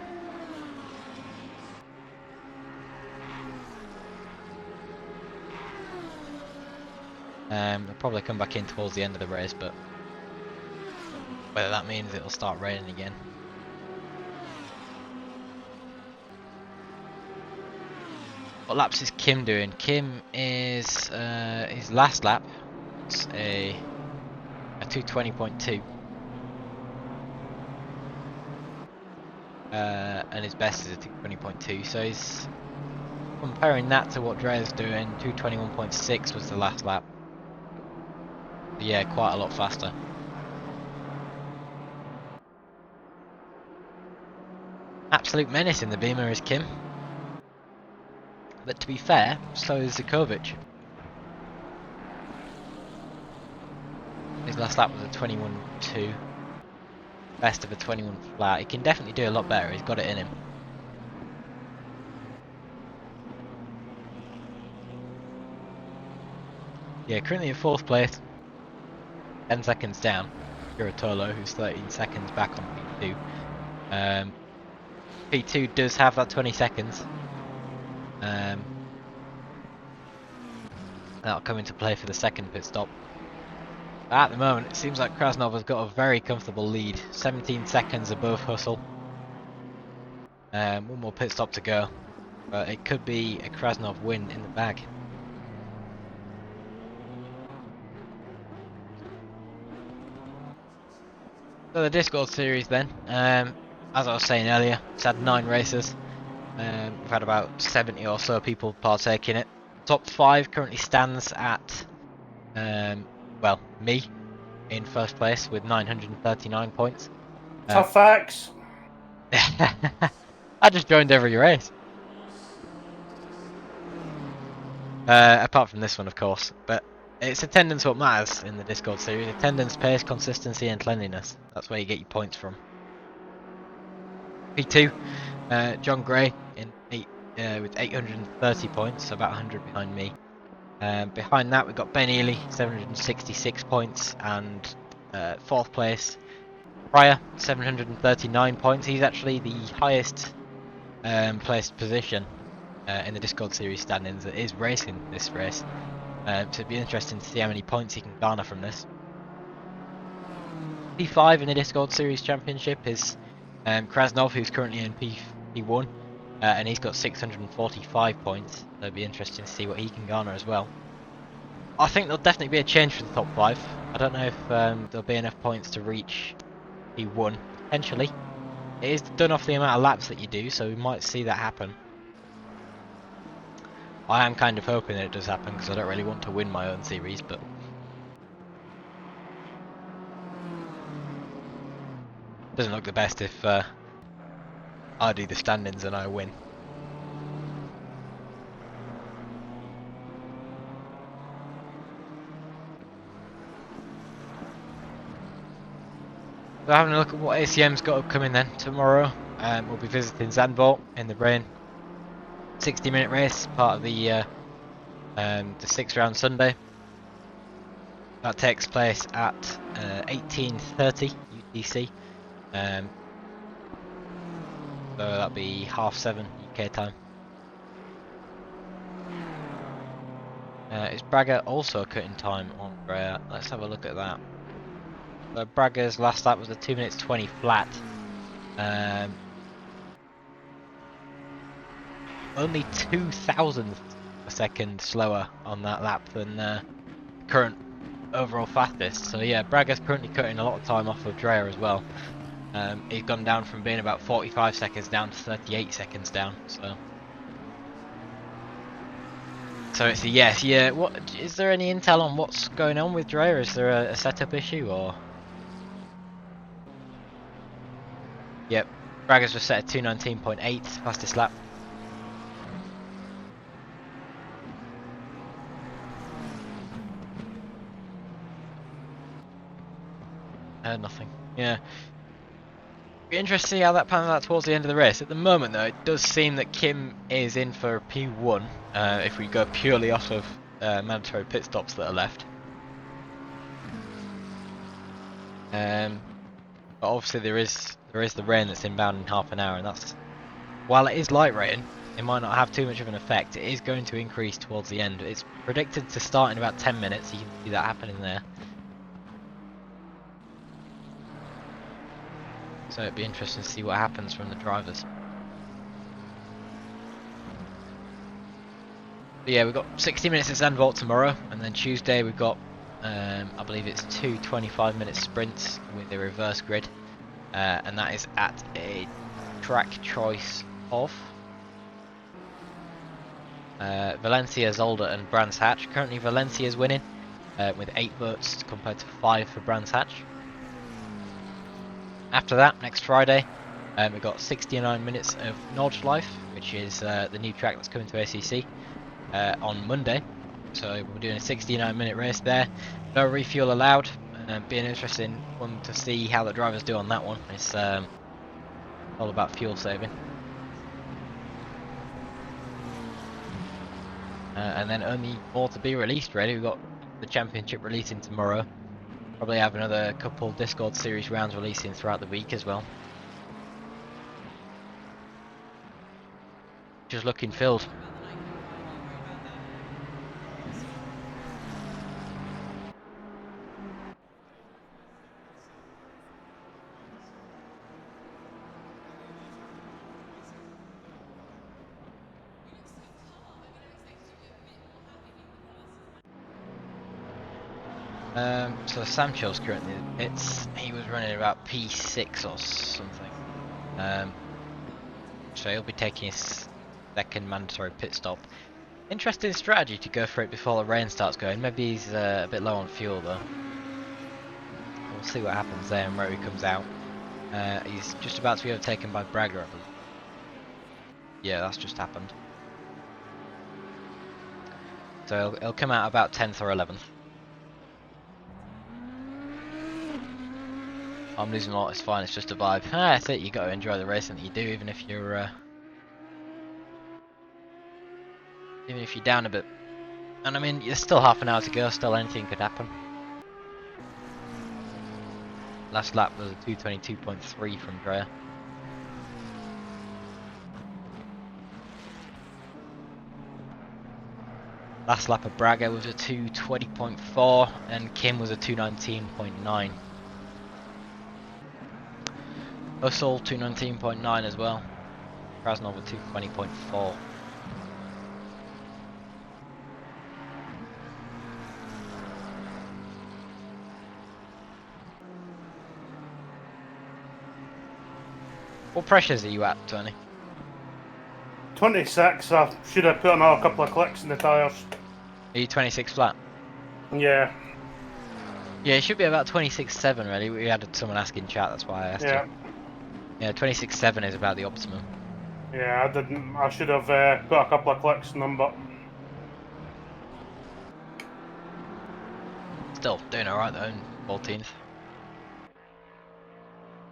Speaker 1: They'll probably come back in towards the end of the race, but whether that means it'll start raining again. What laps is Kim doing? Kim is his last lap. It's a 220.2. And his best is a 220.2, so he's comparing that to what Dre's doing. 221.6 was the last lap. But yeah, quite a lot faster. Absolute menace in the Beamer is Kim. But to be fair, so is Zukovic. His last lap was a 21.2. Best of a 21 flat. He can definitely do a lot better. He's got it in him. Yeah, currently in 4th place. 10 seconds down. Giratolo, who's 13 seconds back on P2. P2 does have that 20 seconds. That'll come into play for the second pit stop. At the moment, it seems like Krasnov has got a very comfortable lead. 17 seconds above Hustle. One more pit stop to go. But it could be a Krasnov win in the bag. So the Discord series then. As I was saying earlier, it's had 9 races. We've had about 70 or so people partake in it. Top 5 currently stands at, well, me in 1st place with 939 points.
Speaker 2: Tough facts.
Speaker 1: I just joined every race. Apart from this one, of course. But it's attendance what matters in the Discord series. Attendance, pace, consistency and cleanliness. That's where you get your points from. P2, John Gray in with 830 points, so about 100 behind me. Behind that we've got Ben Ely, 766 points, and 4th place Pryor, 739 points. He's actually the highest placed position in the Discord series standings that is racing this race. So it'd be interesting to see how many points he can garner from this. P5 in the Discord series championship is Krasnov, who's currently in P1. And he's got 645 points, so it'd be interesting to see what he can garner as well. I think there'll definitely be a change for the top 5. I don't know if there'll be enough points to reach P1, potentially. It is done off the amount of laps that you do, so we might see that happen. I am kind of hoping that it does happen because I don't really want to win my own series, but doesn't look the best if I do the stand-ins and I win. So having a look at what ACM's got upcoming then. Tomorrow we'll be visiting Zandvoort in the rain. 60-minute race, part of the 6-round Sunday. That takes place at 18:30 UTC. So that'll be 7:30 UK time. Is Braga also cutting time on Brea? Let's have a look at that. So Braga's last lap was a 2 minutes 20 flat. Only 2,000th a second slower on that lap than current overall fastest. So yeah, Braga's currently cutting a lot of time off of Dreyer as well. He's gone down from being about 45 seconds down to 38 seconds down. So it's a yes. Yeah. What is there any intel on what's going on with Dreyer? Is there a setup issue or? Yep. Braga's just set a 2:19.8 fastest lap. Nothing. Yeah. Be interested to see how that pans out towards the end of the race. At the moment, though, it does seem that Kim is in for P1 if we go purely off of mandatory pit stops that are left. But obviously, there is the rain that's inbound in half an hour, and that's while it is light rain, it might not have too much of an effect. It is going to increase towards the end. It's predicted to start in about 10 minutes. You can see that happening there. So it'd be interesting to see what happens from the drivers. But yeah, we've got 60 minutes at Zandvoort tomorrow, and then Tuesday we've got, I believe it's 2 25-minute sprints with a reverse grid, and that is at a track choice of Valencia, Zolder, and Brands Hatch. Currently, Valencia's winning with 8 votes compared to 5 for Brands Hatch. After that, next Friday, we've got 69 minutes of Nordschleife, which is the new track that's coming to ACC on Monday. So we're doing a 69-minute race there. No refuel allowed. Be an interesting one to see how the drivers do on that one. It's all about fuel saving. And then only more to be released, really. We've got the championship releasing tomorrow. Probably have another couple Discord series rounds releasing throughout the week as well. Just looking filled. So Sancho's currently in the pits. He was running about P6 or something. So he'll be taking his second mandatory pit stop. Interesting strategy to go for it before the rain starts going. Maybe he's a bit low on fuel though. We'll see what happens there and where he comes out. He's just about to be overtaken by Braga, I believe. Yeah, that's just happened. So he'll come out about 10th or 11th. I'm losing a lot, it's fine, it's just a vibe. That's it, you got to enjoy the racing that you do, even if you're down a bit. And I mean, there's still half an hour to go, still anything could happen. Last lap was a 2:22.3 from Dreyer. Last lap of Braga was a 2:20.4 and Kim was a 2:19.9. Hussle 2:19.9 as well. Krasnov a 2:20.4. What pressures are you at, Tony?
Speaker 2: 26. I should have put another couple of clicks in the tyres.
Speaker 1: Are you 26 flat?
Speaker 2: Yeah,
Speaker 1: Yeah, it should be about 26.7 really. We had someone ask in chat, that's why I asked
Speaker 2: yeah,
Speaker 1: you. Yeah, 26.7 is about the optimum.
Speaker 2: yeah. I didn't. I should have put a couple of clicks in them, but
Speaker 1: Still doing alright though, in 14th.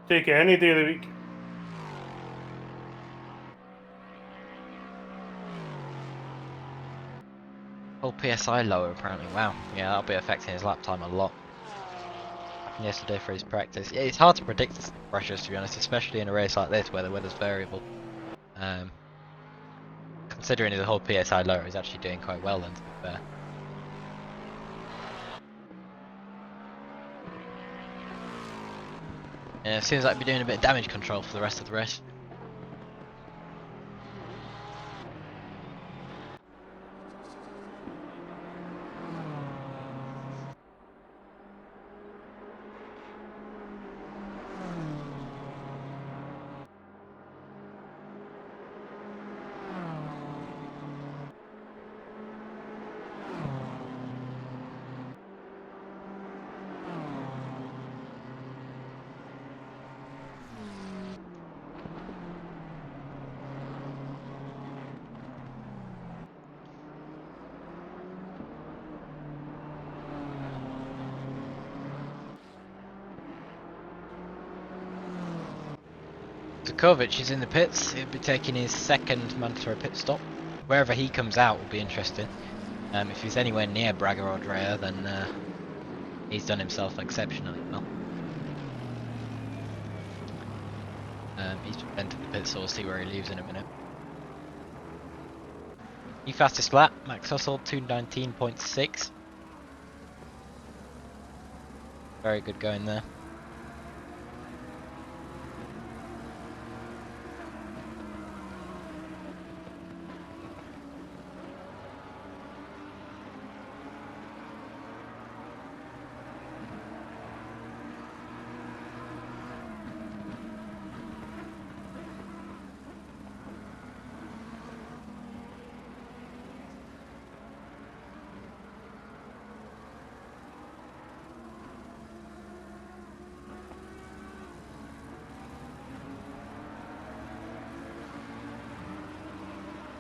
Speaker 2: take it any day of the week.
Speaker 1: Whole PSI lower apparently. Wow. Yeah, that'll be affecting his lap time a lot. Happened yesterday for his practice. Yeah, it's hard to predict pressures to be honest, especially in a race like this where the weather's variable. Um, considering his whole PSI lower, he's actually doing quite well then, to be fair. Yeah, seems like we're doing a bit of damage control for the rest of the race. Kovic is in the pits. He'll be taking his second mandatory pit stop. Wherever he comes out will be interesting. If he's anywhere near Braga or Dreyer, then he's done himself exceptionally well. He's just entered the pit, so we'll see where he leaves in a minute. New fastest lap, Max Hustle 2:19.6. Very good going there.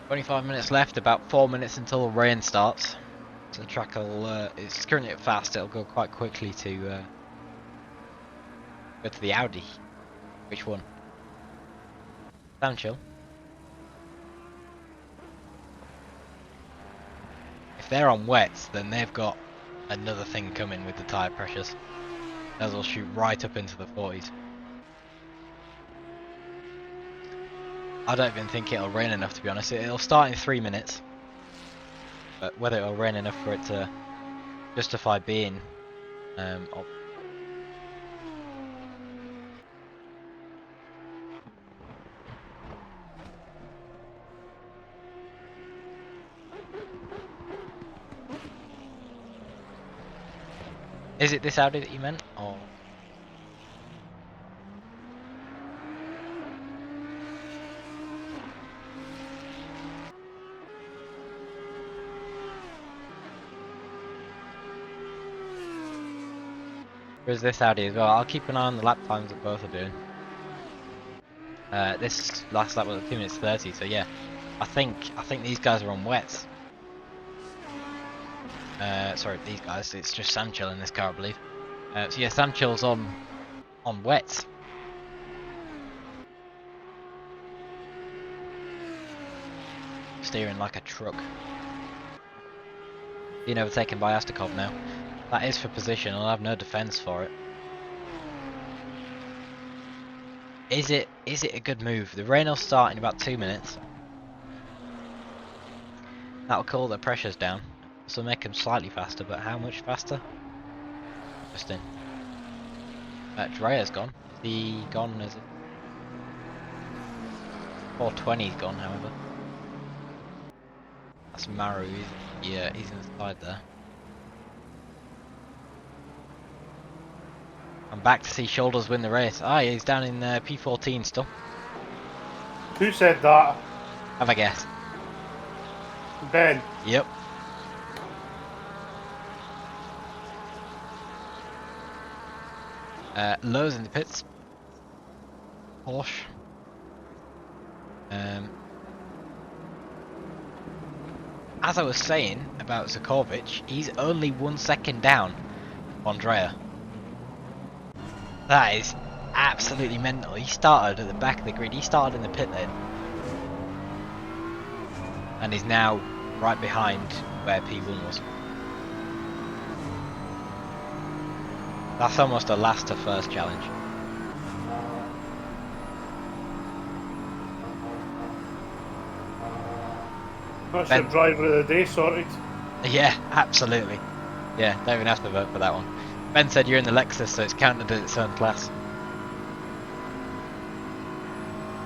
Speaker 1: "25 minutes left, about 4 minutes until the rain starts. So the track will, it's currently at fast, it'll go quite quickly to go to the Audi. Which one? Soundchill. If they're on wets, then they've got another thing coming with the tyre pressures. Those will shoot right up into the 40s. I don't even think it'll rain enough, to be honest. It'll start in 3 minutes. But whether it'll rain enough for it to justify being Is it this Audi that you meant, or? Or is this Audi as well? I'll keep an eye on the lap times that both are doing. This last lap was at 2 minutes 30, so yeah. I think these guys are on wets. Sorry, these guys. It's just Samchill in this car, I believe. So yeah, Samchill's on wets. Steering like a truck. Being overtaken by Astakov now. That is for position. I'll have no defense for it. Is it a good move? The rain will start in about 2 minutes. That'll cool the pressures down. So make them slightly faster, but how much faster? Interesting. Dreyer's gone. Is he gone? Is it? 420's gone, however. That's Maru. Yeah, he's inside there. I'm back to see Shoulders win the race. Ah, he's down in P14 still.
Speaker 2: Who said that?
Speaker 1: Have a guess.
Speaker 2: Ben.
Speaker 1: Yep. Lowe's in the pits. Porsche. As I was saying about Zakovic, he's only 1 second down on Dreyer. That is absolutely mental. He started at the back of the grid. He started in the pit lane. And he's now right behind where P1 was. That's almost a last to first challenge.
Speaker 2: That's
Speaker 1: Ben.
Speaker 2: your driver of the day sorted.
Speaker 1: Yeah, absolutely. Yeah, don't even have to vote for that one. Ben said you're in the Lexus, so it's counted as its own class.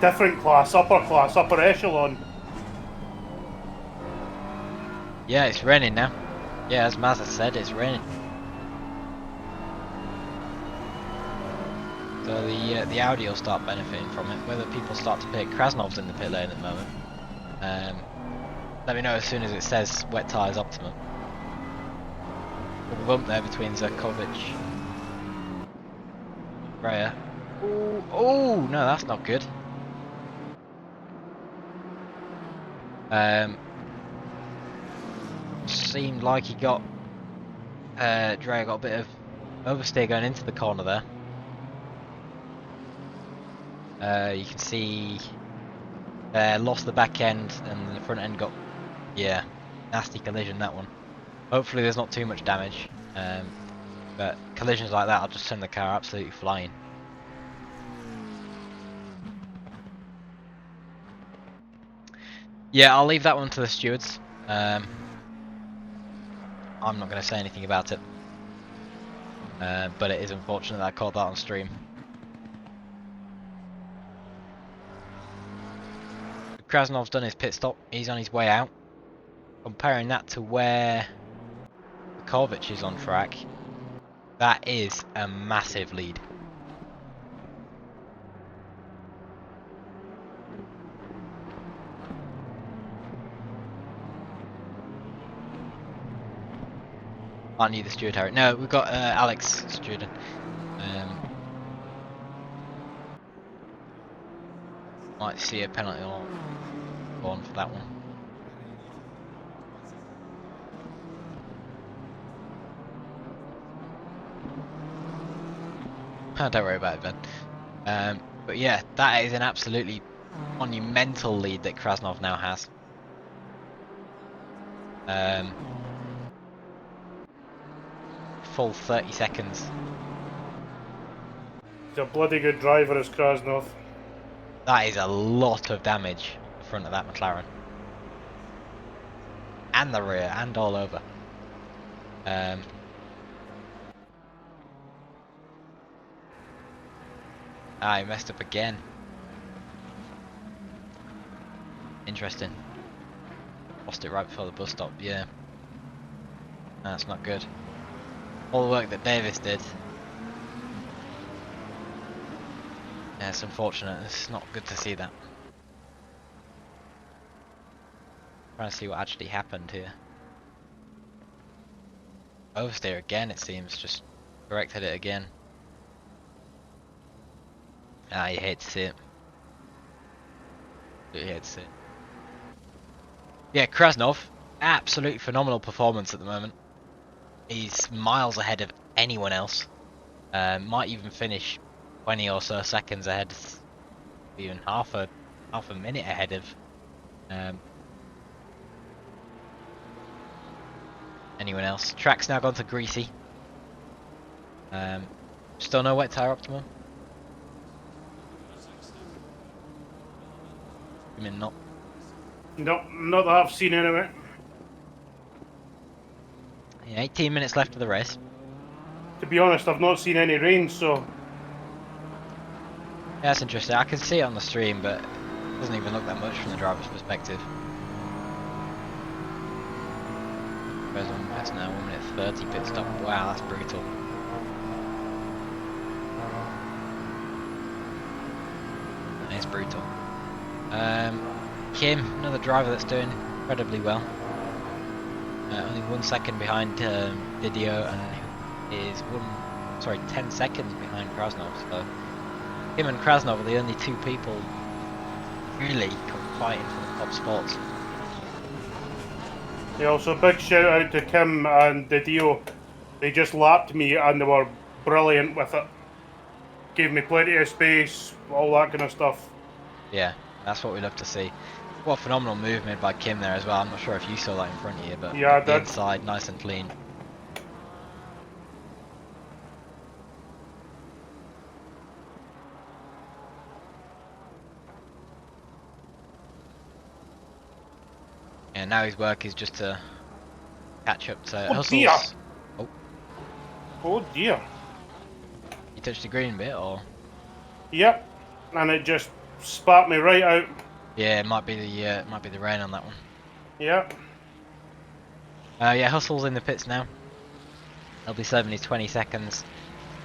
Speaker 2: Different class, upper echelon.
Speaker 1: Yeah, it's raining now. Yeah, as Mazza said, it's raining. So the Audi will start benefiting from it. Whether people start to pick Krasnov's in the pit lane at the moment. Let me know as soon as it says wet tyres optimum. There's a bump there between Zakovic. Raya. Oh no, that's not good. Seemed like he got Dreyer got a bit of oversteer going into the corner there. You can see lost the back end and the front end got, yeah, nasty collision, that one. Hopefully there's not too much damage, but collisions like that will just send the car absolutely flying. Yeah, I'll leave that one to the stewards. I'm not going to say anything about it, but it is unfortunate that I caught that on stream. Krasnov's done his pit stop, he's on his way out. Comparing that to where Kovic is on track, that is a massive lead. Aren't you the steward, Harry? No, we've got Alex Steward. Might see a penalty on for that one. Don't worry about it, Ben. But yeah, that is an absolutely monumental lead that Krasnov now has. Full 30 seconds.
Speaker 2: He's a bloody good driver, as Krasnov.
Speaker 1: That is a lot of damage on the front of that McLaren. And the rear, and all over. He messed up again. Interesting. Lost it right before the bus stop, yeah. That's not good. All the work that Davis did. Yeah, it's unfortunate. It's not good to see that. Trying to see what actually happened here. Oversteer again, it seems. Just corrected it again. You hate to see it. You hate to see it. Yeah, Krasnov, absolutely phenomenal performance at the moment. He's miles ahead of anyone else. Might even finish 20 or so seconds ahead, even half a minute ahead of anyone else. Track's now gone to greasy. Still no wet tyre optimum. I mean, not.
Speaker 2: No, not that I've seen anyway.
Speaker 1: Yeah, 18 minutes left of the race.
Speaker 2: To be honest, I've not seen any rain, so.
Speaker 1: Yeah, that's interesting. I can see it on the stream, but it doesn't even look that much from the driver's perspective. Whereas on that's now 1 minute 30 pit stop. Wow, that's brutal. That is brutal. Kim, another driver that's doing incredibly well. Only 1 second behind Video, and is 10 seconds behind Krasnov. So him and Krasnov are the only two people really fighting for the top spots.
Speaker 2: Yeah, also big shout out to Kim and Didio. They just lapped me and they were brilliant with it. Gave me plenty of space, all that kind of stuff.
Speaker 1: Yeah, that's what we love to see. What a phenomenal move made by Kim there as well. I'm not sure if you saw that in front of you, but
Speaker 2: Yeah, I
Speaker 1: up the
Speaker 2: did.
Speaker 1: inside, nice and clean. And now his work is just to catch up to
Speaker 2: Oh
Speaker 1: Hustle's.
Speaker 2: dear!
Speaker 1: Oh,
Speaker 2: Oh dear.
Speaker 1: you touched the green bit, or?
Speaker 2: Yep. And it just spat me right out.
Speaker 1: Yeah, it might be the rain on that one.
Speaker 2: Yep.
Speaker 1: Yeah, Hustle's in the pits now. He'll be serving his 20 seconds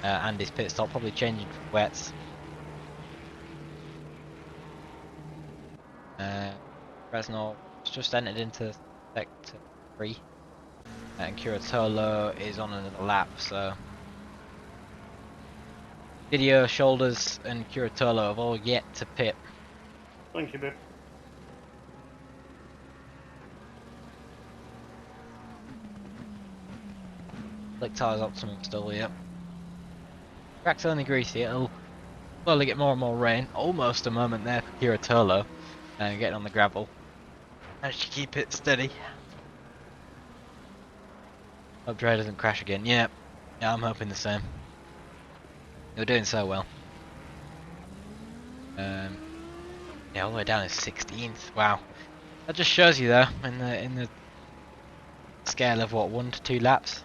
Speaker 1: and his pit stop, probably changing for wets. Krasnov just entered into sector 3, and Curatolo is on another lap, so Video, Shoulders, and Curatolo have all yet to pit.
Speaker 2: Thank you, babe.
Speaker 1: Slick tyres optimum still, yeah. Track's only greasy, it'll slowly get more and more rain. Almost a moment there for Curatolo, getting on the gravel. Managed to keep it steady. Hope Dre doesn't crash again. Yeah, I'm hoping the same. You're doing so well. Yeah, all the way down is 16th. Wow, that just shows you though in the scale of what, 1 to 2 laps.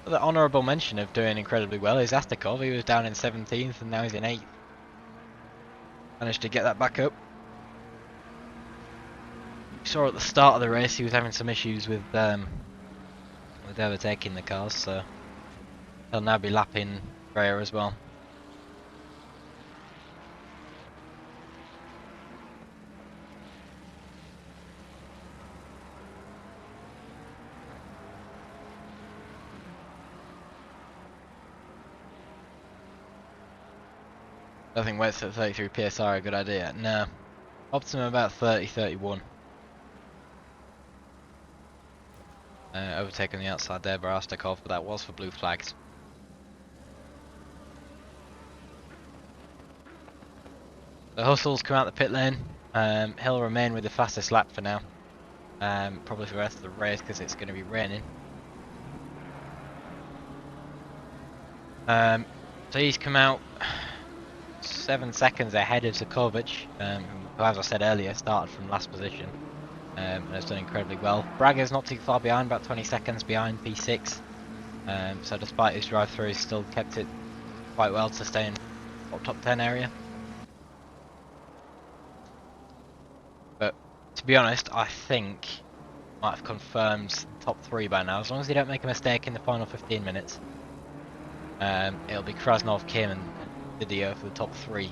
Speaker 1: The honourable mention of doing incredibly well is Astakov. He was down in 17th and now he's in 8th. Managed to get that back up. You saw at the start of the race he was having some issues with overtaking the cars, so he'll now be lapping Freya as well. I think wets at 33 PSR a good idea. No. Optimum about 30, 31. Overtaken the outside there by Astakov, but that was for blue flags. The Hustle's come out the pit lane. He'll remain with the fastest lap for now. Probably for the rest of the race because it's going to be raining. So he's come out 7 seconds ahead of Zakovic, who, as I said earlier, started from last position and has done incredibly well. Braga's not too far behind, about 20 seconds behind P6. So despite his drive-through, he's still kept it quite well to stay in top 10 area. But to be honest, I think might have confirmed top 3 by now. As long as he don't make a mistake in the final 15 minutes, it'll be Krasnov, Kim, and Video for the top 3.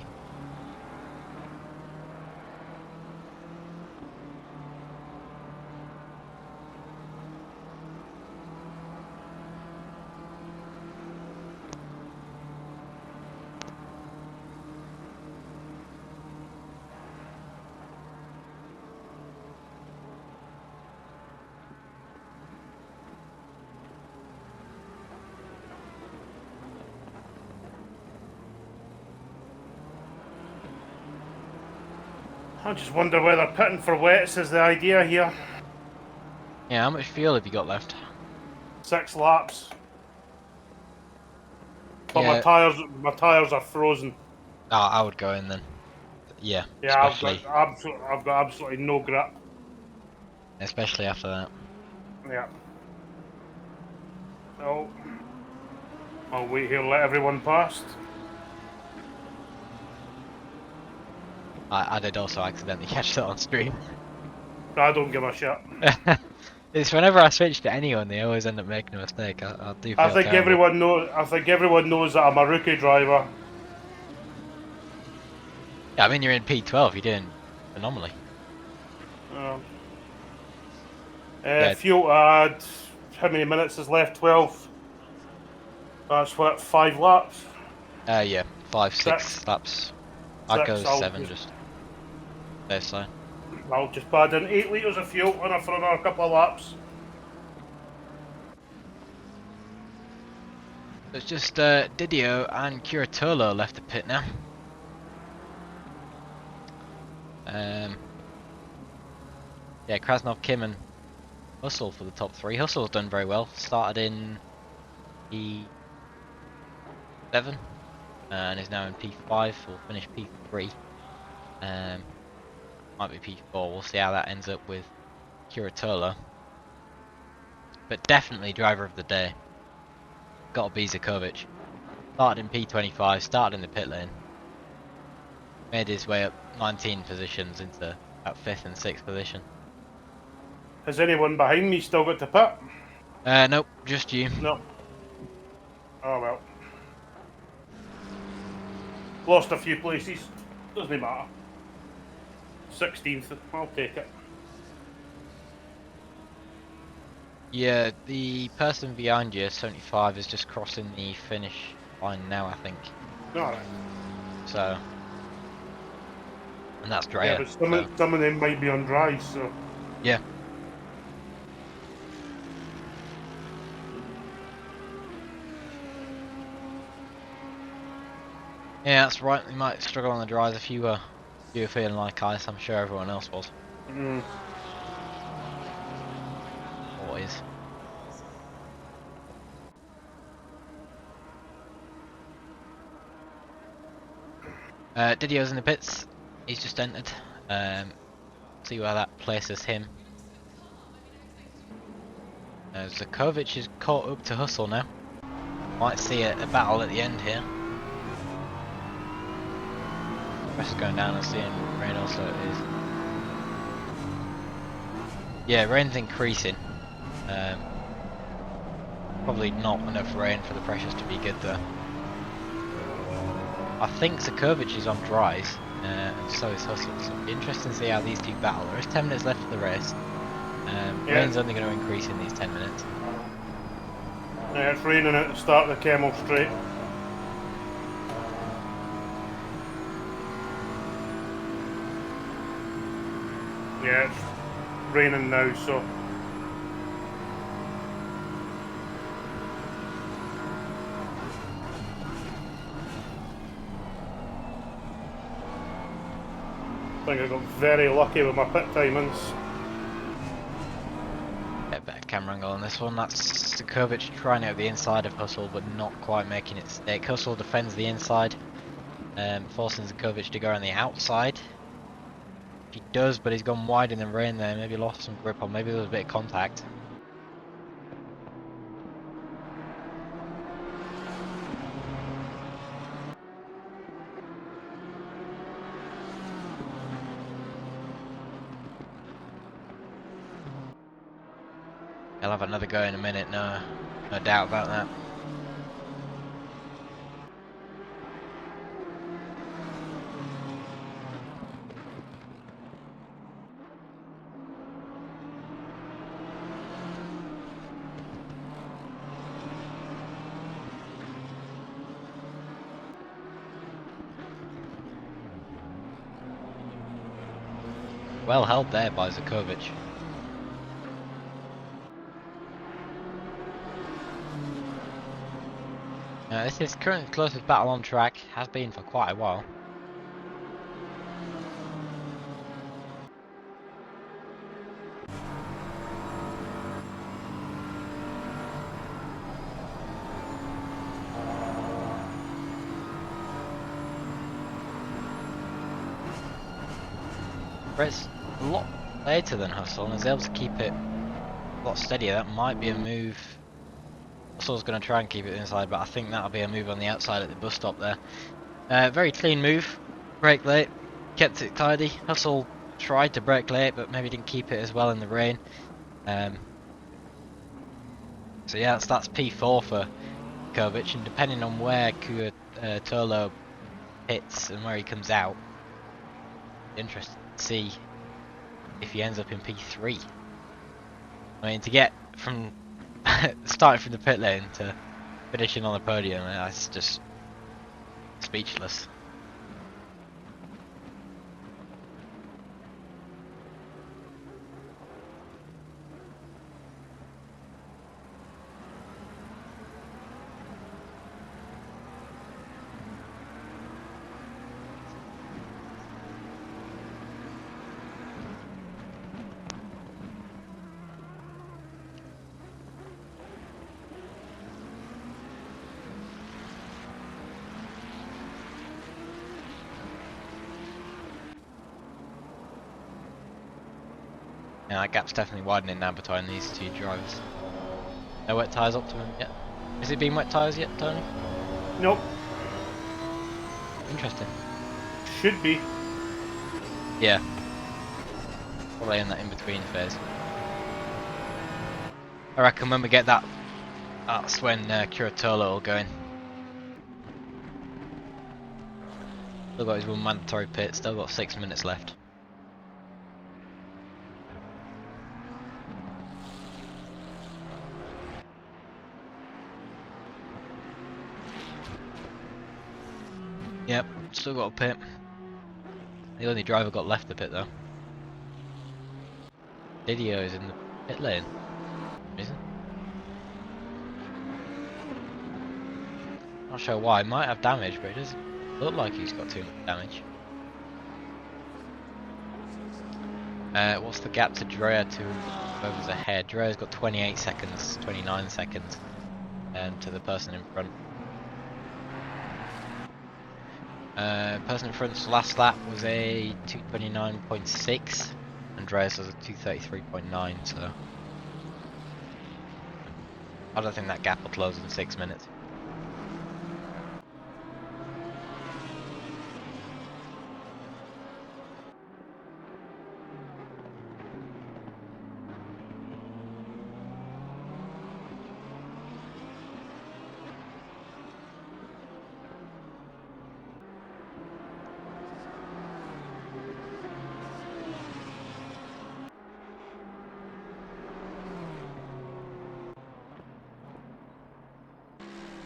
Speaker 2: I just wonder whether pitting for wets is the idea here.
Speaker 1: Yeah, how much fuel have you got left?
Speaker 2: 6 laps. But
Speaker 1: Yeah.
Speaker 2: my tyres are frozen.
Speaker 1: Oh, I would go in then. Yeah,
Speaker 2: Yeah,
Speaker 1: especially
Speaker 2: I've got absolutely no grip.
Speaker 1: especially after that.
Speaker 2: Yeah. So I'll wait here, let everyone past.
Speaker 1: I did also accidentally catch that on stream.
Speaker 2: I don't give a shit.
Speaker 1: It's whenever I switch to anyone, they always end up making a mistake. I do
Speaker 2: I
Speaker 1: feel
Speaker 2: think
Speaker 1: terrible.
Speaker 2: everyone knows. I think everyone knows that I'm a rookie driver.
Speaker 1: Yeah, I mean, you're in P12. You're doing phenomenally. Yeah.
Speaker 2: Fuel to add. How many minutes is left? 12. That's what, 5 laps?
Speaker 1: Yeah. 5, 6
Speaker 2: Six.
Speaker 1: laps. I'd go
Speaker 2: 6.
Speaker 1: 7, just safe side.
Speaker 2: I'll just add in 8 litres of fuel for another couple of laps.
Speaker 1: It's just Didio and Curatolo left the pit now. Yeah, Krasnov, Kim, and Hustle for the top 3. Hustle's done very well. Started in P7 and is now in P5. Will finish P3. Might be P4. We'll see how that ends up with Curatolo. But definitely driver of the day. Got to be Zakovic. Started in P25. Started in the pit lane. Made his way up 19 positions into about 5th and 6th position.
Speaker 2: Has anyone behind me still got to pit?
Speaker 1: Nope, just you.
Speaker 2: No. Oh well. Lost a few places. Doesn't matter. 16th. I'll take it.
Speaker 1: Yeah, the person behind you, 75, is just crossing the finish line now, I think.
Speaker 2: Alright.
Speaker 1: So, and that's Drea.
Speaker 2: Yeah, but some of them might be on dry, so.
Speaker 1: Yeah. Yeah, that's right. We might struggle on the dries if you were feeling like ice. I'm sure everyone else was. Always. Didio's in the pits. He's just entered. See where that places him. Zakovic is caught up to Hustle now. Might see a battle at the end here. Press going down and seeing rain also it is. Yeah, rain's increasing. Probably not enough rain for the pressures to be good though. I think Zakovic is on dries, and so is Hustle. So it'll be interesting to see how these two battle. There is 10 minutes left for the race. Rain's only going to increase in these 10 minutes.
Speaker 2: Yeah, it's raining at the start of the Camel Straight. Yeah, it's raining now, so. I think I got very lucky with my pit timings.
Speaker 1: Yeah, better camera angle on this one. That's Zakovic trying out the inside of Hustle, but not quite making it stick. Hustle defends the inside, forcing Zakovic to go on the outside. He does, but he's gone wide in the rain there. Maybe lost some grip on. Maybe there was a bit of contact. He'll have another go in a minute. No doubt about that. Well held there by Zakovic. This is currently the closest battle on track, has been for quite a while. Brett's a lot later than Hustle and is able to keep it a lot steadier. That might be a move. Hustle's going to try and keep it inside, but I think that'll be a move on the outside at the bus stop there. Very clean move. Brake late, kept it tidy. Hustle tried to brake late, but maybe didn't keep it as well in the rain. So yeah, that's P4 for Kovic, and depending on where Tolo hits and where he comes out, interested to see if he ends up in P3. I mean, to get from starting from the pit lane to finishing on the podium, that's just speechless. Yeah, that gap's definitely widening now between these two drivers. No wet tyres optimum yet. Is it being wet tyres yet, Tony?
Speaker 2: Nope.
Speaker 1: Interesting.
Speaker 2: Should be.
Speaker 1: Yeah. Probably in that in-between phase. I reckon when we get that, that's when Curatolo will go in. Still got his one mandatory pit, still got 6 minutes left. Yep, still got a pit. The only driver got left the pit though. Didio is in the pit lane. Reason? Not sure why. Might have damage, but it doesn't look like he's got too much damage. What's the gap to Drea to whoever's ahead? Drea's got 28 seconds, 29 seconds, and to the person in front. Person in front's last lap was a 2:29.6, and Drea's was a 2:33.9. So I don't think that gap will close in 6 minutes.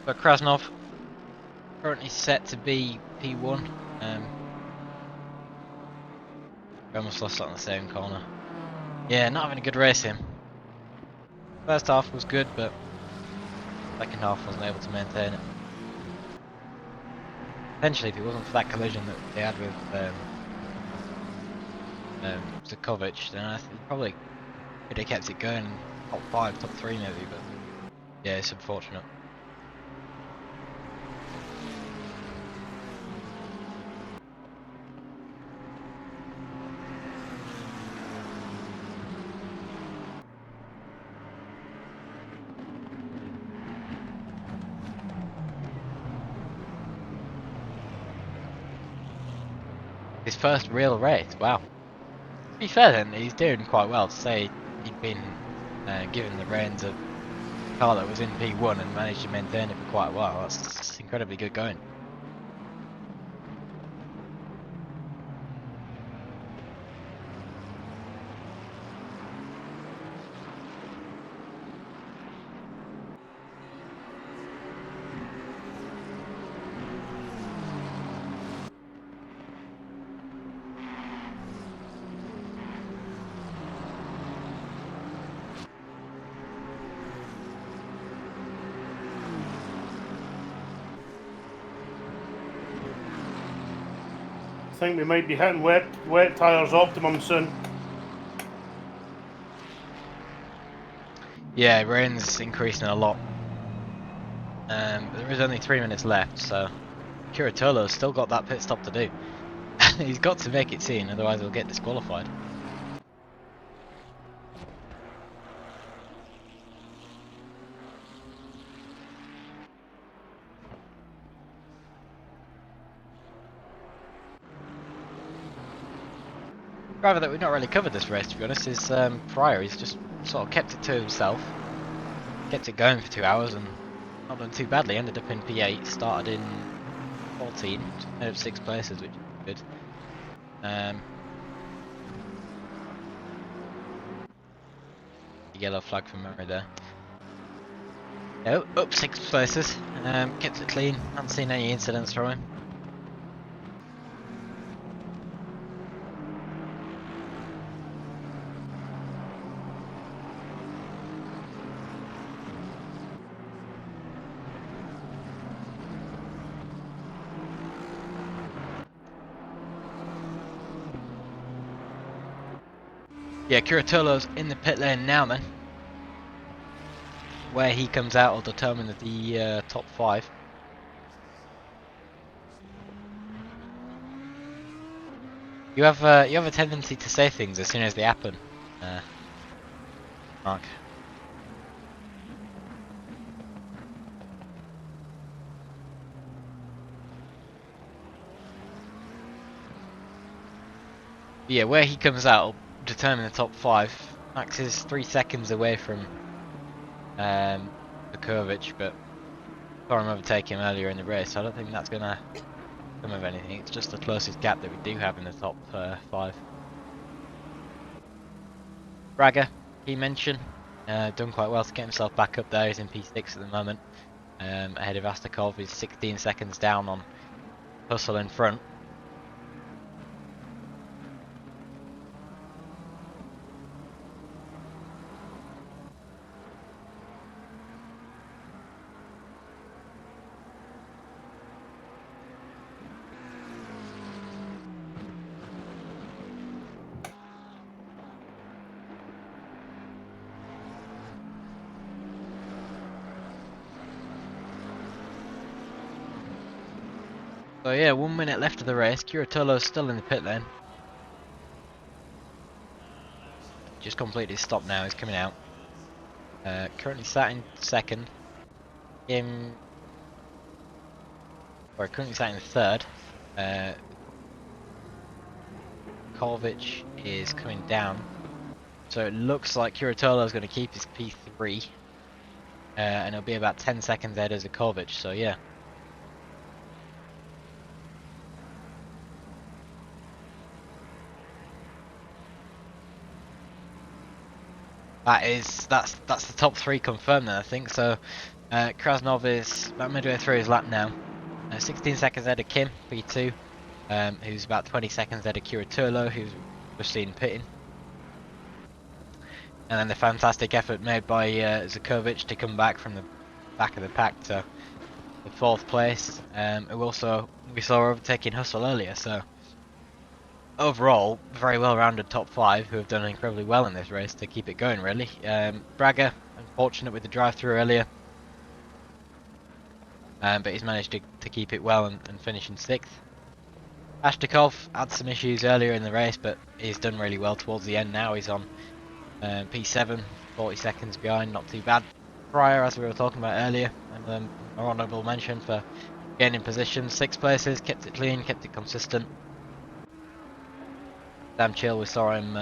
Speaker 1: But Krasnov currently set to be P1. We almost lost that on the same corner. Yeah, not having a good race him. First half was good, but second half wasn't able to maintain it. Potentially, if it wasn't for that collision that they had with Zakovic, then I think probably could have kept it going, top 5, top 3 maybe, but yeah, it's unfortunate. His first real race, wow. To be fair then, he's doing quite well. To say he'd been given the reins of a car that was in P1 and managed to maintain it for quite a while, that's incredibly good going.
Speaker 2: I think we might be hitting wet tyres optimum soon.
Speaker 1: Yeah, rain's increasing a lot. But there is only 3 minutes left, so Curatolo's still got that pit stop to do. He's got to make it soon, otherwise he'll get disqualified. Driver that we've not really covered this race, to be honest, is Pryor. He's just sort of kept it to himself. kept it going for 2 hours and not done too badly. Ended up in P8, started in 14, just ahead of 6 places, which is good. Yellow flag from Murray there. No, up 6 places. Kept it clean. Haven't seen any incidents from him. Yeah, Curatolo's in the pit lane now then. Where he comes out will determine the top 5. You have a tendency to say things as soon as they happen, Mark. Yeah, where he comes out will determine the top 5. Max is 3 seconds away from Vukovic, but saw him overtake him earlier in the race, so I don't think that's gonna come of anything. It's just the closest gap that we do have in the top 5. Braga, he mentioned, done quite well to get himself back up there. He's in P6 at the moment, ahead of Astakov. He's 16 seconds down on Hustle in front. So yeah, 1 minute left of the race. Curatolo's still in the pit lane. Just completed his stop now, he's coming out. Currently sat in second. Currently sat in third. Kovic is coming down. So it looks like Curatolo's going to keep his P3. And it'll be about 10 seconds ahead of Kovic, so yeah. That's the top 3 confirmed then, I think. So Krasnov is about midway through his lap now. 16 seconds ahead of Kim, P2, who's about 20 seconds ahead of Curatolo, who's just seen pitting. And then the fantastic effort made by Vukovic to come back from the back of the pack to the 4th place. We saw overtaking Hustle earlier, so overall, very well-rounded top 5 who have done incredibly well in this race to keep it going, really. Braga, unfortunate with the drive-through earlier, but he's managed to keep it well and finish in 6th. Ashtakov had some issues earlier in the race, but he's done really well towards the end now. He's on P7, 40 seconds behind, not too bad. Pryor, as we were talking about earlier, and an honourable mention for gaining position. 6 places, kept it clean, kept it consistent. Damn chill, we saw him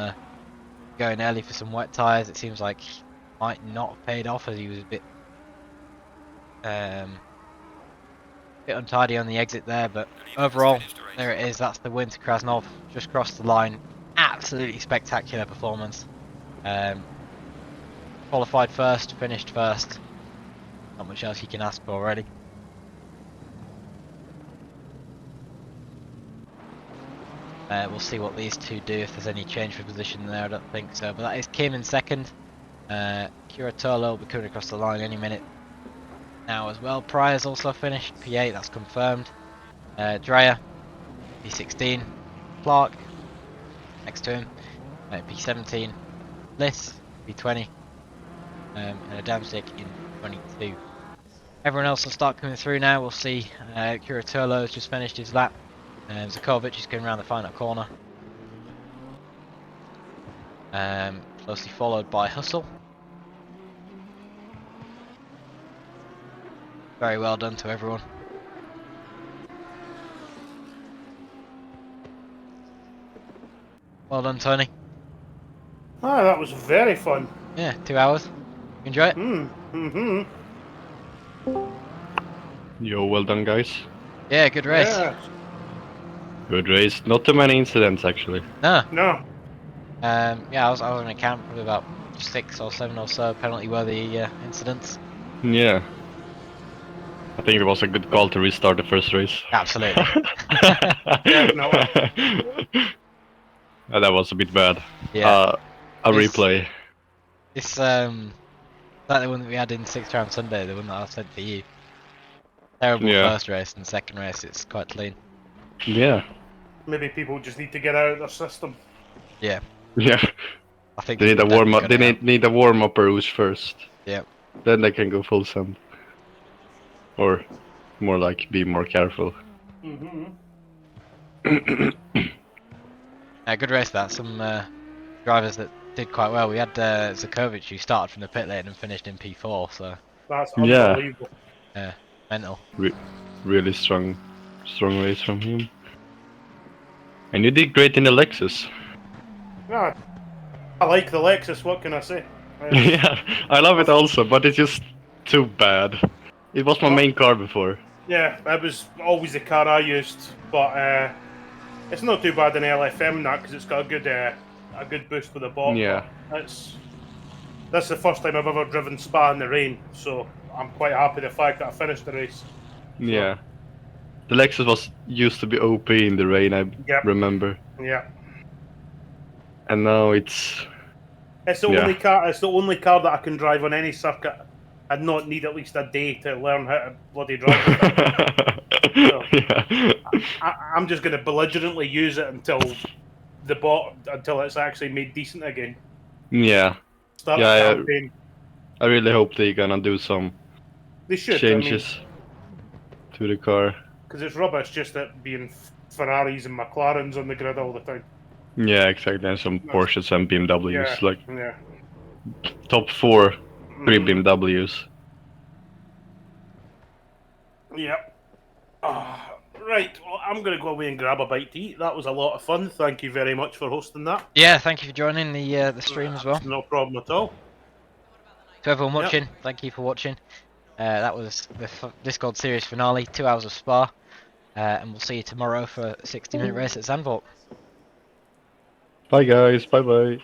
Speaker 1: going early for some wet tyres. It seems like he might not have paid off as he was a bit untidy on the exit there, but overall, there it is. That's the win to Krasnov. Just crossed the line. Absolutely spectacular performance. Qualified first, finished first. Not much else you can ask for, really. We'll see what these two do, if there's any change for position there. I don't think so, but that is Kim in second. Curatolo will be coming across the line any minute now as well. Pryor's also finished, P8, that's confirmed. Dreyer, P16. Clark, next to him, P17. Bliss, P20. And Adamczyk in 22. Everyone else will start coming through now. We'll see Curatolo has just finished his lap. Vukovic is going around the final corner. Closely followed by Hustle. Very well done to everyone. Well done, Tony.
Speaker 2: Ah, that was very fun.
Speaker 1: Yeah, 2 hours. Enjoy it?
Speaker 2: Mm-hmm.
Speaker 4: Yo, well done, guys.
Speaker 1: Yeah, good race.
Speaker 2: Yeah.
Speaker 4: Good race. Not too many incidents, actually.
Speaker 1: No.
Speaker 2: No.
Speaker 1: Yeah, I was on account probably about 6 or 7 or so penalty-worthy incidents.
Speaker 4: Yeah. I think it was a good call to restart the first race.
Speaker 1: Absolutely.
Speaker 2: Definitely.
Speaker 4: That was a bit bad.
Speaker 1: Yeah.
Speaker 4: A
Speaker 1: It's-
Speaker 4: replay.
Speaker 1: It's like the one that we had in 6th round Sunday, the one that I sent for you. Terrible
Speaker 4: Yeah.
Speaker 1: first race, and second race it's quite clean.
Speaker 4: Yeah.
Speaker 2: Maybe people just need to get out of their system.
Speaker 1: Yeah,
Speaker 4: Yeah.
Speaker 1: I think
Speaker 4: They need a
Speaker 1: people
Speaker 4: warm up.
Speaker 1: definitely
Speaker 4: They
Speaker 1: got it
Speaker 4: need a warm up rouge first.
Speaker 1: Yeah.
Speaker 4: Then they can go full send. Or more like be more careful.
Speaker 2: Mm-hmm.
Speaker 1: Good race that. Some drivers that did quite well. We had Zakovic who started from the pit lane and finished in P4, so
Speaker 2: That's
Speaker 4: Yeah.
Speaker 2: unbelievable.
Speaker 1: mental.
Speaker 4: Really strong race from him. And you did great in the Lexus.
Speaker 2: Yeah, I like the Lexus. What can I say?
Speaker 4: Yeah, I love it also, but it's just too bad. It was my
Speaker 2: Well-
Speaker 4: main car before.
Speaker 2: Yeah, it was always the car I used, but it's not too bad in LFM that because it's got a good boost with the bottom.
Speaker 4: Yeah.
Speaker 2: That's the first time I've ever driven Spa in the rain, so I'm quite happy the fact that I finished the race.
Speaker 4: Yeah. The Lexus was used to be OP in the rain, I
Speaker 2: Yep.
Speaker 4: remember.
Speaker 2: Yeah,
Speaker 4: And now it's
Speaker 2: it's the
Speaker 4: Yeah.
Speaker 2: only car. It's the only car that I can drive on any circuit and not need at least a day to learn how to bloody drive it.
Speaker 4: Yeah.
Speaker 2: I'm just going to belligerently use it until until it's actually made decent again.
Speaker 4: Yeah.
Speaker 2: Start
Speaker 4: Yeah,
Speaker 2: a campaign.
Speaker 4: I really hope they're gonna do some
Speaker 2: They should.
Speaker 4: changes to the car.
Speaker 2: Because it's rubbish just it being Ferraris and McLarens on the grid all the time.
Speaker 4: Yeah, exactly. And some Porsches and BMWs, like
Speaker 2: Yeah.
Speaker 4: top 4, 3
Speaker 2: Mhm.
Speaker 4: BMWs.
Speaker 2: Yep. Right. Well, I'm going to go away and grab a bite to eat. That was a lot of fun. Thank you very much for hosting that.
Speaker 1: Yeah, thank you for joining the stream as well.
Speaker 2: No problem at all.
Speaker 1: To everyone watching, thank you for watching. That was the Discord series finale, 2 hours of Spa, and we'll see you tomorrow for a 60-minute race at Zandvoort.
Speaker 4: Bye guys, bye bye.